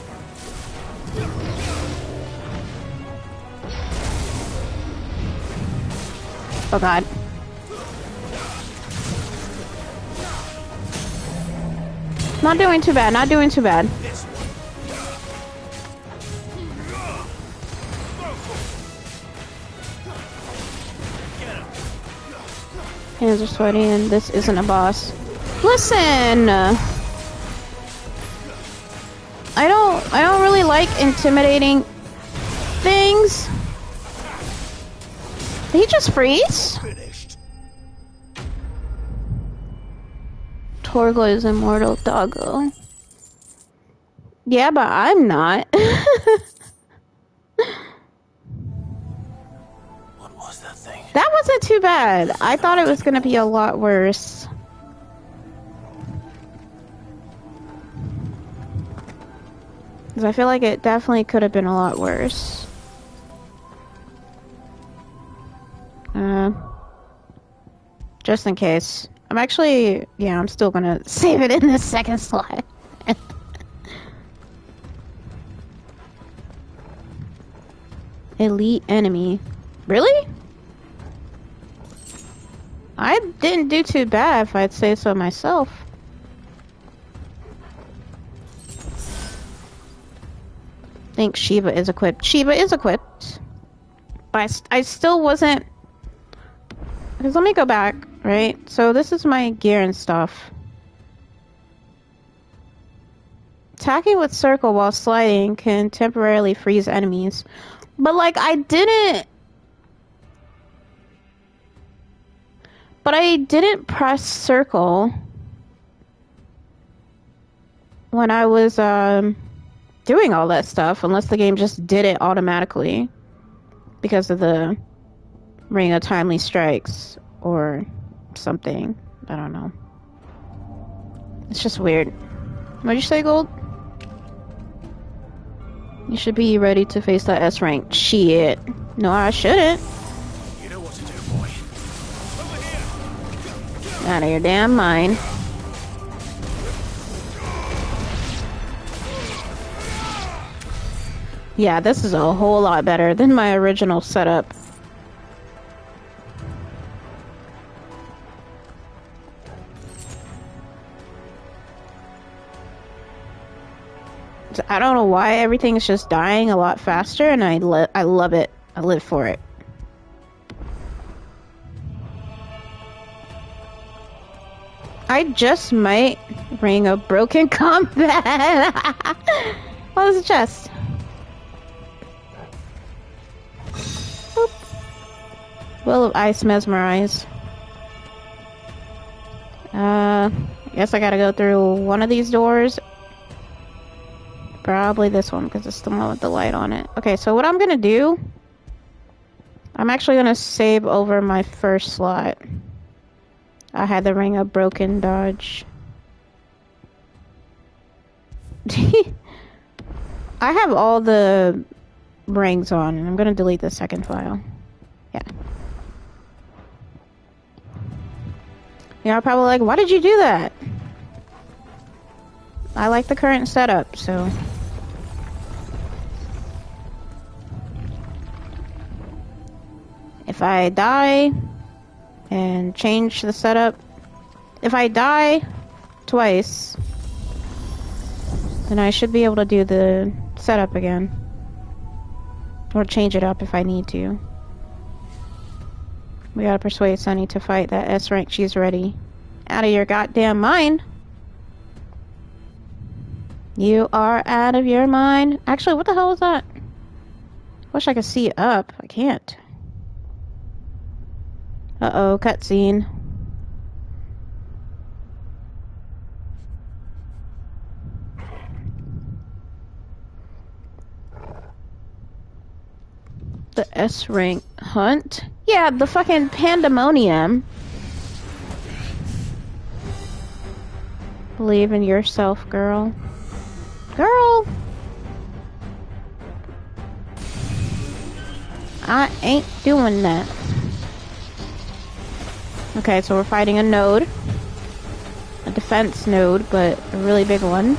Oh god. Not doing too bad, not doing too bad. Hands are sweaty and this isn't a boss. Listen! I don't really like intimidating things. Did he just freeze? Torgla is immortal, doggo. Yeah, but I'm not. What was that thing? That wasn't too bad. I thought it was gonna be a lot worse. Because I feel like it definitely could have been a lot worse. Just in case. I'm actually, yeah, I'm still gonna save it in the second slot. Elite enemy. Really? I didn't do too bad, if I'd say so myself. I think Shiva is equipped. Shiva is equipped. But I still wasn't... Because let me go back, right? So this is my gear and stuff. Attacking with circle while sliding can temporarily freeze enemies. But like, I didn't press circle when I was doing all that stuff, unless the game just did it automatically because of the Ring of Timely Strikes or something. I don't know. It's just weird. What'd you say, Gold? You should be ready to face that S rank. Shit. No, I shouldn't. You know what to do, boy. Over here. Out of your damn mind. Yeah, this is a whole lot better than my original setup. I don't know why everything's just dying a lot faster, and I love it. I live for it. I just might ring a broken combat. What was the chest? Boop. Will of Ice Mesmerize. I guess I gotta go through one of these doors. Probably this one, because it's the one with the light on it. Okay, so what I'm gonna do... I'm actually gonna save over my first slot. I had the Ring of Broken Dodge. I have all the rings on, and I'm gonna delete the second file. Yeah. You're probably like, why did you do that? I like the current setup, so... If I die and change the setup, if I die twice, then I should be able to do the setup again. Or change it up if I need to. We gotta persuade Sunny to fight that S rank. She's ready. Out of your goddamn mind. You are out of your mind. Actually, what the hell was that? Wish I could see up. I can't. Uh-oh, cutscene. The S rank hunt? Yeah, the fucking pandemonium. Believe in yourself, girl. Girl! I ain't doing that. Okay, so we're fighting a node. A defense node, but a really big one.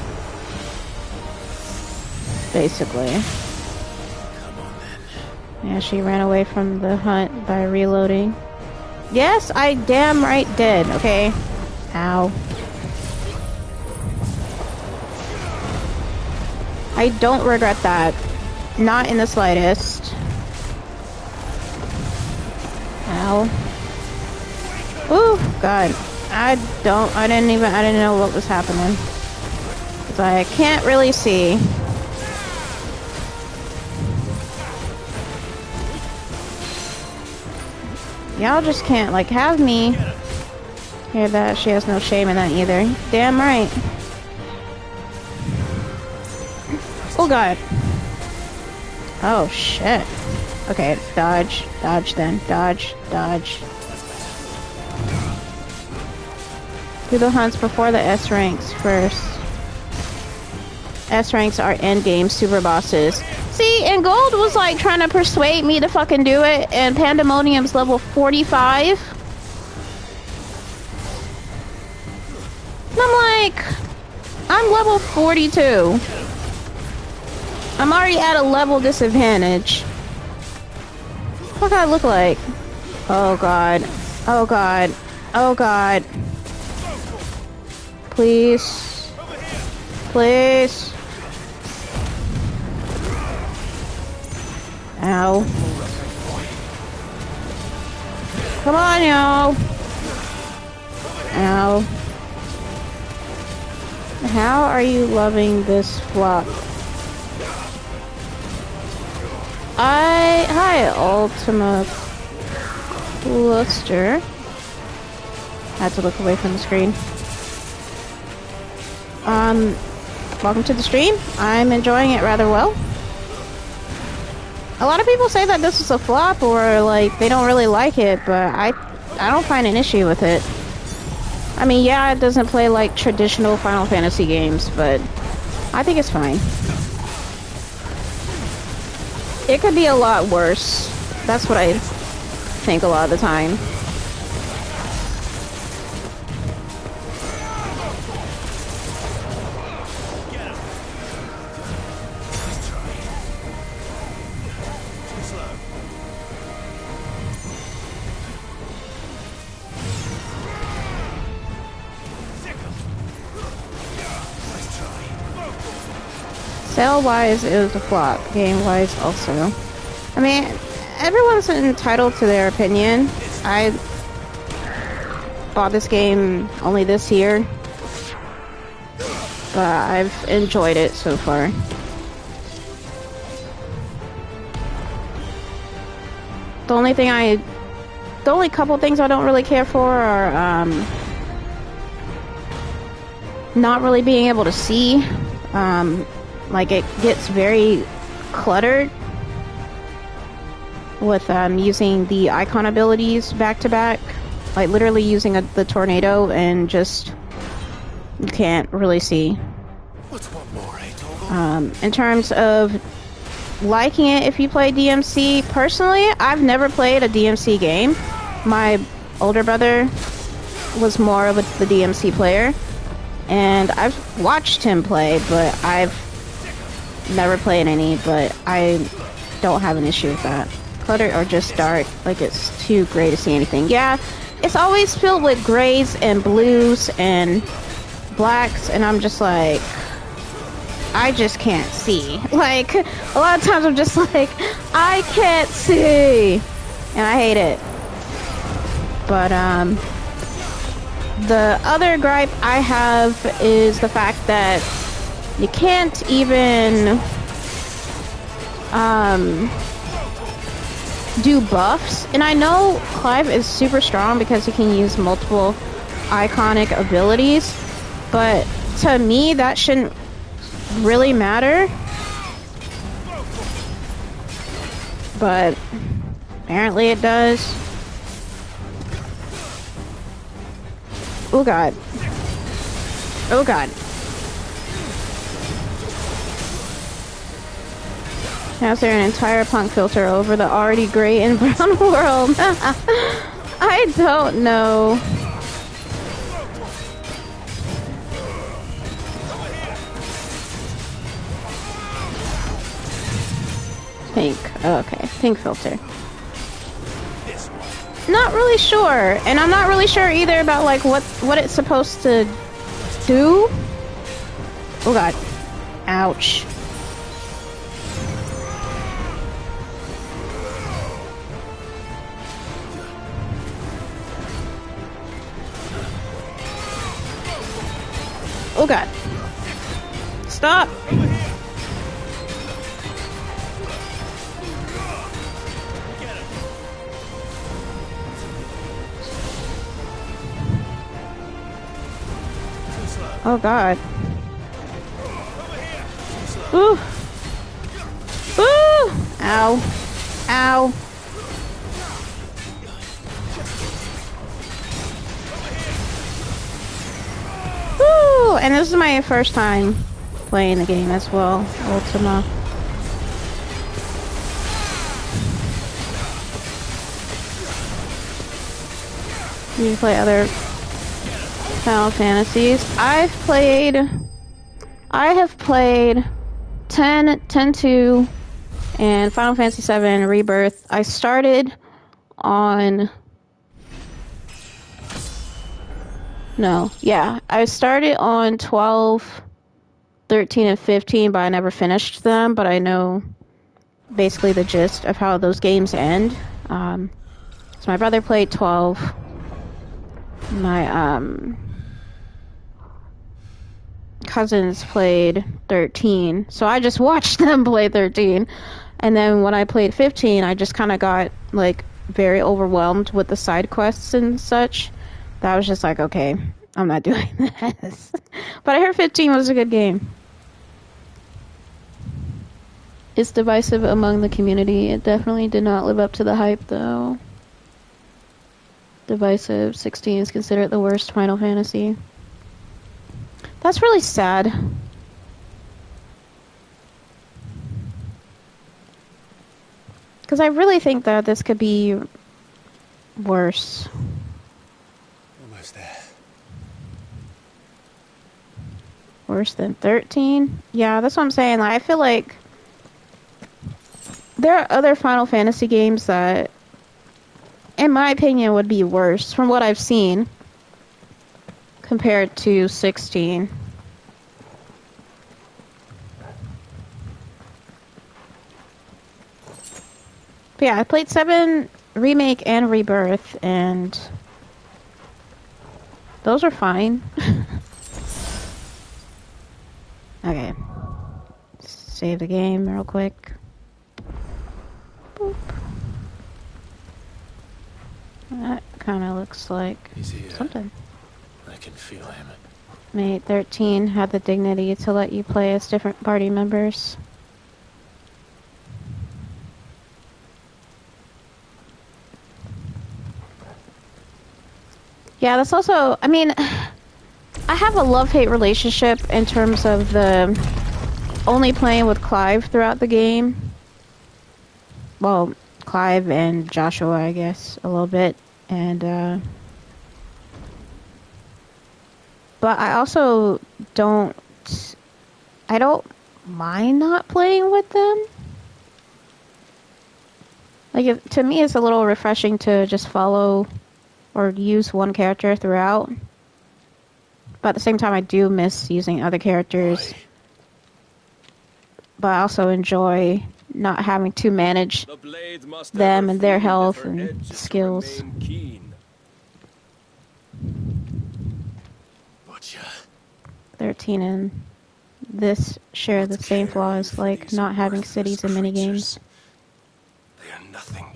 Basically. Yeah, she ran away from the hunt by reloading. Yes, I damn right did, okay? Ow. I don't regret that. Not in the slightest. Ow. Ooh, God. I didn't know what was happening. 'Cause I can't really see. Y'all just can't, like, have me hear that. She has no shame in that either. Damn right. Oh, God. Oh, shit. Okay, dodge. Dodge then. Dodge. Dodge. Do the hunts before the S ranks first. S ranks are endgame super bosses. See, and Gold was like trying to persuade me to fucking do it, and Pandemonium's level 45. And I'm like, I'm level 42. I'm already at a level disadvantage. What do I look like? Oh god. Oh god. Oh god. Please. Please. Ow. Come on, y'all. Ow. How are you loving this flop? Hi, Ultima Cluster. Had to look away from the screen. Welcome to the stream. I'm enjoying it rather well. A lot of people say that this is a flop or like they don't really like it, but I don't find an issue with it. I mean, yeah, it doesn't play like traditional Final Fantasy games, but I think it's fine. It could be a lot worse. That's what I think a lot of the time. Sale-wise, it was a flop. Game-wise, also. I mean, everyone's entitled to their opinion. I bought this game only this year, but I've enjoyed it so far. The only couple things I don't really care for are, not really being able to see. Like, it gets very cluttered with using the icon abilities back to back, like literally using the tornado, and just you can't really see. In terms of liking it, if you play DMC, personally, I've never played a DMC game. My older brother was more of the DMC player, and I've watched him play, but I've never played any, but I don't have an issue with that. Cluttered or just dark, like it's too gray to see anything. Yeah, it's always filled with grays and blues and blacks, and I'm just like, I just can't see. Like, a lot of times I'm just like, I can't see, and I hate it. But the other gripe I have is the fact that you can't even do buffs. And I know Clive is super strong because he can use multiple iconic abilities, but to me that shouldn't really matter. But apparently it does. Oh god. Oh god. Now is there an entire punk filter over the already gray and brown world? I don't know. Pink. Oh, okay. Pink filter. Not really sure. And I'm not really sure either about like what it's supposed to do. Oh god. Ouch. Oh god. Stop! Oh god. Ooh. Ooh! Ow. Ow. Woo! And this is my first time playing the game as well, Ultima. You play other Final Fantasies. I have played 10, 10-2, and Final Fantasy 7 Rebirth. I started on... No, yeah. I started on 12, 13, and 15, but I never finished them, but I know basically the gist of how those games end. So my brother played 12. My cousins played 13, so I just watched them play 13. And then when I played 15, I just kind of got like very overwhelmed with the side quests and such. That I was just like, okay, I'm not doing this. But I heard 15 was a good game. It's divisive among the community. It definitely did not live up to the hype, though. Divisive. 16 is considered the worst Final Fantasy. That's really sad. Because I really think that this could be worse. Almost there. Worse than 13? Yeah, that's what I'm saying. Like, I feel like there are other Final Fantasy games that, in my opinion, would be worse from what I've seen compared to 16. But yeah, I played 7 Remake and Rebirth, and those are fine. Okay. Save the game real quick. Boop. That kind of looks like something. I can feel him. May 13 had the dignity to let you play as different party members. Yeah, that's also, I mean, I have a love-hate relationship in terms of the only playing with Clive throughout the game. Well, Clive and Joshua, I guess, a little bit. And, but I also don't mind not playing with them. Like, to me, it's a little refreshing to just follow or use one character throughout. But at the same time, I do miss using other characters. But I also enjoy not having to manage them and their health and skills. 13 and this share the same flaws, like not having cities and minigames. They are nothing.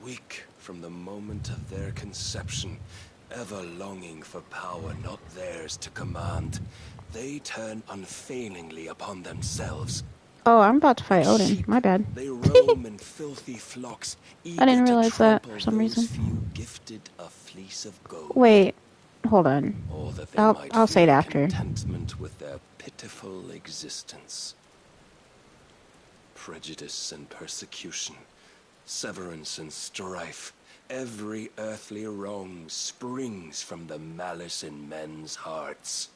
Weak from the moment of their conception, ever longing for power not theirs to command, they turn unfailingly upon themselves. Oh, I'm about to fight Odin. My bad. They roam in filthy flocks, I didn't realize that for some reason. few gifted a fleece of gold. Wait, hold on. Or that they I'll say it after. Contentment with their pitiful existence. Prejudice and persecution, severance and strife, every earthly wrong springs from the malice in men's hearts.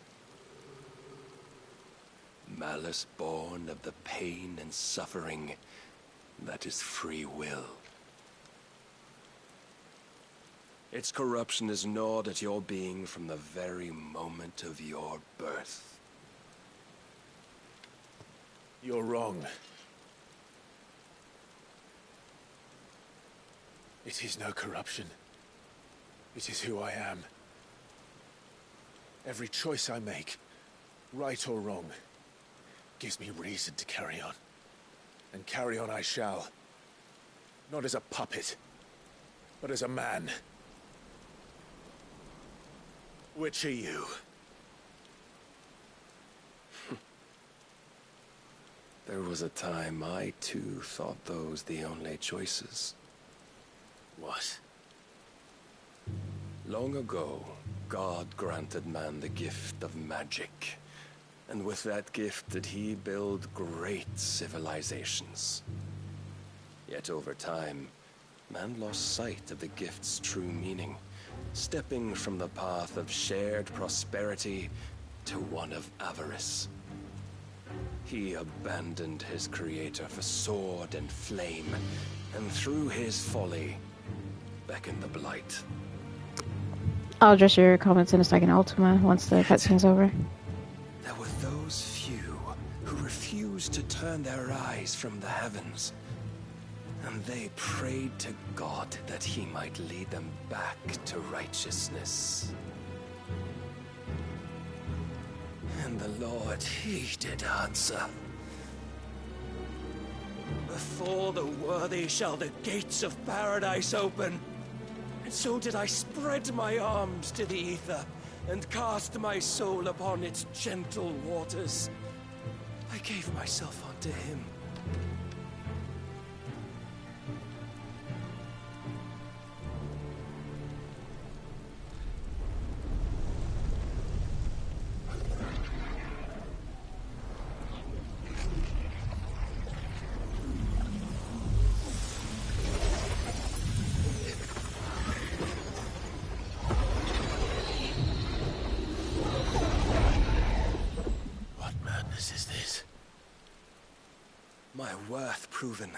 Malice born of the pain and suffering that is free will. Its corruption is gnawed at your being from the very moment of your birth. You're wrong. It is no corruption. It is who I am. Every choice I make, right or wrong, gives me reason to carry on. And carry on I shall. Not as a puppet, but as a man. Which are you? There was a time I too thought those the only choices. What? Long ago, God granted man the gift of magic. And with that gift did he build great civilizations. Yet over time, man lost sight of the gift's true meaning, stepping from the path of shared prosperity to one of avarice. He abandoned his creator for sword and flame, and through his folly, beckoned the blight. I'll address your comments in a second, Ultima, once the cutscene's over. There were those few who refused to turn their eyes from the heavens, and they prayed to God that he might lead them back to righteousness. And the Lord, he did answer. Before the worthy shall the gates of paradise open. And so did I spread my arms to the ether, and cast my soul upon its gentle waters. I gave myself unto him. My worth proven,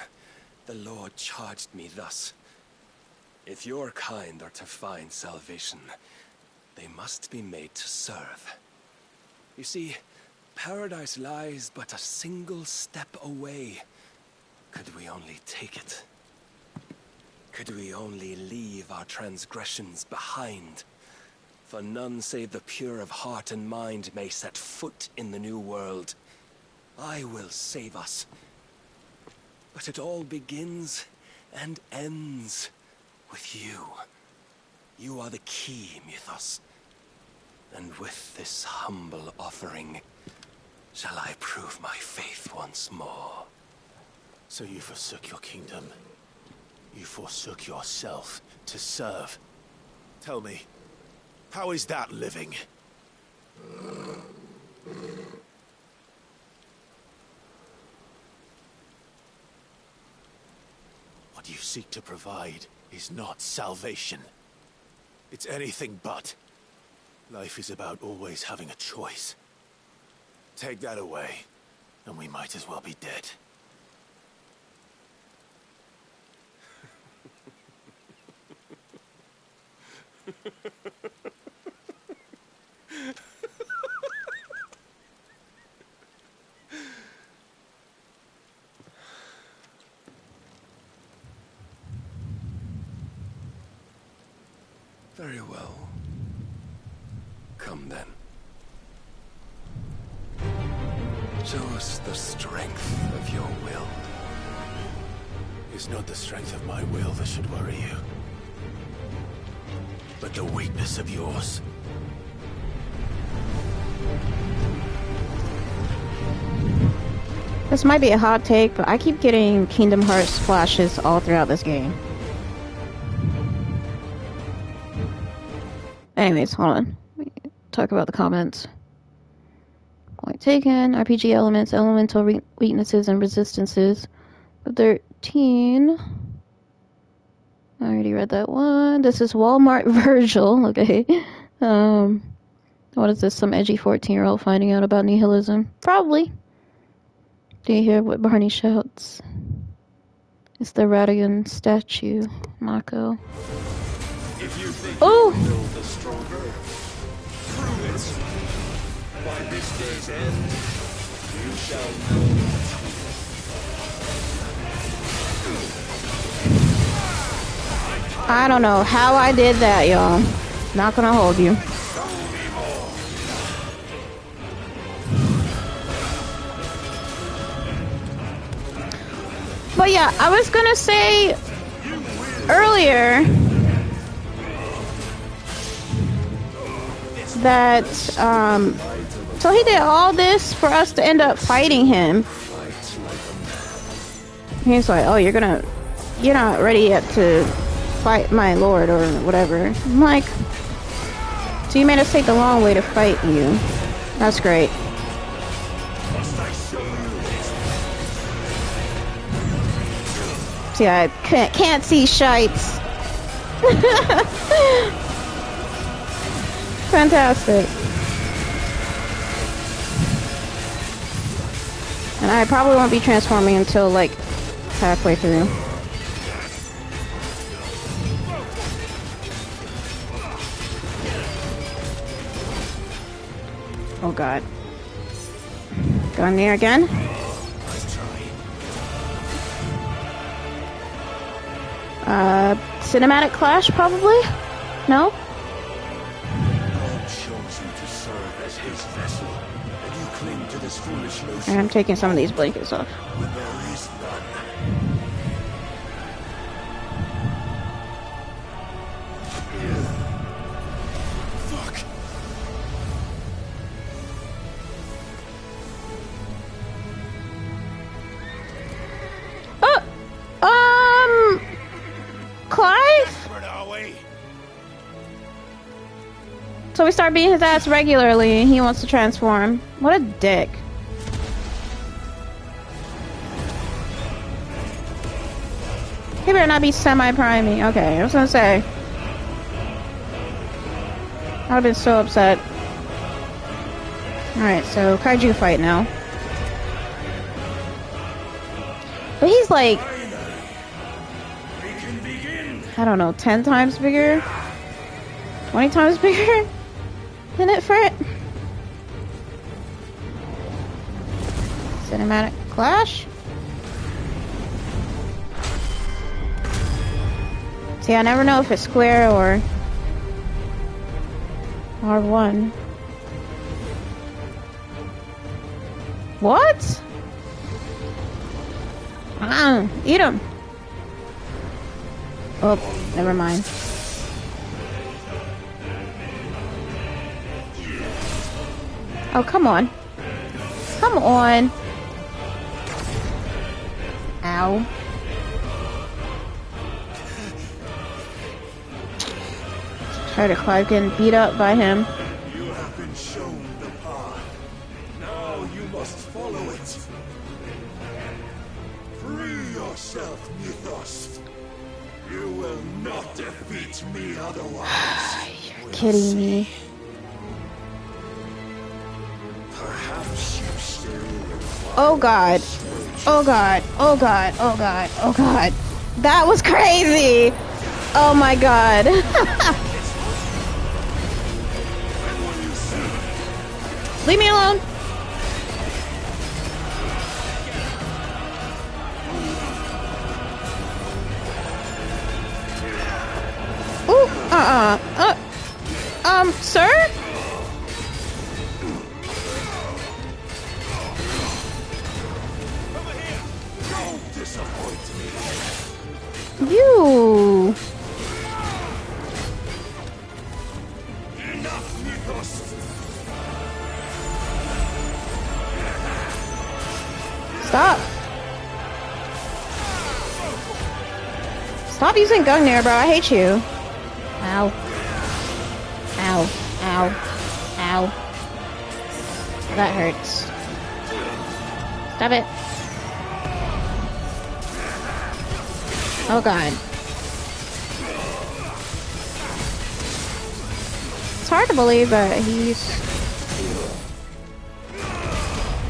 the Lord charged me thus. If your kind are to find salvation, they must be made to serve. You see, paradise lies but a single step away. Could we only take it? Could we only leave our transgressions behind? For none save the pure of heart and mind may set foot in the new world. I will save us. But it all begins and ends with you. You are the key, Mythos. And with this humble offering, shall I prove my faith once more. So you forsook your kingdom. You forsook yourself to serve. Tell me, how is that living? What you seek to provide is not salvation. It's anything but. Life is about always having a choice. Take that away, and we might as well be dead. Very well. Come then. Show us the strength of your will. It's not the strength of my will that should worry you, but the weakness of yours. This might be a hot take, but I keep getting Kingdom Hearts flashes all throughout this game. Anyways, hold on. Let me talk about the comments. Point taken. RPG elements, elemental weaknesses, and resistances. 13. I already read that one. This is Walmart Virgil. Okay. What is this? Some edgy 14-year-old finding out about nihilism? Probably. Do you hear what Barney shouts? It's the Radigan statue, Mako. If you think oh! you build the stronger, prove it. By this day's end, you shall know. I don't know how I did that, y'all. Not gonna hold you. But yeah, I was gonna say earlier that, so he did all this for us to end up fighting him. He's like, oh, you're not ready yet to fight my lord or whatever. I'm like, so you made us take the long way to fight you. That's great. See, I can't see shites. Fantastic. And I probably won't be transforming until like halfway through. Oh god. Going there again? Cinematic clash, probably? No? God chose you to serve as his vessel, and you cling to this foolish notion. I'm taking some of these blankets off. When there is none. Fuck. Clive? So we start beating his ass regularly and he wants to transform. What a dick. He better not be semi-priming. Okay, I was gonna say. I would've been so upset. Alright, so kaiju fight now. But he's like, I don't know, 10 times bigger? 20 times bigger? Isn't it, Frit? Cinematic clash? See, I never know if it's square or R1. What? Eat him. Oh, never mind. Oh, come on. Come on. Ow. Tired of Clive getting beat up by him. You have been shown the path. Now you must follow it. Free yourself, Mythos. You will not defeat me otherwise. You're kidding me. Perhaps you still require. Oh god. Oh god. Oh god. Oh god. Oh god. That was crazy. Oh my god. Leave me alone. Ooh, sir? Don't disappoint me. You. Enough, Mythos. Stop. Stop using Gungnir, bro. I hate you. Ow. Ow. Ow. Ow. That hurts. Stop it. Oh god. It's hard to believe that he's...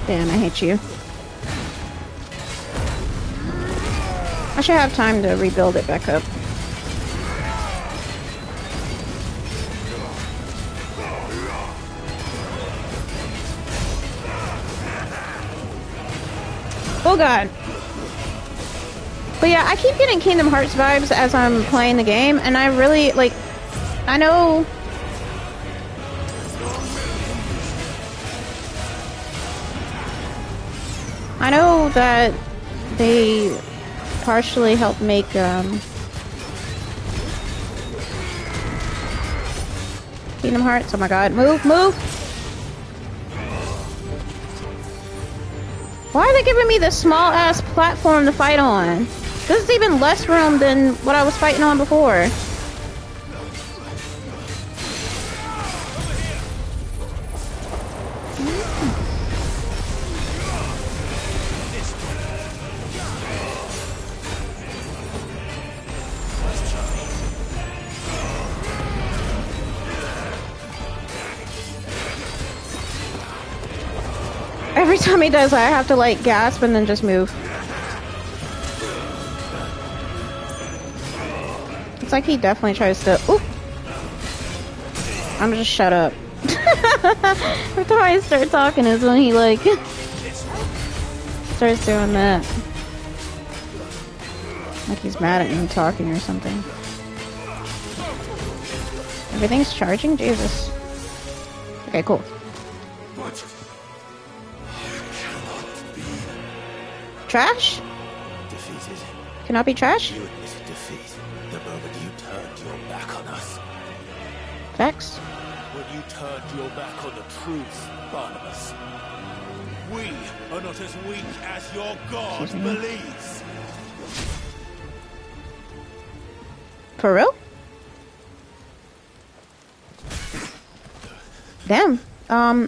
Damn, I hate you. I should have time to rebuild it back up. Oh god. But yeah, I keep getting Kingdom Hearts vibes as I'm playing the game, and I really, like, I know... I know that they partially helped make Kingdom Hearts. Oh my god, move, move! Why are they giving me this small ass platform to fight on? This is even less room than what I was fighting on before. Every time he does that, I have to like gasp and then just move. It's like he definitely tries to. Oop! I'm just shut up. Every time I start talking is when he like starts doing that. Like he's mad at me talking or something. Everything's charging? Jesus. Okay, cool. Trash? Defeated. Cannot be trash? You admitted defeat the moment you turned your back on us. Facts? When you turned your back on the truth, Barnabas. We are not as weak as your God believes. For real? Damn.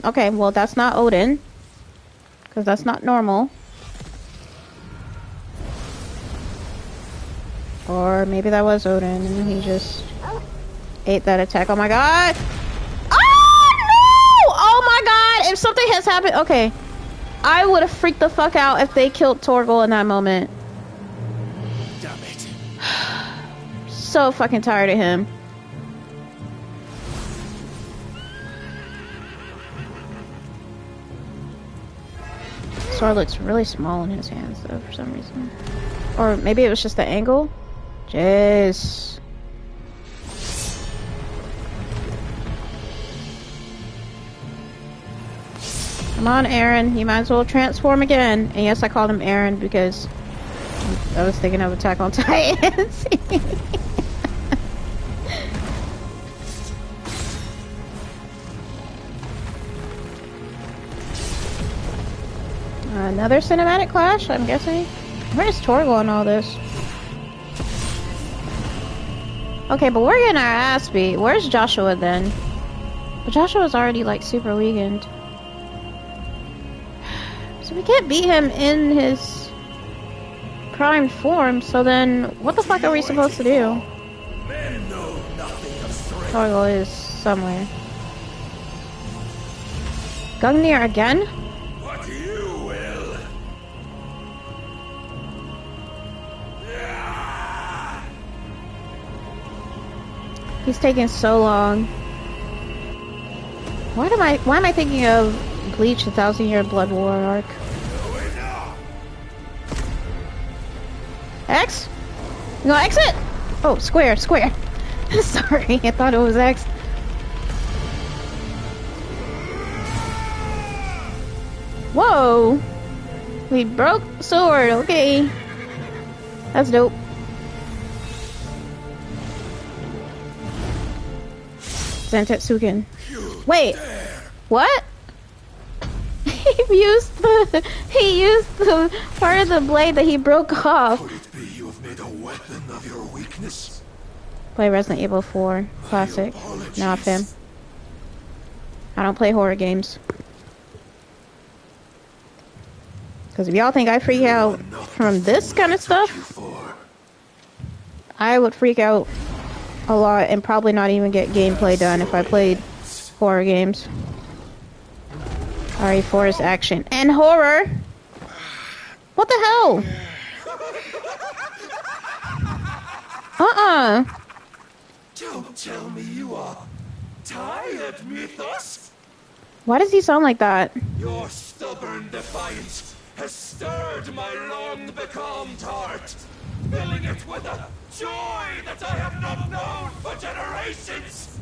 Okay, well that's not Odin. Because that's not normal. Or maybe that was Odin and he just ate that attack. Oh my god! Oh no! Oh my god! If something has happened... Okay. I would have freaked the fuck out if they killed Torgal in that moment. Damn it. So fucking tired of him. Sword looks really small in his hands though for some reason. Or maybe it was just the angle. Jeez. Come on, Aaron. You might as well transform again. And yes, I called him Aaron because I was thinking of Attack on Titans. Another cinematic clash, I'm guessing. Where's Torgal in all this? Okay, but we're getting our ass beat. Where's Joshua then? But Joshua's already like super weakened. So we can't beat him in his prime form, so then what the fuck are we supposed to do? Torgal is somewhere. Gungnir again? What you will. He's taking so long. Why am I thinking of Bleach, the 1,000-Year Blood War arc? X? You gonna exit? Oh, square, square. Sorry, I thought it was X. Whoa! We broke sword, okay. That's dope. Sentetsuken. Wait, what? He used the part of the blade that he broke off. Could it be you have made a weapon of your weakness? Play Resident Evil 4 Classic. Nah, fam. I don't play horror games. Because if y'all think I freak out from this kind of stuff, I would freak out a lot and probably not even get gameplay done if I played horror games. RE4 is action and horror. What the hell? Don't tell me you are tired, Mythos. Why does he sound like that? Your stubborn defiance has stirred my long-becalmed heart, filling it with a joy that I have not known for generations.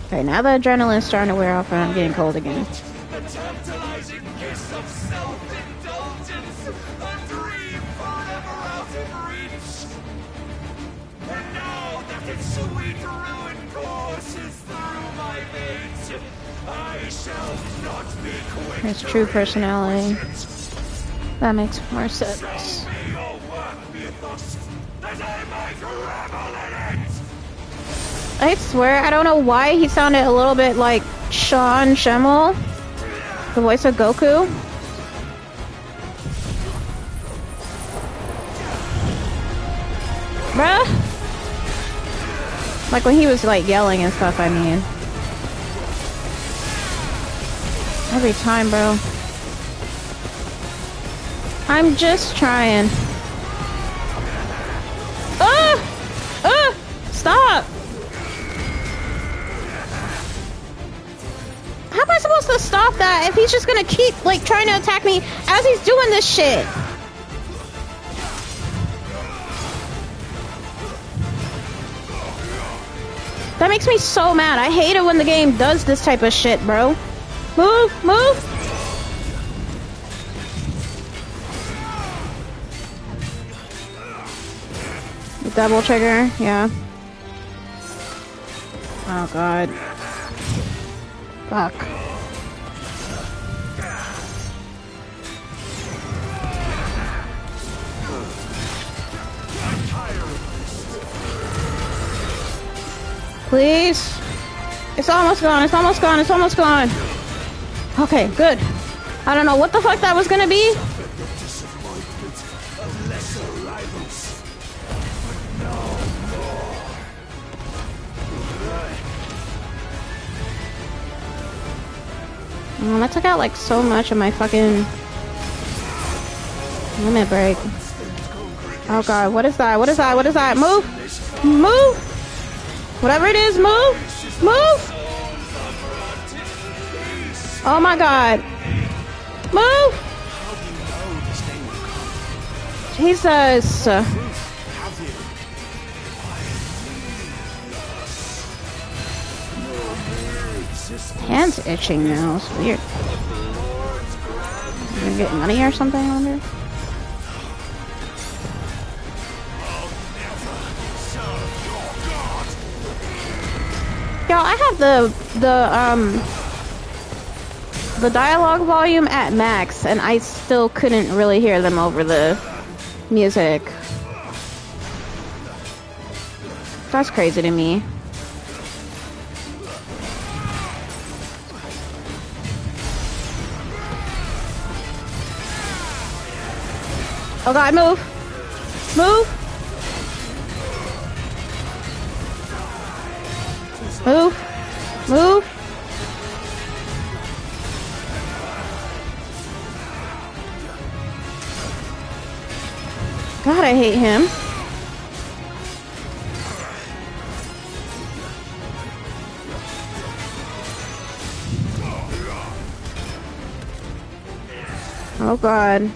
Okay, now the adrenaline's starting to wear off and I'm getting cold again. The tantalizing kiss of self-indulgence, a dream for sweet ruin courses through my veins. I shall not be quick. His true personality. That makes more sense. Show me your work, Mythos, that I might revel in it. I swear, I don't know why he sounded a little bit like Sean Schemmel, the voice of Goku. Bruh? Like when he was like yelling and stuff, I mean. Every time, bro. I'm just trying. Stop! How am I supposed to stop that if he's just gonna keep, like, trying to attack me as he's doing this shit? That makes me so mad. I hate it when the game does this type of shit, bro. Move! Move! The double trigger, yeah. Oh god. Fuck. Please. It's almost gone. It's almost gone. It's almost gone. Okay, good. I don't know what the fuck that was gonna be. That took out like so much of my fucking limit break. Oh god, what is that? What is that? What is that? Move! Move! Whatever it is, move! Move! Oh my god. Move! Jesus. Hand's itching now. It's weird. You gonna get money or something, I wonder? Yo, I have the dialogue volume at max, and I still couldn't really hear them over the music. That's crazy to me. Oh god, move! Move! Move! Move! God, I hate him. Oh god.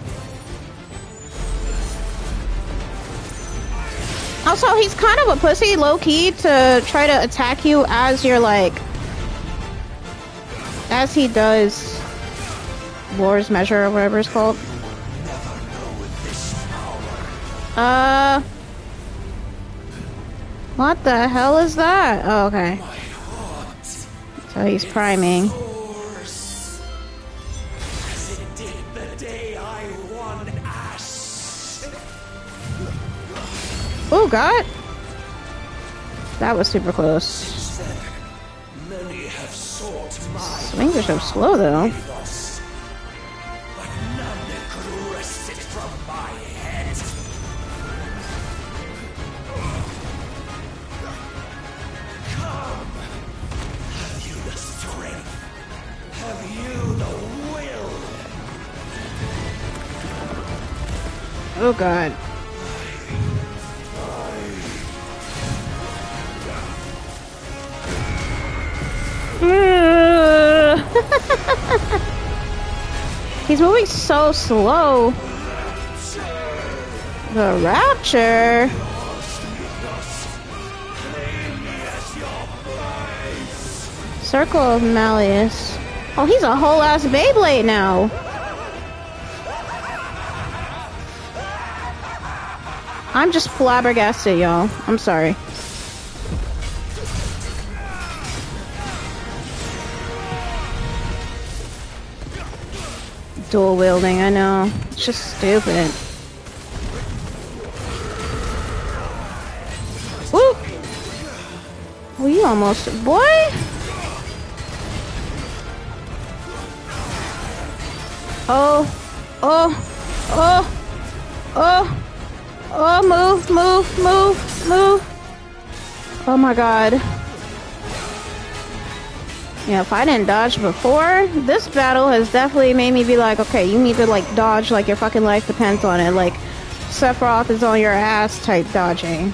Also, he's kind of a pussy, low-key, to try to attack you as you're like... as he does... Lord's Measure or whatever it's called. What the hell is that? Oh, okay. So he's priming. Oh god! That was super close. Swings are so slow though. Oh god. He's moving so slow. The Rapture? Circle of Malleus. Oh, he's a whole ass Beyblade now. I'm just flabbergasted, y'all. I'm sorry. dual wielding, I know. It's just stupid. Woo! Oh, you almost... Boy! Oh! Oh! Oh! Oh! Oh, move, move, move, move! Oh my god. Yeah, if I didn't dodge before, this battle has definitely made me be like, okay, you need to, like, dodge like your fucking life depends on it. Like, Sephiroth is on your ass type dodging.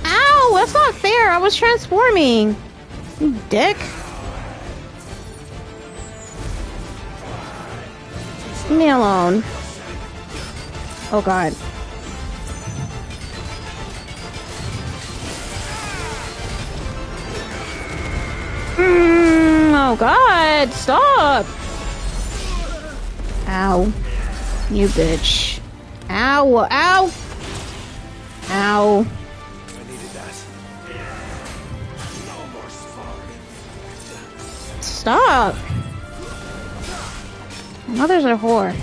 Ow! That's not fair! I was transforming! You dick. Leave me alone. Oh god. Oh god, stop! Ow. You bitch. Ow, ow! Ow. I needed that. No more spark. Stop! Mother's a whore.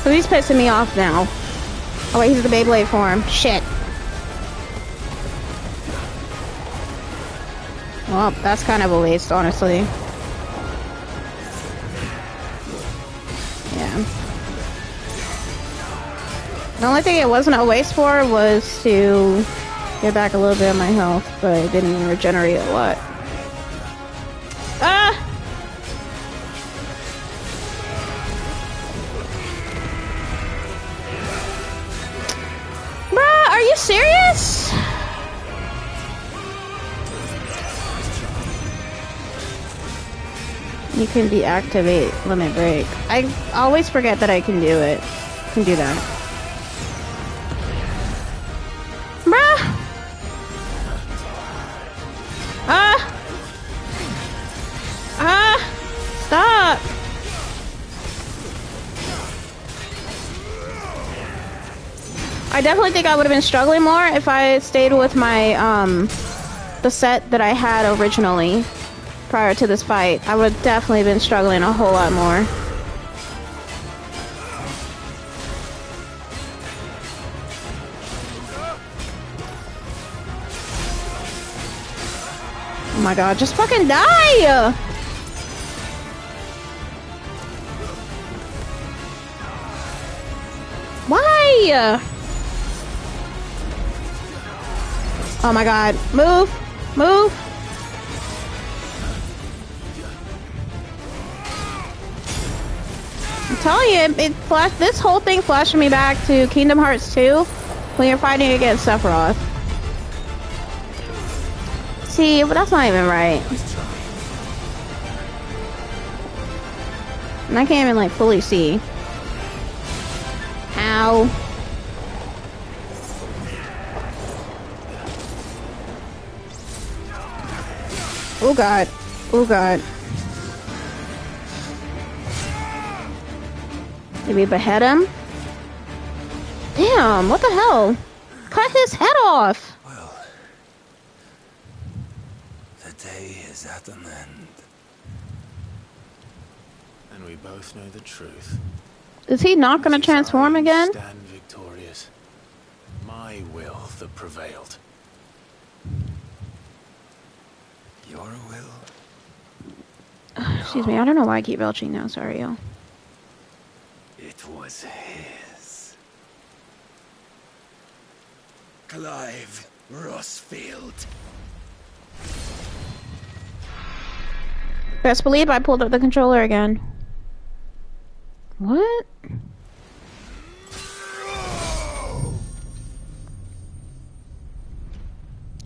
So he's pissing me off now. Oh wait, he's the Beyblade form. Shit. Well, that's kind of a waste, honestly. Yeah. The only thing it wasn't a waste for was to get back a little bit of my health, but it didn't even regenerate a lot. Ah! Bruh, are you serious? You can deactivate limit break. I always forget that I can do it. Can do that. Bruh! Ah! Ah! Stop! I definitely think I would have been struggling more if I stayed with my, the set that I had originally prior to this fight. I would have definitely been struggling a whole lot more. Oh my god, just fucking die! Why? Oh my god. Move! Move! I'm telling you, it flashed. This whole thing flashed me back to Kingdom Hearts 2 when you're fighting against Sephiroth. See, but that's not even right. And I can't even like fully see. Ow. Oh god. Oh god. Did we behead him? Damn, what the hell? Cut his head off! Well, the day is at an end. And we both know the truth. Is he not gonna transform again? Stand victorious. My will that prevailed. Your will? Excuse me, I don't know why I keep belching now, sorry y'all. It was his. Clive Rossfield. Best believe I pulled up the controller again. What?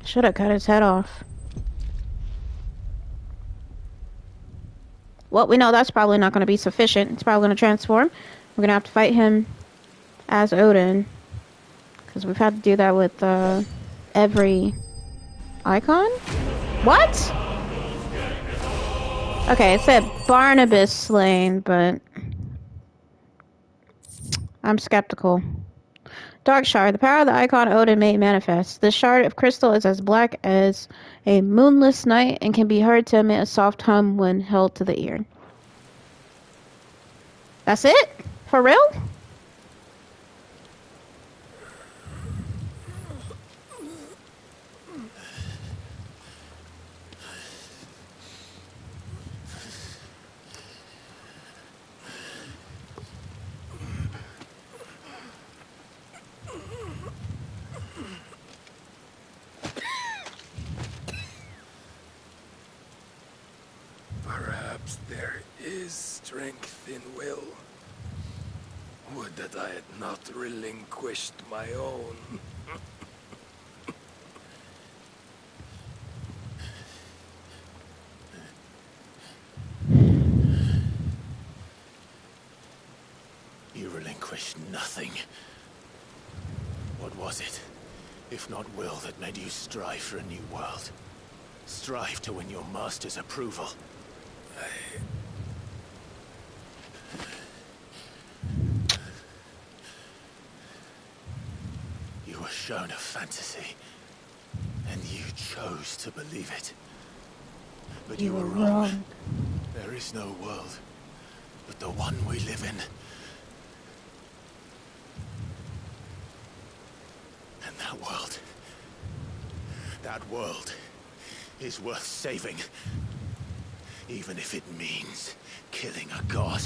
Should have cut his head off. Well, we know that's probably not going to be sufficient. It's probably going to transform. We're going to have to fight him as Odin. Because we've had to do that with every icon. What? Okay, it said Barnabas slain, but I'm skeptical. Dark Shard, the power of the icon Odin made manifest. This shard of crystal is as black as a moonless night and can be heard to emit a soft hum when held to the ear. That's it? For real? Perhaps there is strength in will. Would that I had not relinquished my own. You relinquished nothing. What was it, if not will, that made you strive for a new world? Strive to win your master's approval? You were shown a fantasy, and you chose to believe it. But you were wrong. There is no world but the one we live in. And that world is worth saving. Even if it means killing a god.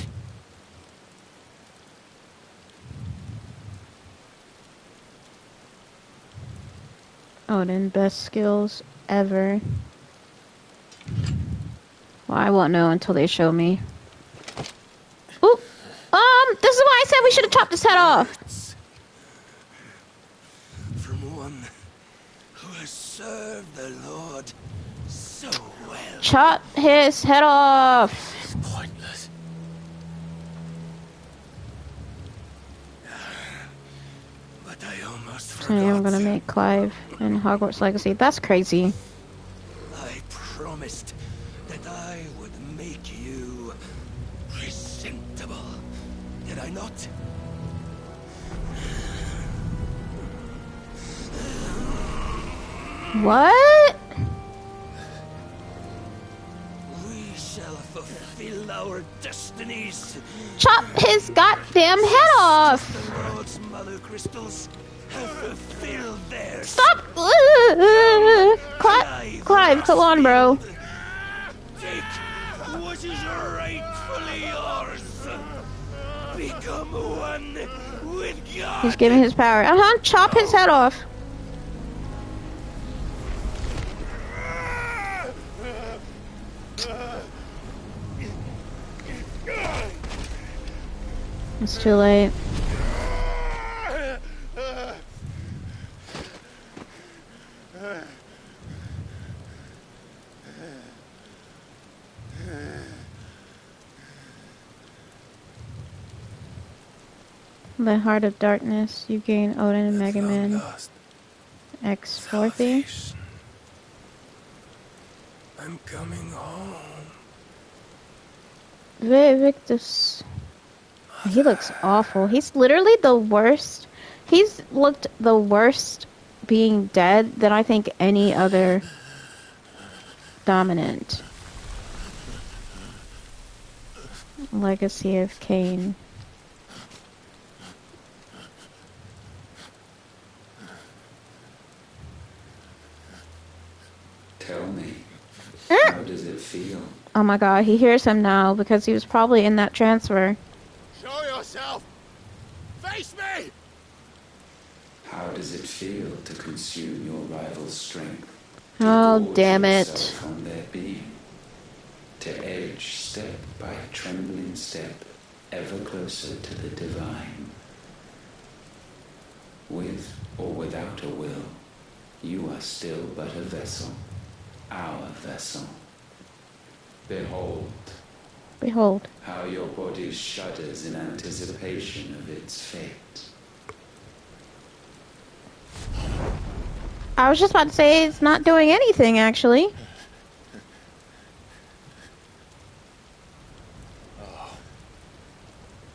Odin, best skills ever. Well, I won't know until they show me. Ooh! This is why I said we should have chopped his head off! From one who has served the Lord so well. Chop his head off! It's pointless. But I almost So yeah, I'm gonna make Clive in Hogwarts Legacy. That's crazy. I promised that I would make you presentable. Did I not? What? We shall fulfill our destinies. Chop his goddamn head off! The Lord's mother crystals have fulfilled theirs. Stop! Clive, come on, bro. Take what is rightfully yours. Become one with God. He's giving his power. Chop his head off. It's too late. The Heart of Darkness, you gain Odin and Mega Man X Forthy. I'm coming home. Victus. He looks awful. He's literally the worst. He's looked the worst being dead than I think any other dominant. Legacy of Kain. Tell me, how does it feel? Oh my god, he hears him now because he was probably in that transfer. Show yourself! Face me! How does it feel to consume your rival's strength? Oh, damn it. From their being, to edge step by trembling step ever closer to the divine. With or without a will, you are still but a vessel, our vessel. Behold how your body shudders in anticipation of its fate. I was just about to say it's not doing anything, actually. Oh,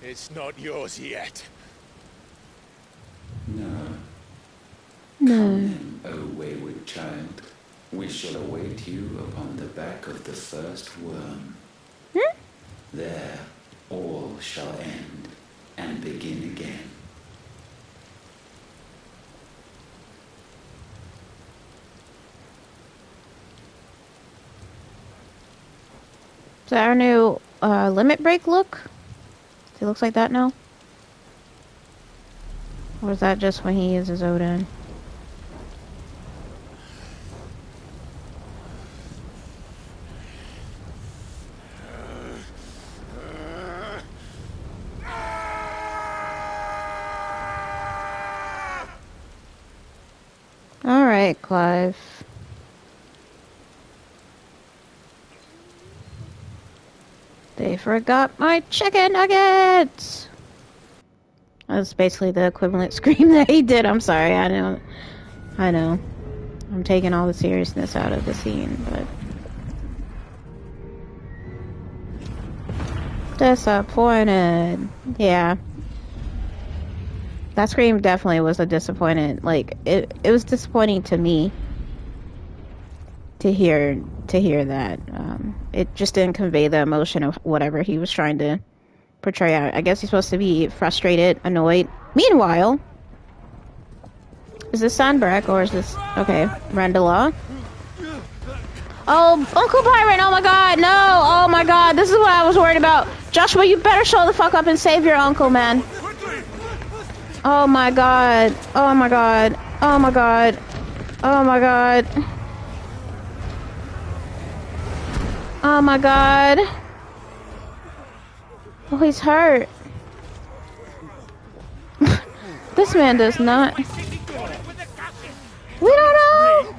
it's not yours yet. No. Come, O wayward child. We shall await you upon the back of the first worm. There, all shall end and begin again. Is that our new limit break look? It looks like that now? Or is that just when he uses Odin? Alright, Clive. They forgot my chicken nuggets! That's basically the equivalent scream that he did. I'm sorry, I know. I'm taking all the seriousness out of the scene, but... Disappointed. Yeah. That scream definitely was a disappointed. Like, it was disappointing to me to hear that. It just didn't convey the emotion of whatever he was trying to portray. I guess he's supposed to be frustrated, annoyed. Meanwhile, is this Sandbreck or is this okay? Randala. Oh, Uncle Byron! Oh my God, no! Oh my God, this is what I was worried about. Joshua, you better show the fuck up and save your uncle, man. Oh my God! Oh my God! Oh my God! Oh my God! Oh my God! Oh, he's hurt. This man does not. We don't know.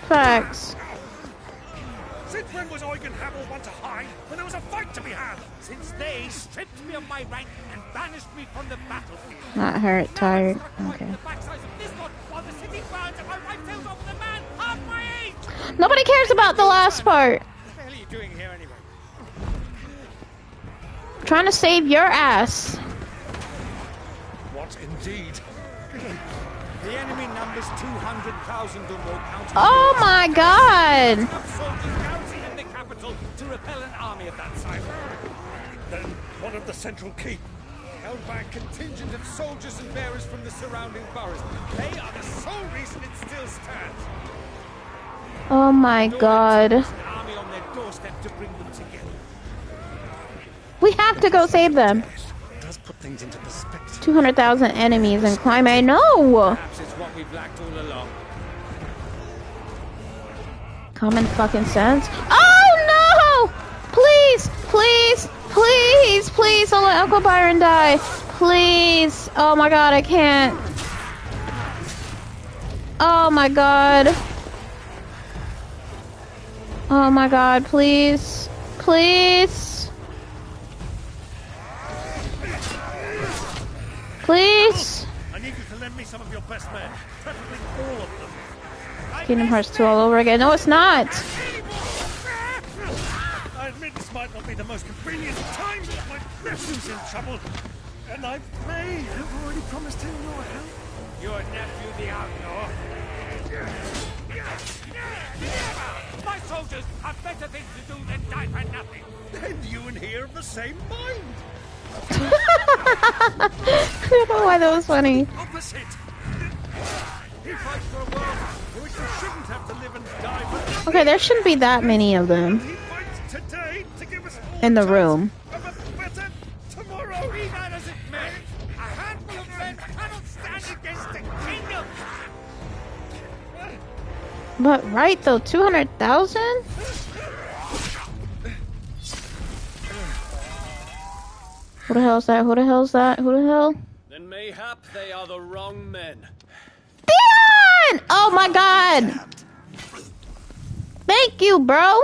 Facts. Since when was Eugen Hamel one to hide when there was a fight to be had? Since they stripped me of my rank and banished me from the battlefield. Not hurt, tired. Okay. Nobody cares about the last part. What the hell are you doing here anyway? Trying to save your ass. What indeed? The enemy numbers 200,000 or more counting. Oh my God! Soldiers garrisoned in the capital to repel an army of that size. Then one of the central keep held by a contingent of soldiers and bearers from the surrounding boroughs. They are the sole reason it still stands. Oh my God. An army on their doorstep to bring them together. We have to go save them. It does put things into perspective. 200,000 enemies in Climate. No! Perhaps it's what we've lacked all along. Common fucking sense. Oh no! Please, please, please, please don't let Uncle Byron die. Please. Oh my God, I can't. Oh my God. Oh my God, please. Please. Please. I need you to lend me some of your best men, preferably all of them. Kingdom Hearts 2 all over again. No, it's not. I admit this might not be the most convenient time, but my nephew's in trouble, and I may have already promised him your help. Your nephew, the outlaw. My soldiers have better things to do than die for nothing. Then you and he are of the same mind. I don't know why that was funny. Opposite. He fights for a world in which we shouldn't have to live and die for nothing. Okay, there shouldn't be that many of them He fights today to give us all in the room. of a better tomorrow. Be that as it may, a handful of men cannot stand against a kingdom. But right though, 200,000? Who the hell is that? Who the hell is that? Who the hell? Then mayhap they are the wrong men. Dion! Oh my God! Thank you, bro.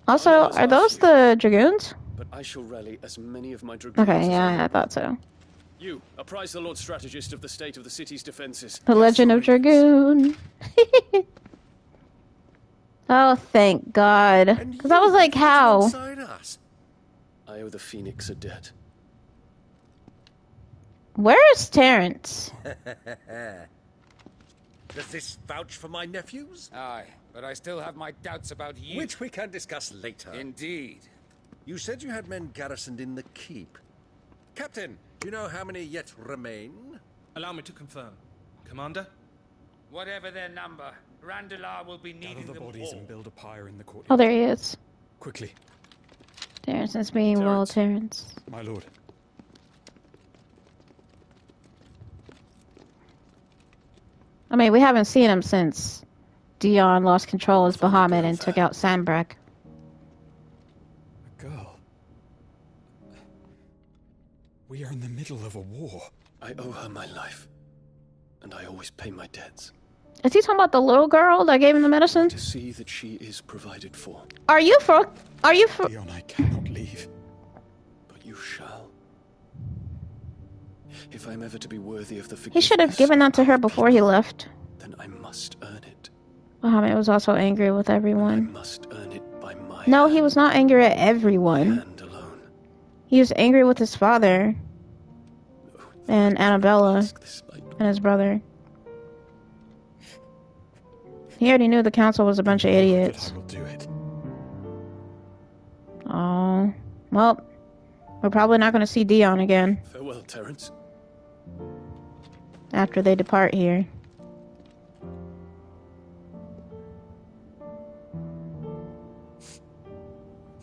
Also, are those the dragoons? But I shall rally as many of my dragoons. Okay, yeah, I thought so. You, apprise the Lord Strategist of the state of the city's defenses. The Legend of Dragoon. Oh, thank God. Because I was like, how? I owe the Phoenix a debt. Where's Terrence? Does this vouch for my nephews? Aye, but I still have my doubts about you. Which we can discuss later. Indeed. You said you had men garrisoned in the keep. Captain, do you know how many yet remain? Allow me to confirm. Commander? Whatever their number, Randalar will be needing Gather the them bodies all. and build a pyre in the courtyard. Oh, there he is. Quickly. Terrence is being well, Terrence. My lord. I mean, we haven't seen him since Dion lost control as Bahamut and took out Sandbreck. A girl. We are in the middle of a war. I owe her my life, and I always pay my debts. Is he talking about the little girl that gave him the medicine? To see that she is provided for. Are you for? Dion, I cannot leave. But you shall. If I'm ever to be worthy of the forgiveness, He should have given that to her before he left. then I must earn it. Bahamut was also angry with everyone. I must earn it by my No, he was not angry at everyone. hand alone. He was angry with his father and Annabella and his brother. He already knew the council was a bunch of idiots. I will do it. Oh, well, we're probably not going to see Dion again Farewell, Terrence. after they depart here.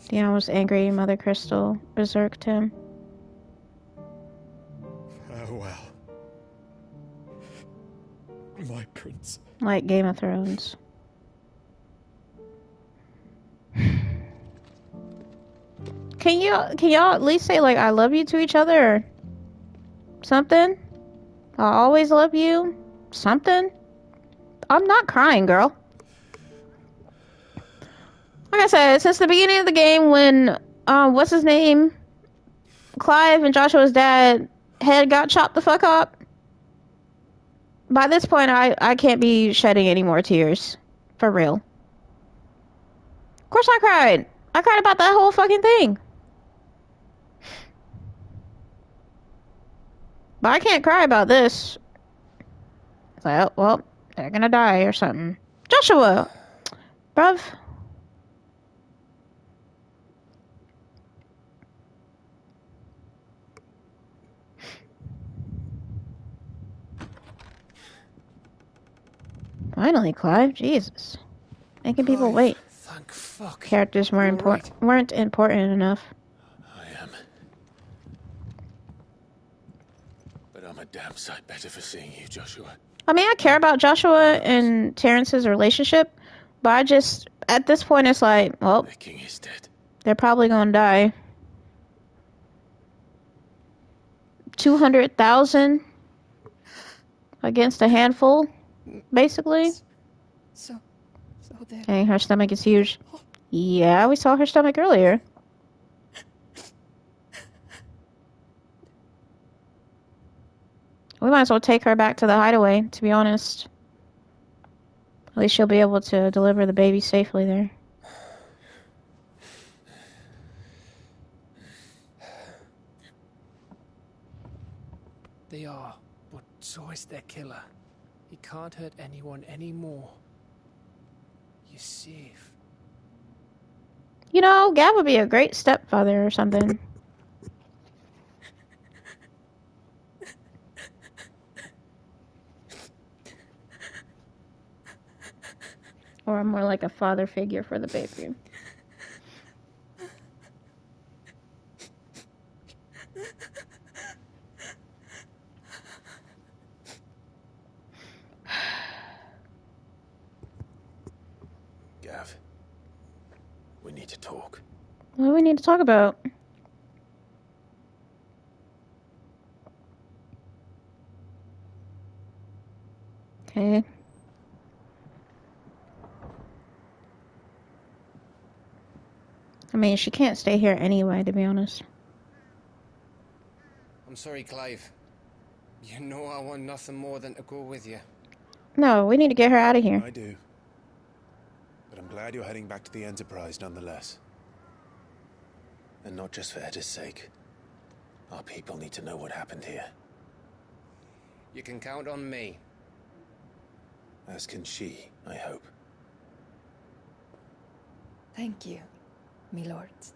Dion was angry. Mother Crystal berserked him. Farewell. My prince. Like Game of Thrones. Can y'all at least say like I love you to each other or something? I always love you. Something? I'm not crying, girl. Like I said, since the beginning of the game when what's his name? Clive and Joshua's dad head got chopped the fuck up. By this point I can't be shedding any more tears. For real. Of course I cried. I cried about that whole fucking thing. But I can't cry about this. It's like, oh, well, they're gonna die or something. Joshua! Bruv. Finally, Clive. Jesus. Making people wait. Thank fuck. Characters weren't important enough. I am. But I'm a damn sight better for seeing you, Joshua. I mean, I care about Joshua and Terrence's relationship, but I just, at this point, it's like, well, The king is dead. they're probably gonna die. 200,000 against a handful, basically. So there. Hey, her stomach is huge. Yeah, we saw her stomach earlier. We might as well take her back to the hideaway, to be honest. At least she'll be able to deliver the baby safely there. They are, but so is their killer. He can't hurt anyone anymore. You're safe. You know, Gav would be a great stepfather or something. Or more like a father figure for the baby. Gav, we need to talk. What do we need to talk about? Okay. I mean, she can't stay here anyway, to be honest. I'm sorry, Clive. You know I want nothing more than to go with you. No, we need to get her out of here. I do. But I'm glad you're heading back to the Enterprise nonetheless. And not just for Edda's sake. Our people need to know what happened here. You can count on me. As can she, I hope. Thank you, me lords.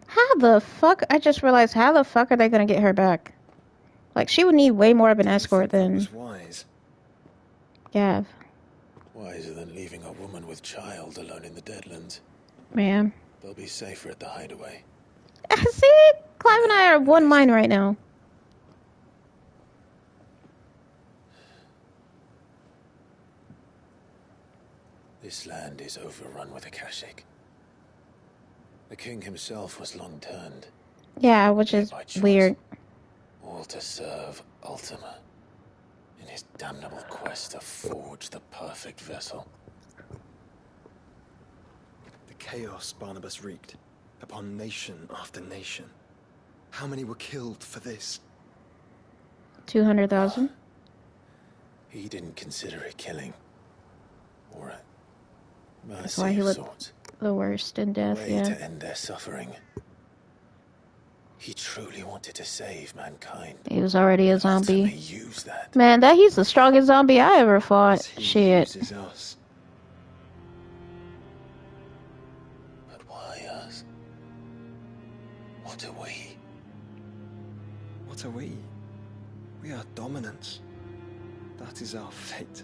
How the fuck? I just realized, how the fuck are they gonna get her back? Like, she would need way more of an escort than... was wise. Gav. Wiser than leaving a woman with child alone in the Deadlands. Man. They'll be safer at the hideaway. See? Clive and I are one mind right now. This land is overrun with Akashic. The king himself was long turned. Yeah, which is weird. All to serve Ultima in his damnable quest to forge the perfect vessel. The chaos Barnabas wreaked upon nation after nation. How many were killed for this? 200,000? He didn't consider it killing. Or a That's why mercy he of looked sorts. the worst in death, Way yeah. to end their suffering. He truly wanted to save mankind. He was already a zombie. Use that. Man, he's the strongest zombie I ever fought. Shit. Uses us. But why us? What are we? What are we? We are dominance. That is our fate.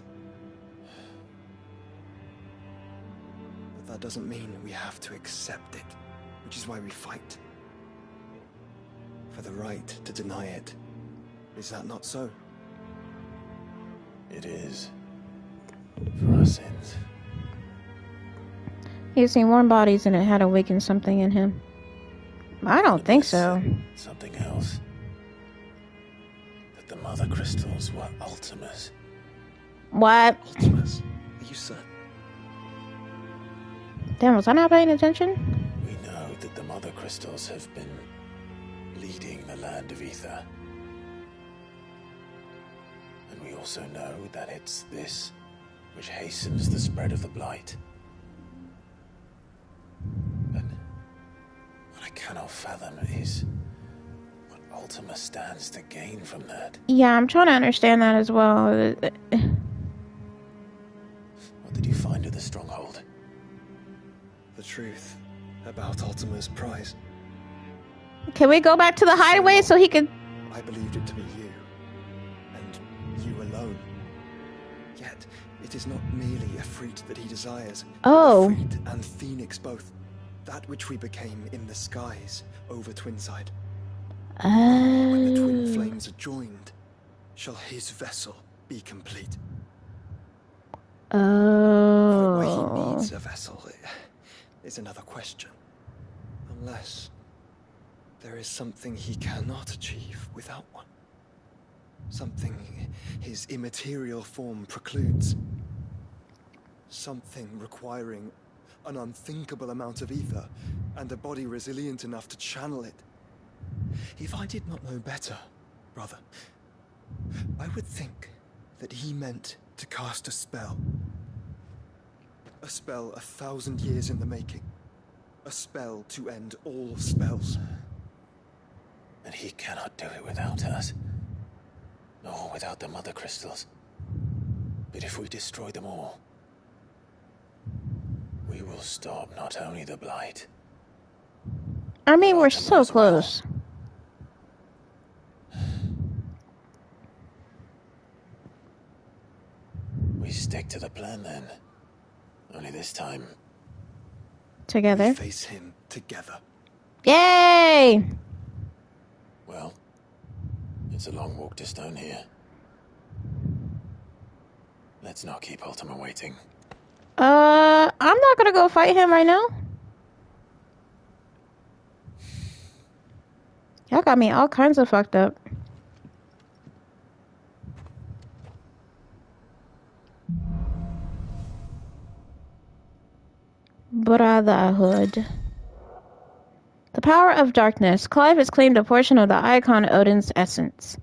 But that doesn't mean we have to accept it, which is why we fight. For the right to deny it. Is that not so? It is. For our sins. He's seen warm bodies and it had awakened something in him. I don't think so. Something else. That the mother crystals were Ultimas. What? Ultimas? Are you certain? Damn, was I not paying attention? We know that the mother crystals have been leading the land of ether. And we also know that it's this which hastens the spread of the blight. But what I cannot fathom is what Ultima stands to gain from that. Yeah, I'm trying to understand that as well. What did you find at the stronghold? The truth about Ultima's prize. Can we go back to the hideaway so he can... I believed it to be you. And you alone. Yet, it is not merely a fruit that he desires. Oh. But a fruit and phoenix both. That which we became in the skies over Twinside. When the twin flames are joined, shall his vessel be complete. Oh. Why he needs a vessel is another question. Unless there is something he cannot achieve without one. Something his immaterial form precludes. Something requiring an unthinkable amount of ether and a body resilient enough to channel it. If I did not know better, brother, I would think that he meant to cast a spell. A spell 1,000 years in the making. A spell to end all spells. And he cannot do it without us. Nor without the mother crystals. But if we destroy them all, we will stop not only the blight. I mean, we're so close. We stick to the plan then. Only this time. Together. We face him together. Yay! Well, it's a long walk to Stone here. Let's not keep Ultima waiting. I'm not gonna go fight him right now. Y'all got me all kinds of fucked up. Brotherhood. The power of darkness. Clive has claimed a portion of the icon Odin's essence.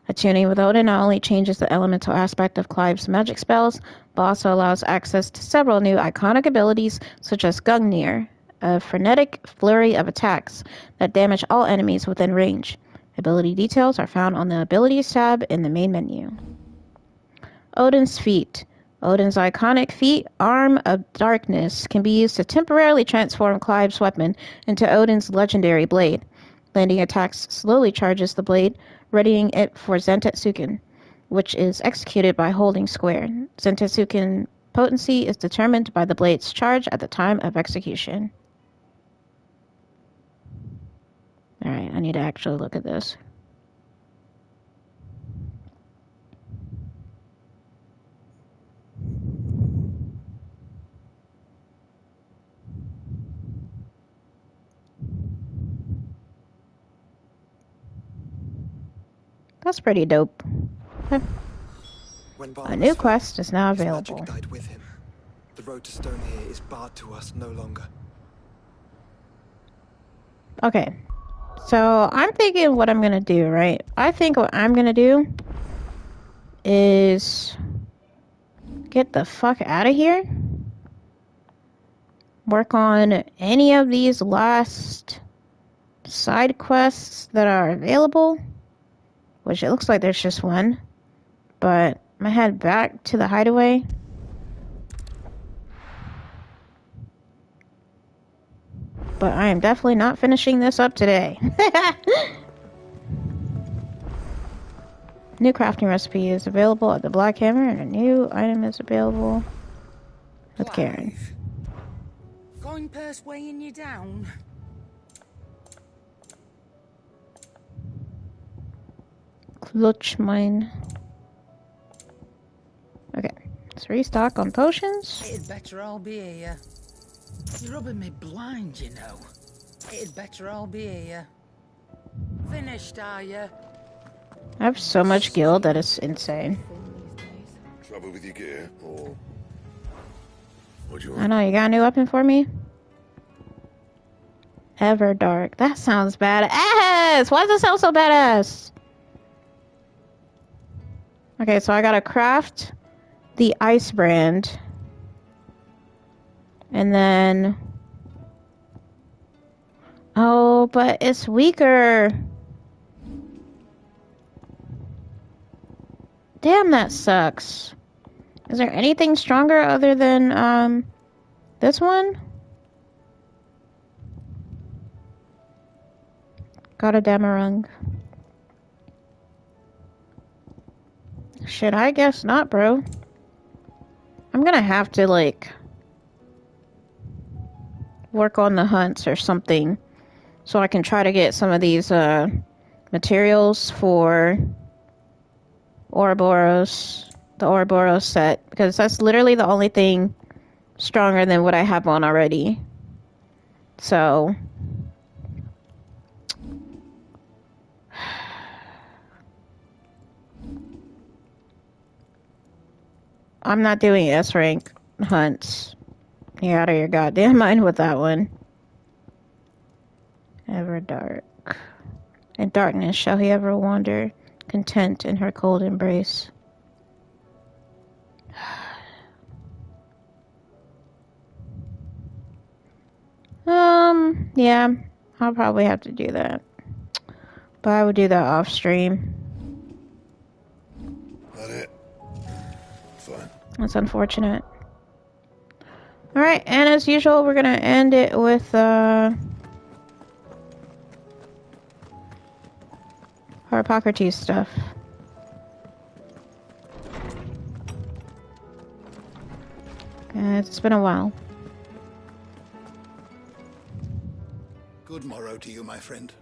Attuning with Odin not only changes the elemental aspect of Clive's magic spells, but also allows access to several new iconic abilities, such as Gungnir, a frenetic flurry of attacks that damage all enemies within range. Ability details are found on the Abilities tab in the main menu. Odin's Feet. Odin's iconic feat, Arm of Darkness, can be used to temporarily transform Clive's weapon into Odin's legendary blade. Landing attacks slowly charges the blade, readying it for Zentetsuken, which is executed by holding square. Zentetsuken potency is determined by the blade's charge at the time of execution. Alright, I need to actually look at this. That's pretty dope. A new quest is now available. His magic died with him. The road to Stone here is barred to us no longer. Okay. So, I'm thinking what I'm gonna do, right? I think what I'm gonna do is get the fuck out of here. Work on any of these last side quests that are available. Which it looks like there's just one. But I'm gonna head back to the hideaway. But I am definitely not finishing this up today. New crafting recipe is available at the Black Hammer, and a new item is available with Karen. Coin purse weighing you down. Clutch mine. Okay, let's restock on potions. It'd better all be here. You're rubbing me blind, you know. It'd better all be here. Finished, are you? I have so much guild that it's insane. Trouble with your gear, or what do you want? I know, you got a new weapon for me? Everdark. That sounds badass! Why does it sound so badass? Okay, so I gotta craft the ice brand. And then... Oh, but it's weaker. Damn, that sucks. Is there anything stronger other than, this one? Got a Damarung. Shit, I guess not, bro. I'm gonna have to, like, work on the hunts or something so I can try to get some of these, materials for Ouroboros, the Ouroboros set, because that's literally the only thing stronger than what I have on already. So... I'm not doing S-rank hunts. You're out of your goddamn mind with that one. Ever dark. In darkness shall he ever wander, content in her cold embrace. Yeah, I'll probably have to do that. But I would do that off stream. That it? Fine. That's unfortunate. Alright, and as usual, we're gonna end it with, Hippocrates stuff. It's been a while. Good morrow to you, my friend.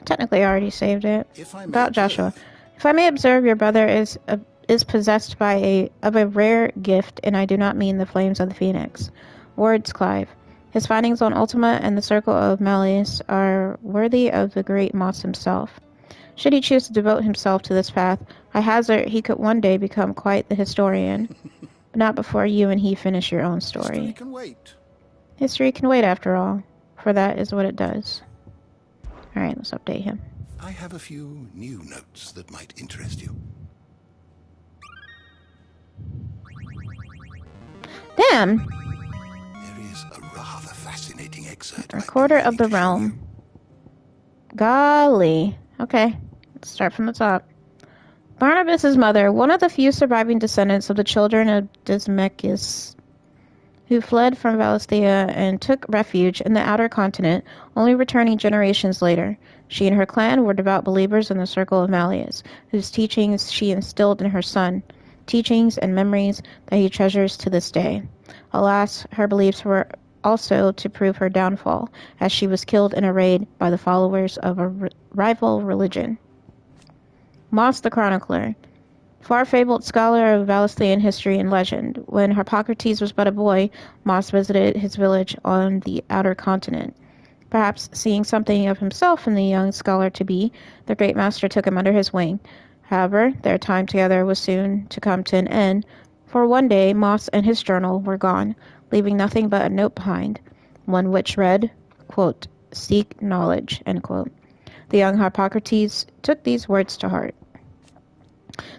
Technically, I already saved it. If I may About Joshua. If I may observe, your brother is possessed by a rare gift, and I do not mean the flames of the phoenix. Words, Clive. His findings on Ultima and the Circle of Malleus are worthy of the great Moss himself. Should he choose to devote himself to this path, I hazard he could one day become quite the historian. But not before you and he finish your own story. History can wait. History can wait, after all. For that is what it does. Alright, let's update him. I have a few new notes that might interest you. Damn! There is a wrath rather fascinating excerpt. Recorder of the Realm. Golly. Okay, let's start from the top. Barnabas's mother, one of the few surviving descendants of the children of Dismechus, who fled from Valisthea and took refuge in the outer continent, only returning generations later. She and her clan were devout believers in the circle of Malleus, whose teachings she instilled in her son, teachings and memories that he treasures to this day. Alas, her beliefs were also to prove her downfall, as she was killed in a raid by the followers of a rival religion. Moss the Chronicler, far-fabled scholar of Valisthean history and legend. When Harpocrates was but a boy, Moss visited his village on the outer continent. Perhaps seeing something of himself in the young scholar-to-be, the great master took him under his wing. However, their time together was soon to come to an end, for one day Moss and his journal were gone, leaving nothing but a note behind, one which read, quote, "Seek knowledge," end quote. The young Harpocrates took these words to heart.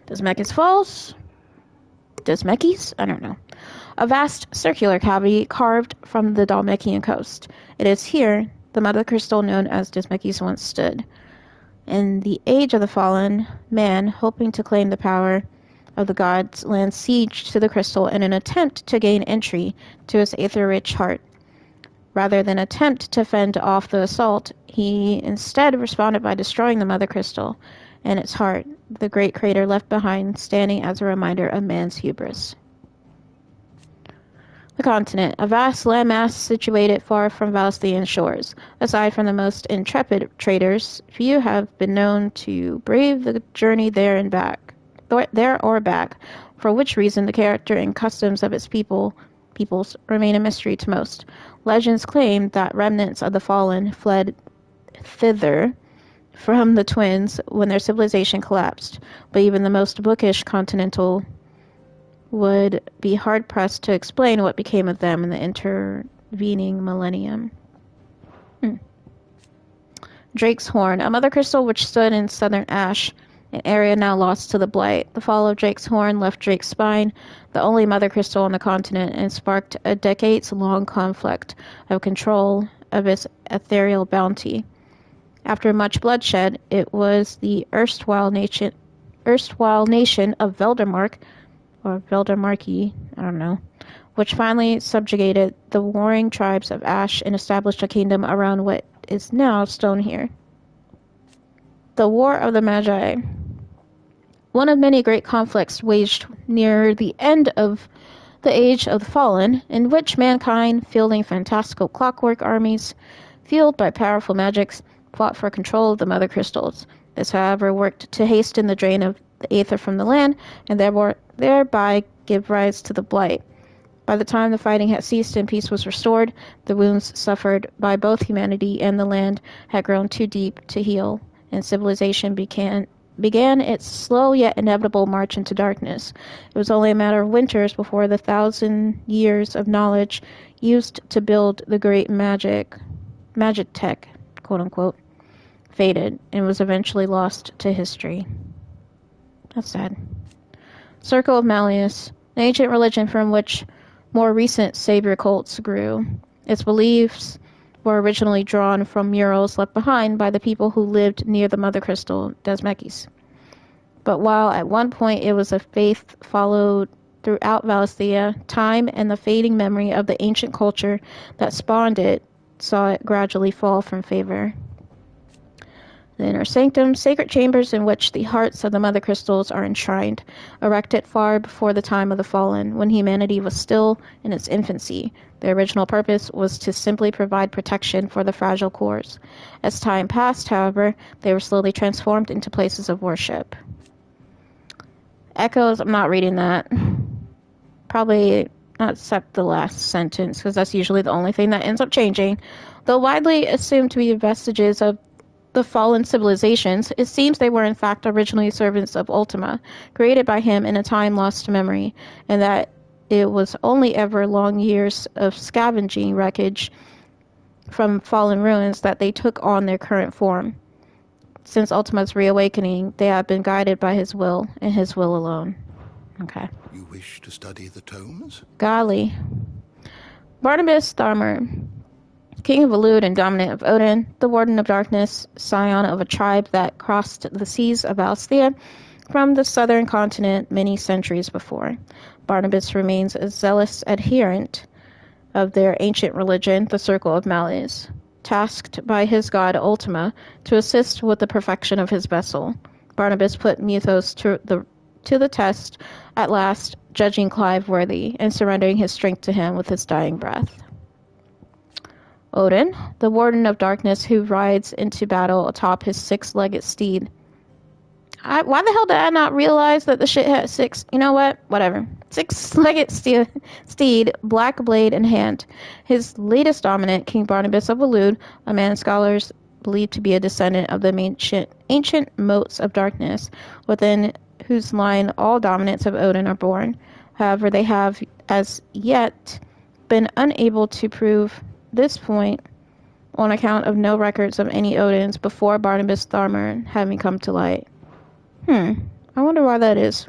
Dismechus Falls? Dismechis? I don't know. A vast circular cavity carved from the Dalmatian coast. It is here the mother crystal known as Dismechis once stood. In the age of the fallen, man, hoping to claim the power of the gods, laid siege to the crystal in an attempt to gain entry to his aether-rich heart. Rather than attempt to fend off the assault, he instead responded by destroying the mother crystal and its heart, the great crater left behind, standing as a reminder of man's hubris. The continent, a vast landmass situated far from Valisthean shores. Aside from the most intrepid traders, few have been known to brave the journey there or back, for which reason the character and customs of its peoples remain a mystery to most. Legends claim that remnants of the fallen fled thither from the twins when their civilization collapsed, but even the most bookish continental would be hard-pressed to explain what became of them in the intervening millennium. Drake's Horn, a mother crystal which stood in southern Ash, an area now lost to the Blight. The fall of Drake's Horn left Drake's Spine, the only mother crystal on the continent, and sparked a decades-long conflict of control of its ethereal bounty. After much bloodshed, it was the erstwhile nation of Veldermark, or Veldermarki, I don't know, which finally subjugated the warring tribes of Ash and established a kingdom around what is now Stonehere. The War of the Magi. One of many great conflicts waged near the end of the Age of the Fallen, in which mankind, fielding fantastical clockwork armies, fueled by powerful magics, fought for control of the mother crystals. This, however, worked to hasten the drain of the aether from the land, and thereby give rise to the Blight. By the time the fighting had ceased and peace was restored, the wounds suffered by both humanity and the land had grown too deep to heal, and civilization began its slow yet inevitable march into darkness. It was only a matter of winters before the 1,000 years of knowledge used to build the great magic tech, quote-unquote, faded and was eventually lost to history. That's sad. Circle of Malleus, an ancient religion from which more recent savior cults grew. Its beliefs were originally drawn from murals left behind by the people who lived near the mother crystal, Dismechis. But while at one point it was a faith followed throughout Valisthea, time and the fading memory of the ancient culture that spawned it saw it gradually fall from favor. The inner sanctum, sacred chambers in which the hearts of the mother crystals are enshrined, erected far before the time of the fallen, when humanity was still in its infancy. Their original purpose was to simply provide protection for the fragile cores. As time passed, however, they were slowly transformed into places of worship. Echoes, I'm not reading that. Probably not except the last sentence, because that's usually the only thing that ends up changing. Though widely assumed to be vestiges of the fallen civilizations, it seems they were in fact originally servants of Ultima, created by him in a time lost to memory, and that it was only ever long years of scavenging wreckage from fallen ruins that they took on their current form. Since Ultima's reawakening, they have been guided by his will, and his will alone. Okay. You wish to study the tomes? Golly. Barnabas Tharmer. King of Alud and dominant of Odin, the Warden of Darkness, scion of a tribe that crossed the seas of Alsthea from the southern continent many centuries before. Barnabas remains a zealous adherent of their ancient religion, the Circle of Malleus, tasked by his god Ultima to assist with the perfection of his vessel. Barnabas put Muthos to the test, at last judging Clive worthy and surrendering his strength to him with his dying breath. Odin, the Warden of Darkness who rides into battle atop his six-legged steed. Why the hell did I not realize that the shit had six? You know what? Whatever. Six-legged steed, black blade in hand. His latest dominant, King Barnabas of Alud, a man scholars believe to be a descendant of the ancient moats of darkness, within whose line all dominants of Odin are born. However, they have as yet been unable to prove this point on account of no records of any Odins before Barnabas Tharmer having come to light. I wonder why that is.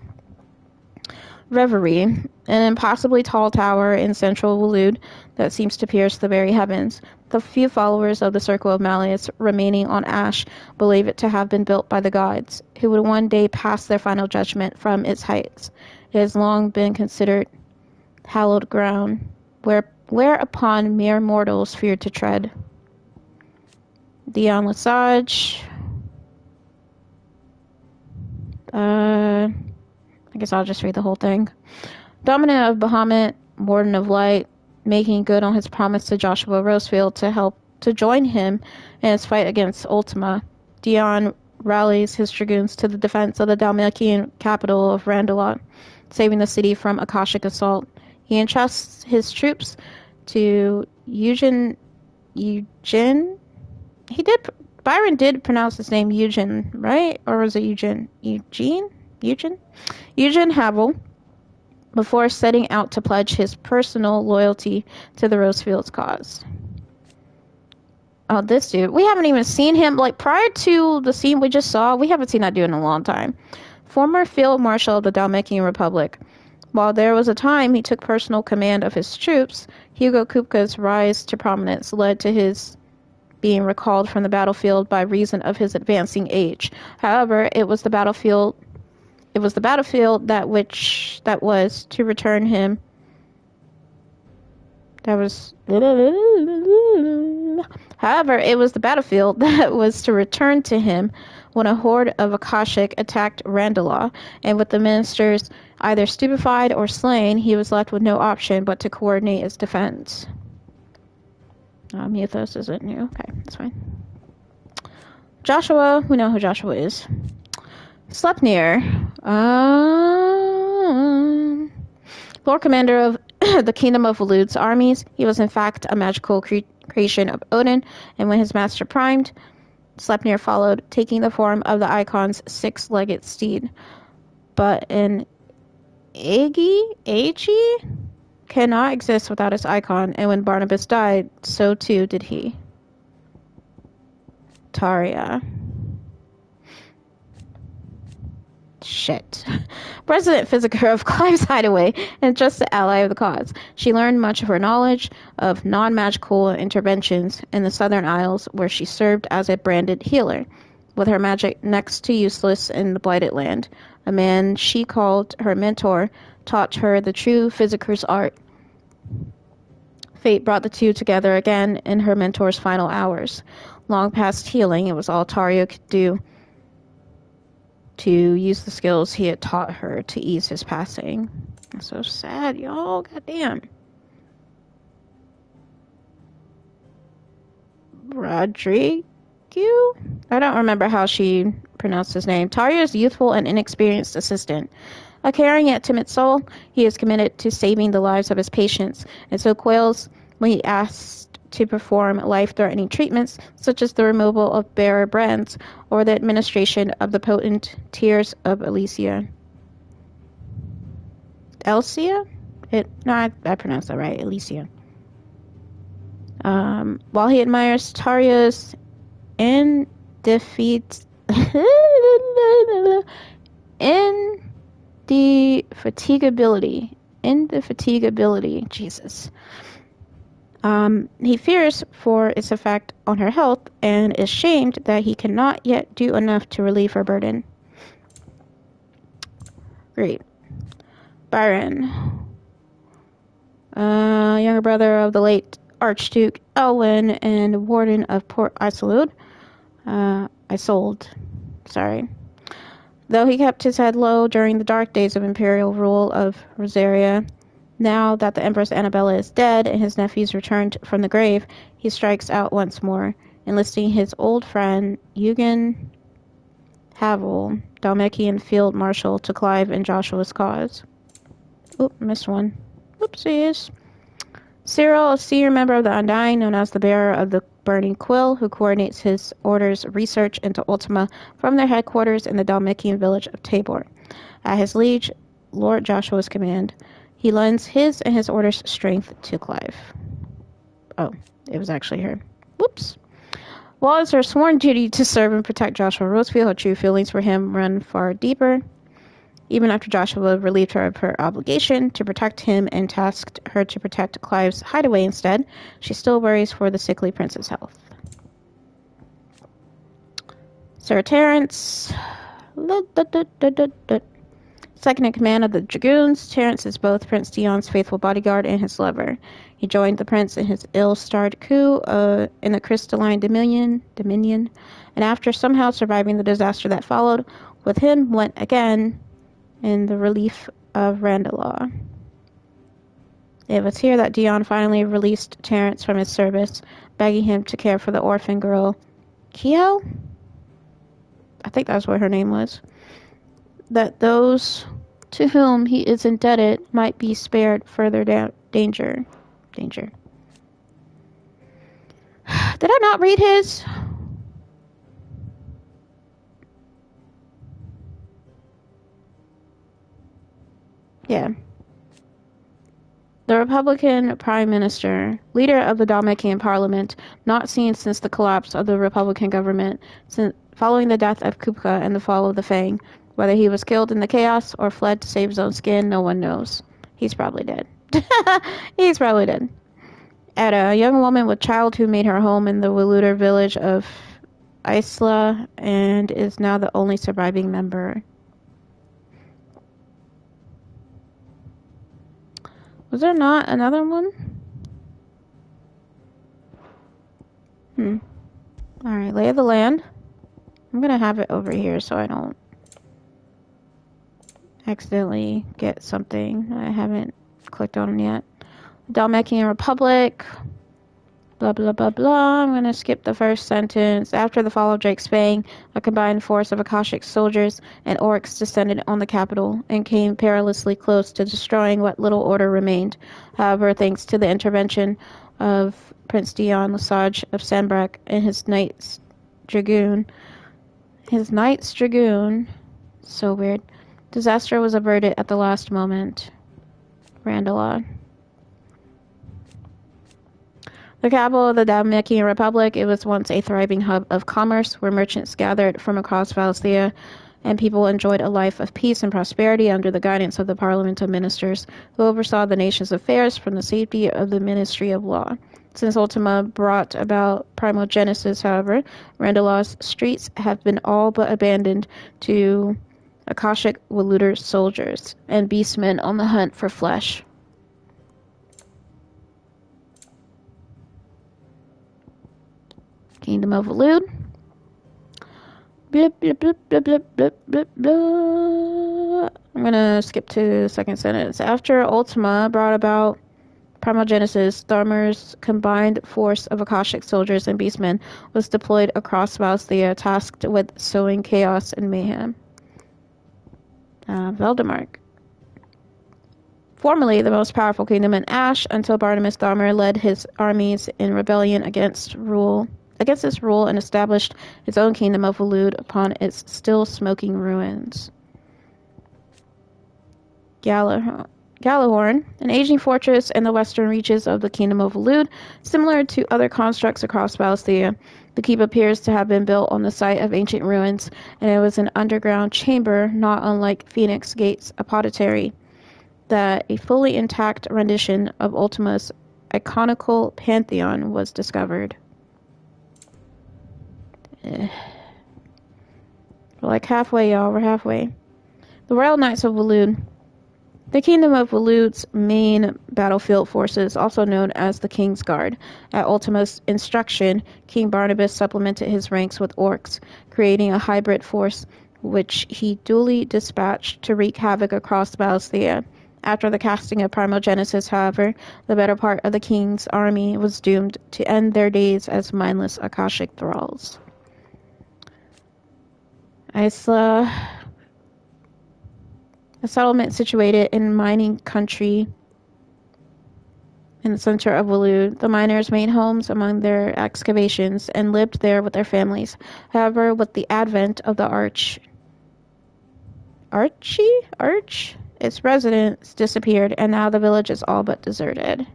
Reverie, an impossibly tall tower in central Walud that seems to pierce the very heavens. The few followers of the Circle of Malleus remaining on Ash believe it to have been built by the gods, who would one day pass their final judgment from its heights. It has long been considered hallowed ground, whereupon mere mortals feared to tread. Dion Lesage. I guess I'll just read the whole thing. Dominant of Bahamut, Warden of Light, making good on his promise to Joshua Rosefield to join him in his fight against Ultima, Dion rallies his dragoons to the defense of the Dalmatian capital of Randalot, saving the city from Akashic assault. He entrusts his troops to Eugen. Byron did pronounce his name Eugen, right? Or was it Eugene? Eugen Havel, before setting out to pledge his personal loyalty to the Rosefield's cause. Oh, this dude. We haven't even seen him. Like, prior to the scene we just saw, we haven't seen that dude in a long time. Former Field Marshal of the Dalmatian Republic. While there was a time he took personal command of his troops, Hugo Kupka's rise to prominence led to his being recalled from the battlefield by reason of his advancing age. However, it was the battlefield that was to return him. However, it was the battlefield that was to return to him when a horde of Akashic attacked Randalot, and with the ministers either stupefied or slain, he was left with no option but to coordinate his defense. Muthos isn't new. Okay, that's fine. Joshua, we know who Joshua is. Sleipnir, Lord Commander of the Kingdom of Walud's armies. He was in fact a magical creation of Odin, and when his master primed, Sleipnir followed, taking the form of the icon's six-legged steed. But an Agi cannot exist without its icon, and when Barnabas died, so too did he. Taria. Shit. President Physiker of Clive's Hideaway and just an ally of the cause. She learned much of her knowledge of non-magical interventions in the Southern Isles, where she served as a branded healer, with her magic next to useless in the Blighted Land. A man she called her mentor taught her the true Physiker's art. Fate brought the two together again in her mentor's final hours. Long past healing, it was all Taria could do to use the skills he had taught her to ease his passing. That's so sad, y'all. Goddamn. Rodrigo? I don't remember how she pronounced his name. Taria's youthful and inexperienced assistant. A caring yet timid soul, he is committed to saving the lives of his patients, and so quails when he asked to perform life-threatening treatments, such as the removal of bearer brands or the administration of the potent tears of Elysia. Elsia? I pronounced that right. Elysia. While he admires Taria's indefatigability, Jesus. He fears for its effect on her health and is shamed that he cannot yet do enough to relieve her burden. Great. Byron. Younger brother of the late Archduke Elwyn and warden of Port Isolde. Sorry. Though he kept his head low during the dark days of imperial rule of Rosaria, now that the Empress Annabella is dead and his nephews returned from the grave, he strikes out once more, enlisting his old friend Eugen Havel, Dalmatian Field Marshal, to Clive and Joshua's cause. Oop, missed one. Oopsies. Cyril, a senior member of the Undying, known as the Bearer of the Burning Quill, who coordinates his order's research into Ultima from their headquarters in the Dalmatian village of Tabor. At his liege, Lord Joshua's command, he lends his and his order's strength to Clive. Oh, it was actually her. Whoops. While it's her sworn duty to serve and protect Joshua Rosefield, her true feelings for him run far deeper. Even after Joshua relieved her of her obligation to protect him and tasked her to protect Clive's hideaway instead, she still worries for the sickly prince's health. Sir Terence, second in command of the Dragoons, Terence is both Prince Dion's faithful bodyguard and his lover. He joined the prince in his ill-starred coup in the Crystalline Dominion, and after somehow surviving the disaster that followed, with him went again in the relief of Randalaw. It was here that Dion finally released Terence from his service, begging him to care for the orphan girl, Keo? I think that's what her name was. That those to whom he is indebted might be spared further danger. Did I not read his? Yeah. The Republican Prime Minister, leader of the Dalmatian Parliament, not seen since the collapse of the Republican government following the death of Kupka and the fall of the Fang. Whether he was killed in the chaos or fled to save his own skin, no one knows. He's probably dead. He's probably dead. Ada, a young woman with child who made her home in the Waluder village of Isla and is now the only surviving member. Was there not another one? Alright, lay of the land. I'm gonna have it over here so I don't accidentally get something I haven't clicked on yet. Dalmatian Republic. Blah, blah, blah, blah. I'm gonna skip the first sentence. After the fall of Drake's Fang, a combined force of Akashic soldiers and orcs descended on the capital and came perilously close to destroying what little order remained. However, thanks to the intervention of Prince Dion Lesage of Sanbreque and his Knights Dragoon, so weird, disaster was averted at the last moment. Randalaw. The capital of the Dalmatian Republic, it was once a thriving hub of commerce where merchants gathered from across Valestia and people enjoyed a life of peace and prosperity under the guidance of the Parliament of Ministers who oversaw the nation's affairs from the safety of the Ministry of Law. Since Ultima brought about Primogenesis, however, Randalaw's streets have been all but abandoned to Akashic Waluder soldiers and beastmen on the hunt for flesh. Kingdom of Walude. Blip, blip, blip, blip, blip, blip, blip, blip. I'm gonna skip to the second sentence. After Ultima brought about Primogenesis, Tharmar's combined force of Akashic soldiers and beastmen was deployed across Valestia, tasked with sowing chaos and mayhem. Veldemark. Formerly the most powerful kingdom in Ash, until Barnabas Tharmar led his armies in rebellion against its rule and established his own kingdom of Walude upon its still smoking ruins. Gallahorn, an aging fortress in the western reaches of the kingdom of Walude, similar to other constructs across Valestia. The keep appears to have been built on the site of ancient ruins, and it was an underground chamber not unlike Phoenix Gate's apothecary, that a fully intact rendition of Ultima's a conical pantheon was discovered. We're like halfway, y'all. We're halfway. The Royal Knights of Waloed. The Kingdom of Waloed's main battlefield forces, also known as the King's Guard. At Ultima's instruction, King Barnabas supplemented his ranks with orcs, creating a hybrid force which he duly dispatched to wreak havoc across Valisthea. After the casting of Primogenesis, however, the better part of the king's army was doomed to end their days as mindless Akashic thralls. Isla, a settlement situated in mining country in the center of Waloed. The miners made homes among their excavations and lived there with their families. However, with the advent of the Arch, its residents disappeared, and now the village is all but deserted.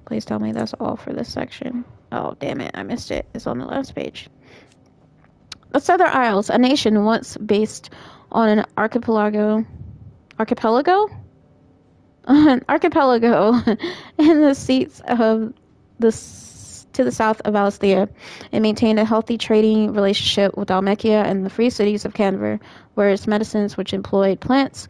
Please tell me that's all for this section. Oh, damn it, I missed it. It's on the last page. The Southern Isles, a nation once based on an archipelago in the seats of to the south of Valisthea. It maintained a healthy trading relationship with Dhalmekia and the free cities of Canver, whereas medicines which employed plants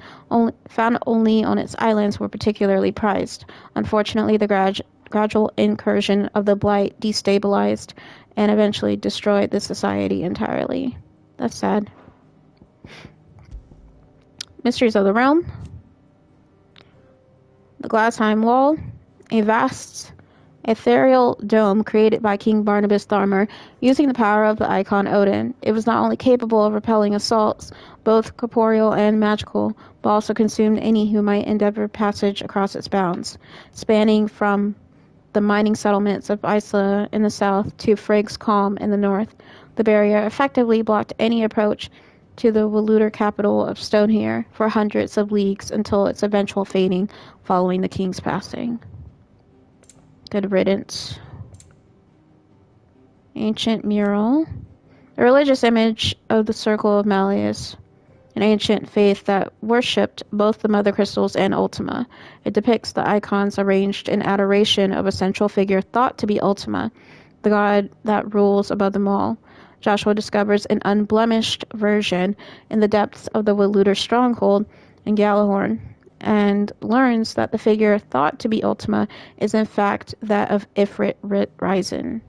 found only on its islands were particularly prized. Unfortunately, the gradual incursion of the Blight destabilized and eventually destroyed the society entirely. That's sad. Mysteries of the Realm. The Glassheim Wall, a vast ethereal dome created by King Barnabas Tharmer using the power of the icon Odin. It was not only capable of repelling assaults, both corporeal and magical, but also consumed any who might endeavor passage across its bounds. Spanning from the mining settlements of Isla in the south to Frigg's Calm in the north, the barrier effectively blocked any approach to the Waloeder capital of Stonehere for hundreds of leagues until its eventual fading following the king's passing. Good riddance. Ancient mural. A religious image of the Circle of Malleus, an ancient faith that worshipped both the Mother Crystals and Ultima. It depicts the icons arranged in adoration of a central figure thought to be Ultima, the god that rules above them all. Joshua discovers an unblemished version in the depths of the Waloeder stronghold in Gjallarhorn, and learns that the figure thought to be Ultima is in fact that of Ifrit Risen.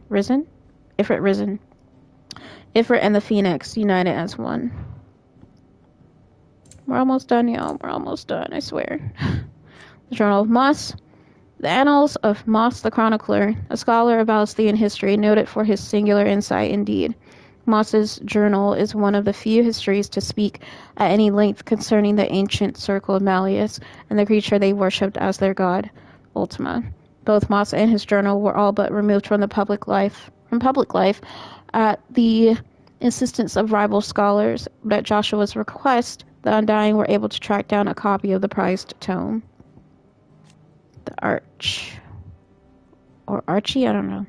Ifrit and the Phoenix united as one. We're almost done, y'all. We're almost done, I swear. The Journal of Moss. The Annals of Moss the Chronicler, a scholar of Valisthean history, noted for his singular insight indeed. Moss's journal is one of the few histories to speak at any length concerning the ancient Circle of Malleus and the creature they worshipped as their god, Ultima. Both Moss and his journal were all but removed from public life at the insistence of rival scholars, but at Joshua's request, the Undying were able to track down a copy of the prized tome. The Arch. Or Archie? I don't know.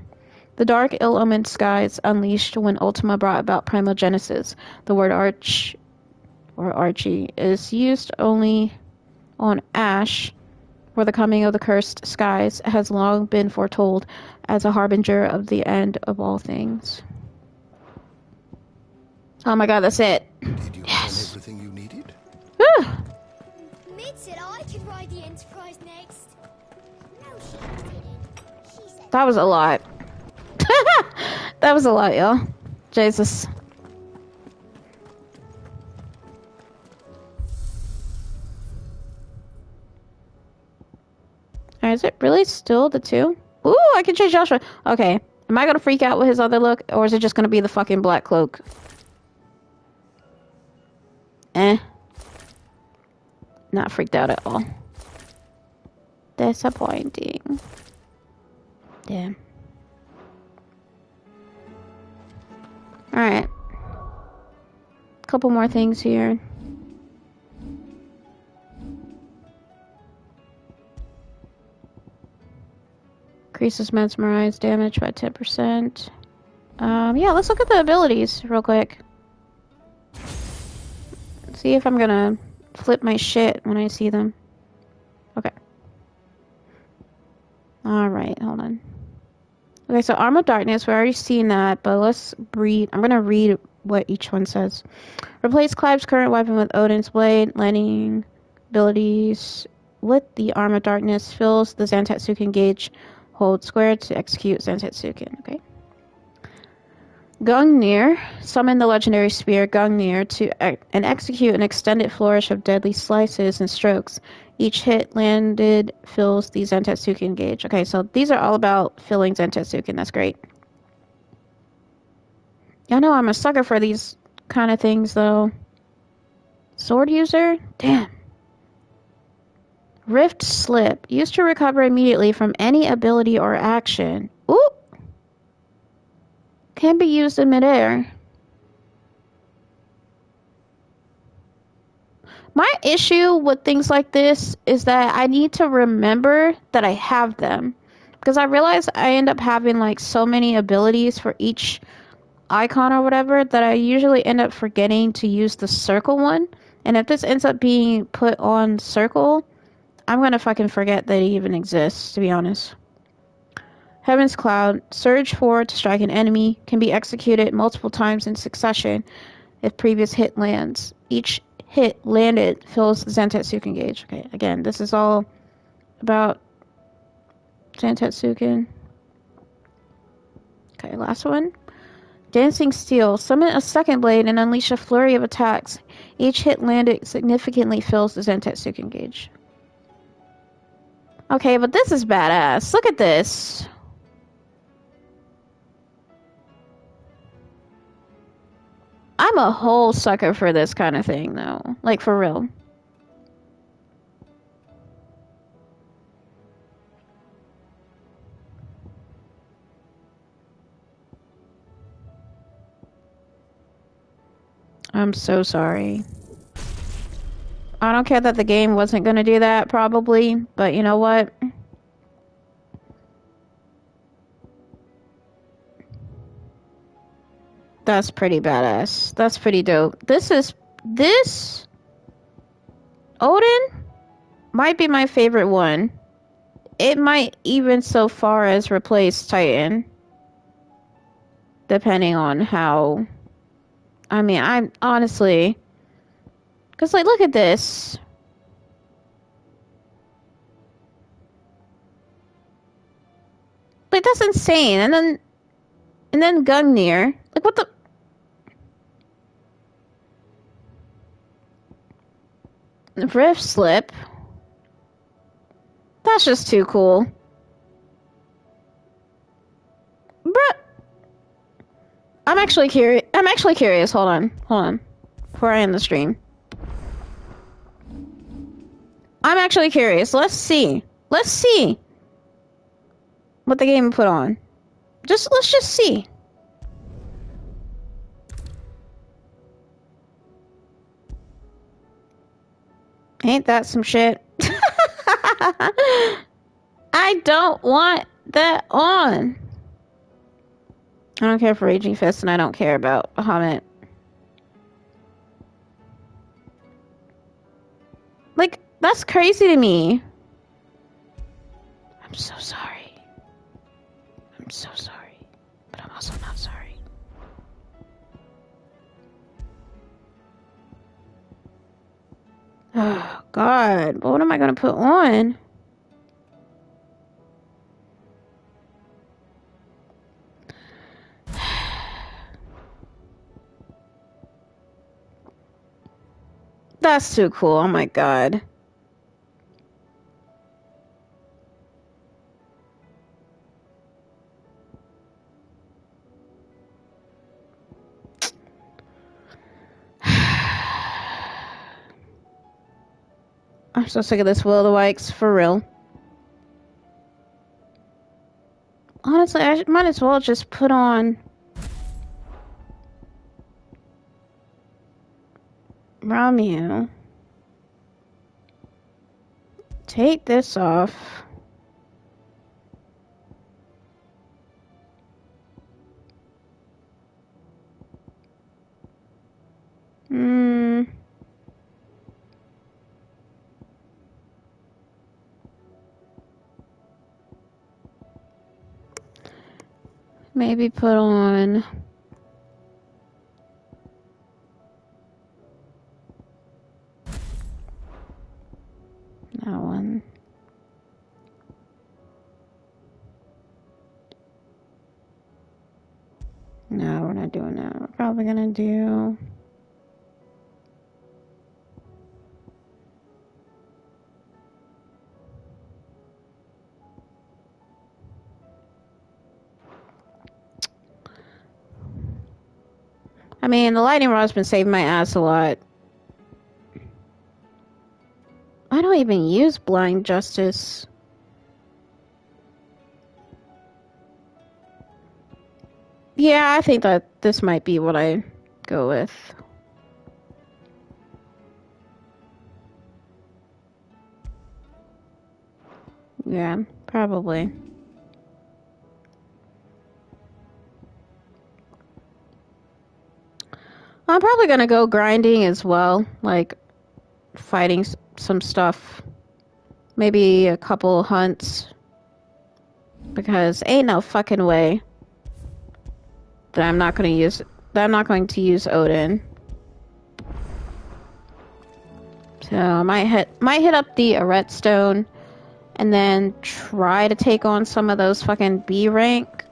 The dark, ill-omened skies unleashed when Ultima brought about Primogenesis. The word Arch, or Archie, is used only on Ash, where the coming of the cursed skies has long been foretold as a harbinger of the end of all things. Oh my god, that's it. Did you find everything you needed? Mid said I could ride the Enterprise next. No, she didn't. She said That was a lot. That was a lot, y'all. Jesus. Alright, is it really still the two? Ooh, I can change Joshua. Okay. Am I gonna freak out with his other look, or is it just gonna be the fucking black cloak? Not freaked out at all. Disappointing. Damn. Alright. Couple more things here. Increases mesmerized damage by 10%. Yeah, let's look at the abilities real quick. See if I'm gonna flip my shit when I see them. Okay. Alright, hold on. Okay, so Arm of Darkness, we've already seen that, but let's read. I'm gonna read what each one says. Replace Clive's current weapon with Odin's Blade. Landing abilities with the Arm of Darkness. Fills the Zantetsuken gauge. Hold square to execute Zantetsuken. Okay. Gungnir. Summon the legendary spear Gungnir and execute an extended flourish of deadly slices and strokes. Each hit landed fills the Zantetsuken gauge. Okay, so these are all about filling Zantetsuken. That's great. Y'all know I'm a sucker for these kind of things, though. Sword user? Damn. Rift Slip. Used to recover immediately from any ability or action. Ooh! Can be used in midair. My issue with things like this is that I need to remember that I have them. Because I realize I end up having like so many abilities for each icon or whatever that I usually end up forgetting to use the circle one. And if this ends up being put on circle, I'm gonna fucking forget that it even exists, to be honest. Heaven's Cloud. Surge forward to strike an enemy. Can be executed multiple times in succession if previous hit lands. Each hit landed fills the Zantetsuken gauge. Okay, again, this is all about Zantetsuken. Okay, last one. Dancing Steel. Summon a second blade and unleash a flurry of attacks. Each hit landed significantly fills the Zantetsuken gauge. Okay, but this is badass. Look at this. I'm a whole sucker for this kind of thing, though. Like, for real. I'm so sorry. I don't care that the game wasn't going to do that, probably. But you know what? That's pretty badass. That's pretty dope. This Odin might be my favorite one. It might even so far as replace Titan. Depending on how... I mean, I'm honestly... Because, like, look at this. Like, that's insane. And then Gungnir. Like, what the... Rift Slip. That's just too cool. Bruh. I'm actually curious. Hold on. Before I end the stream. I'm actually curious. Let's see what the game put on. Let's just see. Ain't that some shit? I don't want that on. I don't care for Raging Fist, and I don't care about Bahamut. Like, that's crazy to me. I'm so sorry. I'm so sorry. But I'm also not sorry. Oh, God. What am I going to put on? That's too cool. Oh, my God. I'm so sick of this Will of the Wisps, for real. Honestly, I might as well just put on Ramu. Take this off. Maybe put on that one. No, we're not doing that. We're probably gonna do I mean, the lightning rod's been saving my ass a lot. I don't even use blind justice. Yeah, I think that this might be what I go with. Yeah, probably. I'm probably gonna go grinding as well, like fighting some stuff. Maybe a couple hunts. Because ain't no fucking way that I'm not going to use Odin. So I might hit up the Arret Stone and then try to take on some of those fucking B rank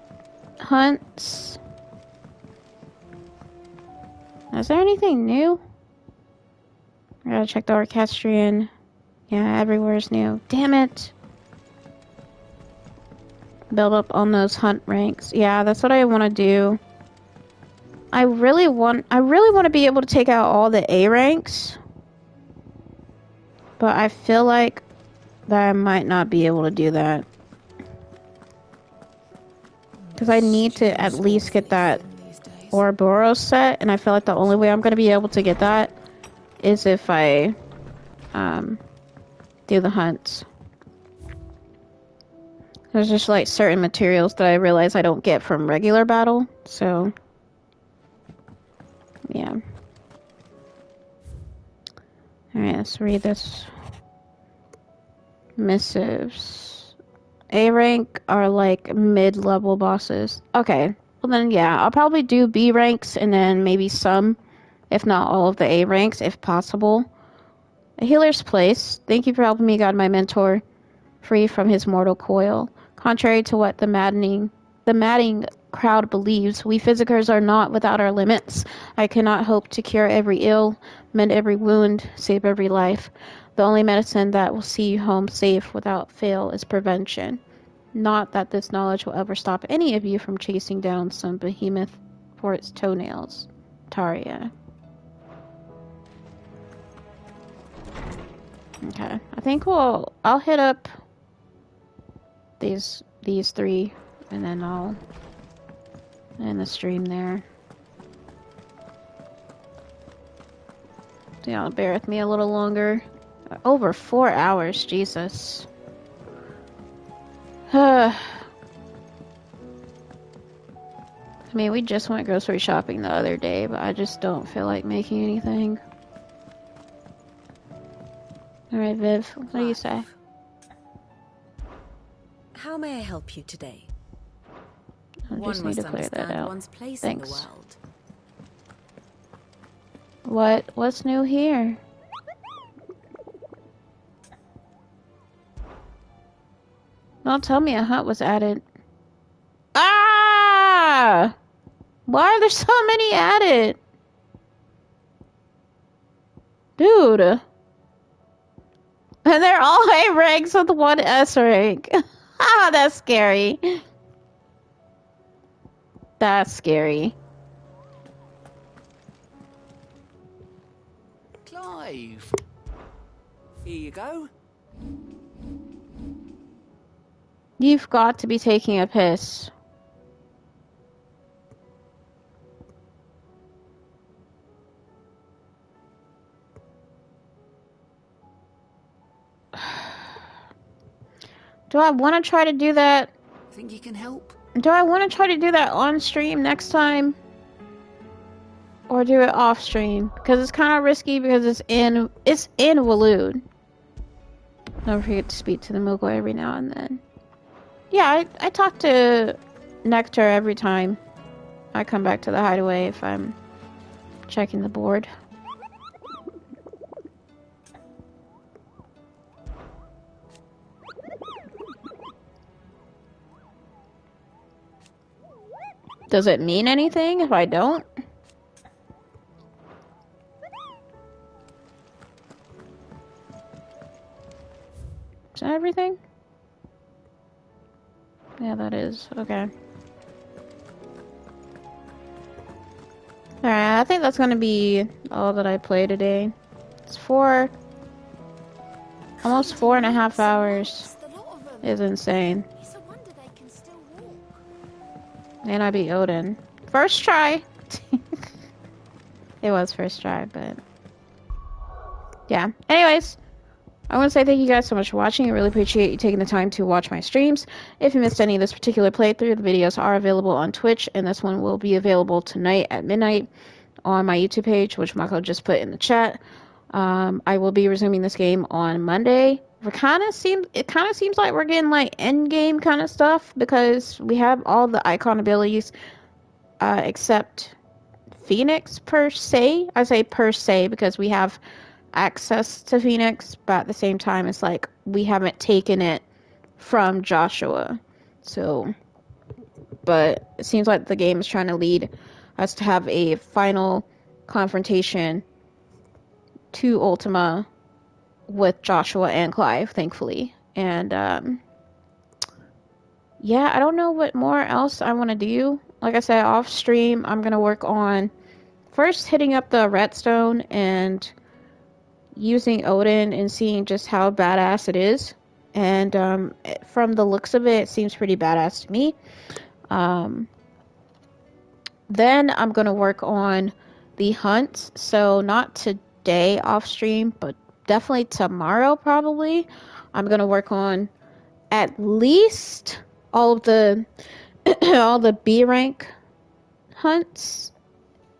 hunts. Is there anything new? I gotta check the Orchestrion. Yeah, everywhere's new. Damn it. Build up on those hunt ranks. Yeah, that's what I want to do. I really want to be able to take out all the A ranks. But I feel like that I might not be able to do that. Because I need to at least get that Ouroboros set, and I feel like the only way I'm going to be able to get that is if I do the hunts. There's just like certain materials that I realize I don't get from regular battle, so yeah. Alright, let's read this. Missives. A rank are like mid-level bosses. Okay, well then yeah, I'll probably do B ranks and then maybe some, if not all of the A ranks, if possible. A healer's place. Thank you for helping me, God, my mentor, free from his mortal coil. Contrary to what the madding crowd believes, we physicers are not without our limits. I cannot hope to cure every ill, mend every wound, save every life. The only medicine that will see you home safe without fail is prevention. Not that this knowledge will ever stop any of you from chasing down some behemoth for its toenails. Taria. Okay, I think I'll hit up these three, and then I'll end the stream there. So y'all bear with me a little longer. Over 4 hours, Jesus. I mean, we just went grocery shopping the other day, but I just don't feel like making anything. Alright, Viv, what do you say? How may I help you today? I One just need must to clear that understand out. one's place Thanks. in the world. What's new here? Don't tell me a hunt was added. Ah! Why are there so many added? Dude. And they're all A ranks with one S rank. Ah, that's scary. That's scary. Clive. Here you go. You've got to be taking a piss. Do I want to try to do that? Think you can help? Do I want to try to do that on stream next time? Or do it off stream? Because it's kind of risky because it's in Waloed. Don't forget to speak to the Moogle every now and then. Yeah, I talked to nectar every time I come back to the hideaway if I'm checking the board. Does it mean anything if I don't? Is that everything? Yeah, that is. Okay. Alright, I think that's gonna be all that I play today. It's almost 4.5 hours. Is insane. And I beat Odin. First try! It was first try, but... yeah. Anyways, I want to say thank you guys so much for watching. I really appreciate you taking the time to watch my streams. If you missed any of this particular playthrough, the videos are available on Twitch, and this one will be available tonight at midnight on my YouTube page, which Mako just put in the chat. I will be resuming this game on Monday. It kind of seems like we're getting like end game kind of stuff because we have all the icon abilities except Phoenix per se. I say per se because we have access to Phoenix, but at the same time it's like we haven't taken it from Joshua. So, but it seems like the game is trying to lead us to have a final confrontation to Ultima with Joshua and Clive, thankfully. And yeah, I don't know what more else I want to do. Like I said, off stream I'm gonna work on first hitting up the redstone and using Odin and seeing just how badass it is. And from the looks of it, it seems pretty badass to me. Then I'm going to work on the hunts. So not today off stream, but definitely tomorrow probably. I'm going to work on at least all of the all the B rank hunts.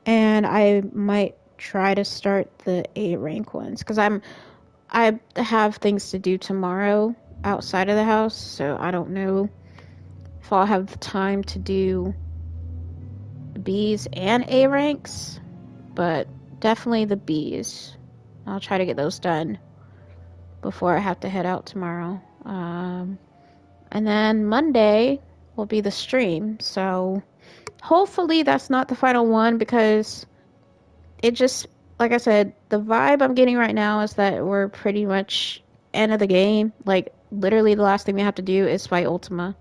And I might try to start the A rank ones because I have things to do tomorrow outside of the house, so I don't know if I'll have the time to do B's and A ranks, but definitely the B's. I'll try to get those done before I have to head out tomorrow. And then Monday will be the stream, so hopefully that's not the final one because it just, like I said, the vibe I'm getting right now is that we're pretty much end of the game. Like, literally the last thing we have to do is fight Ultima.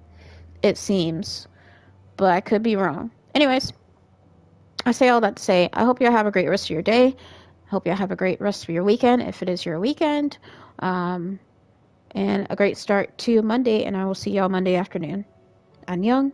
It seems. But I could be wrong. Anyways, I say all that to say, I hope you have a great rest of your day. I hope you have a great rest of your weekend, if it is your weekend. And a great start to Monday, and I will see y'all Monday afternoon. Annyeong.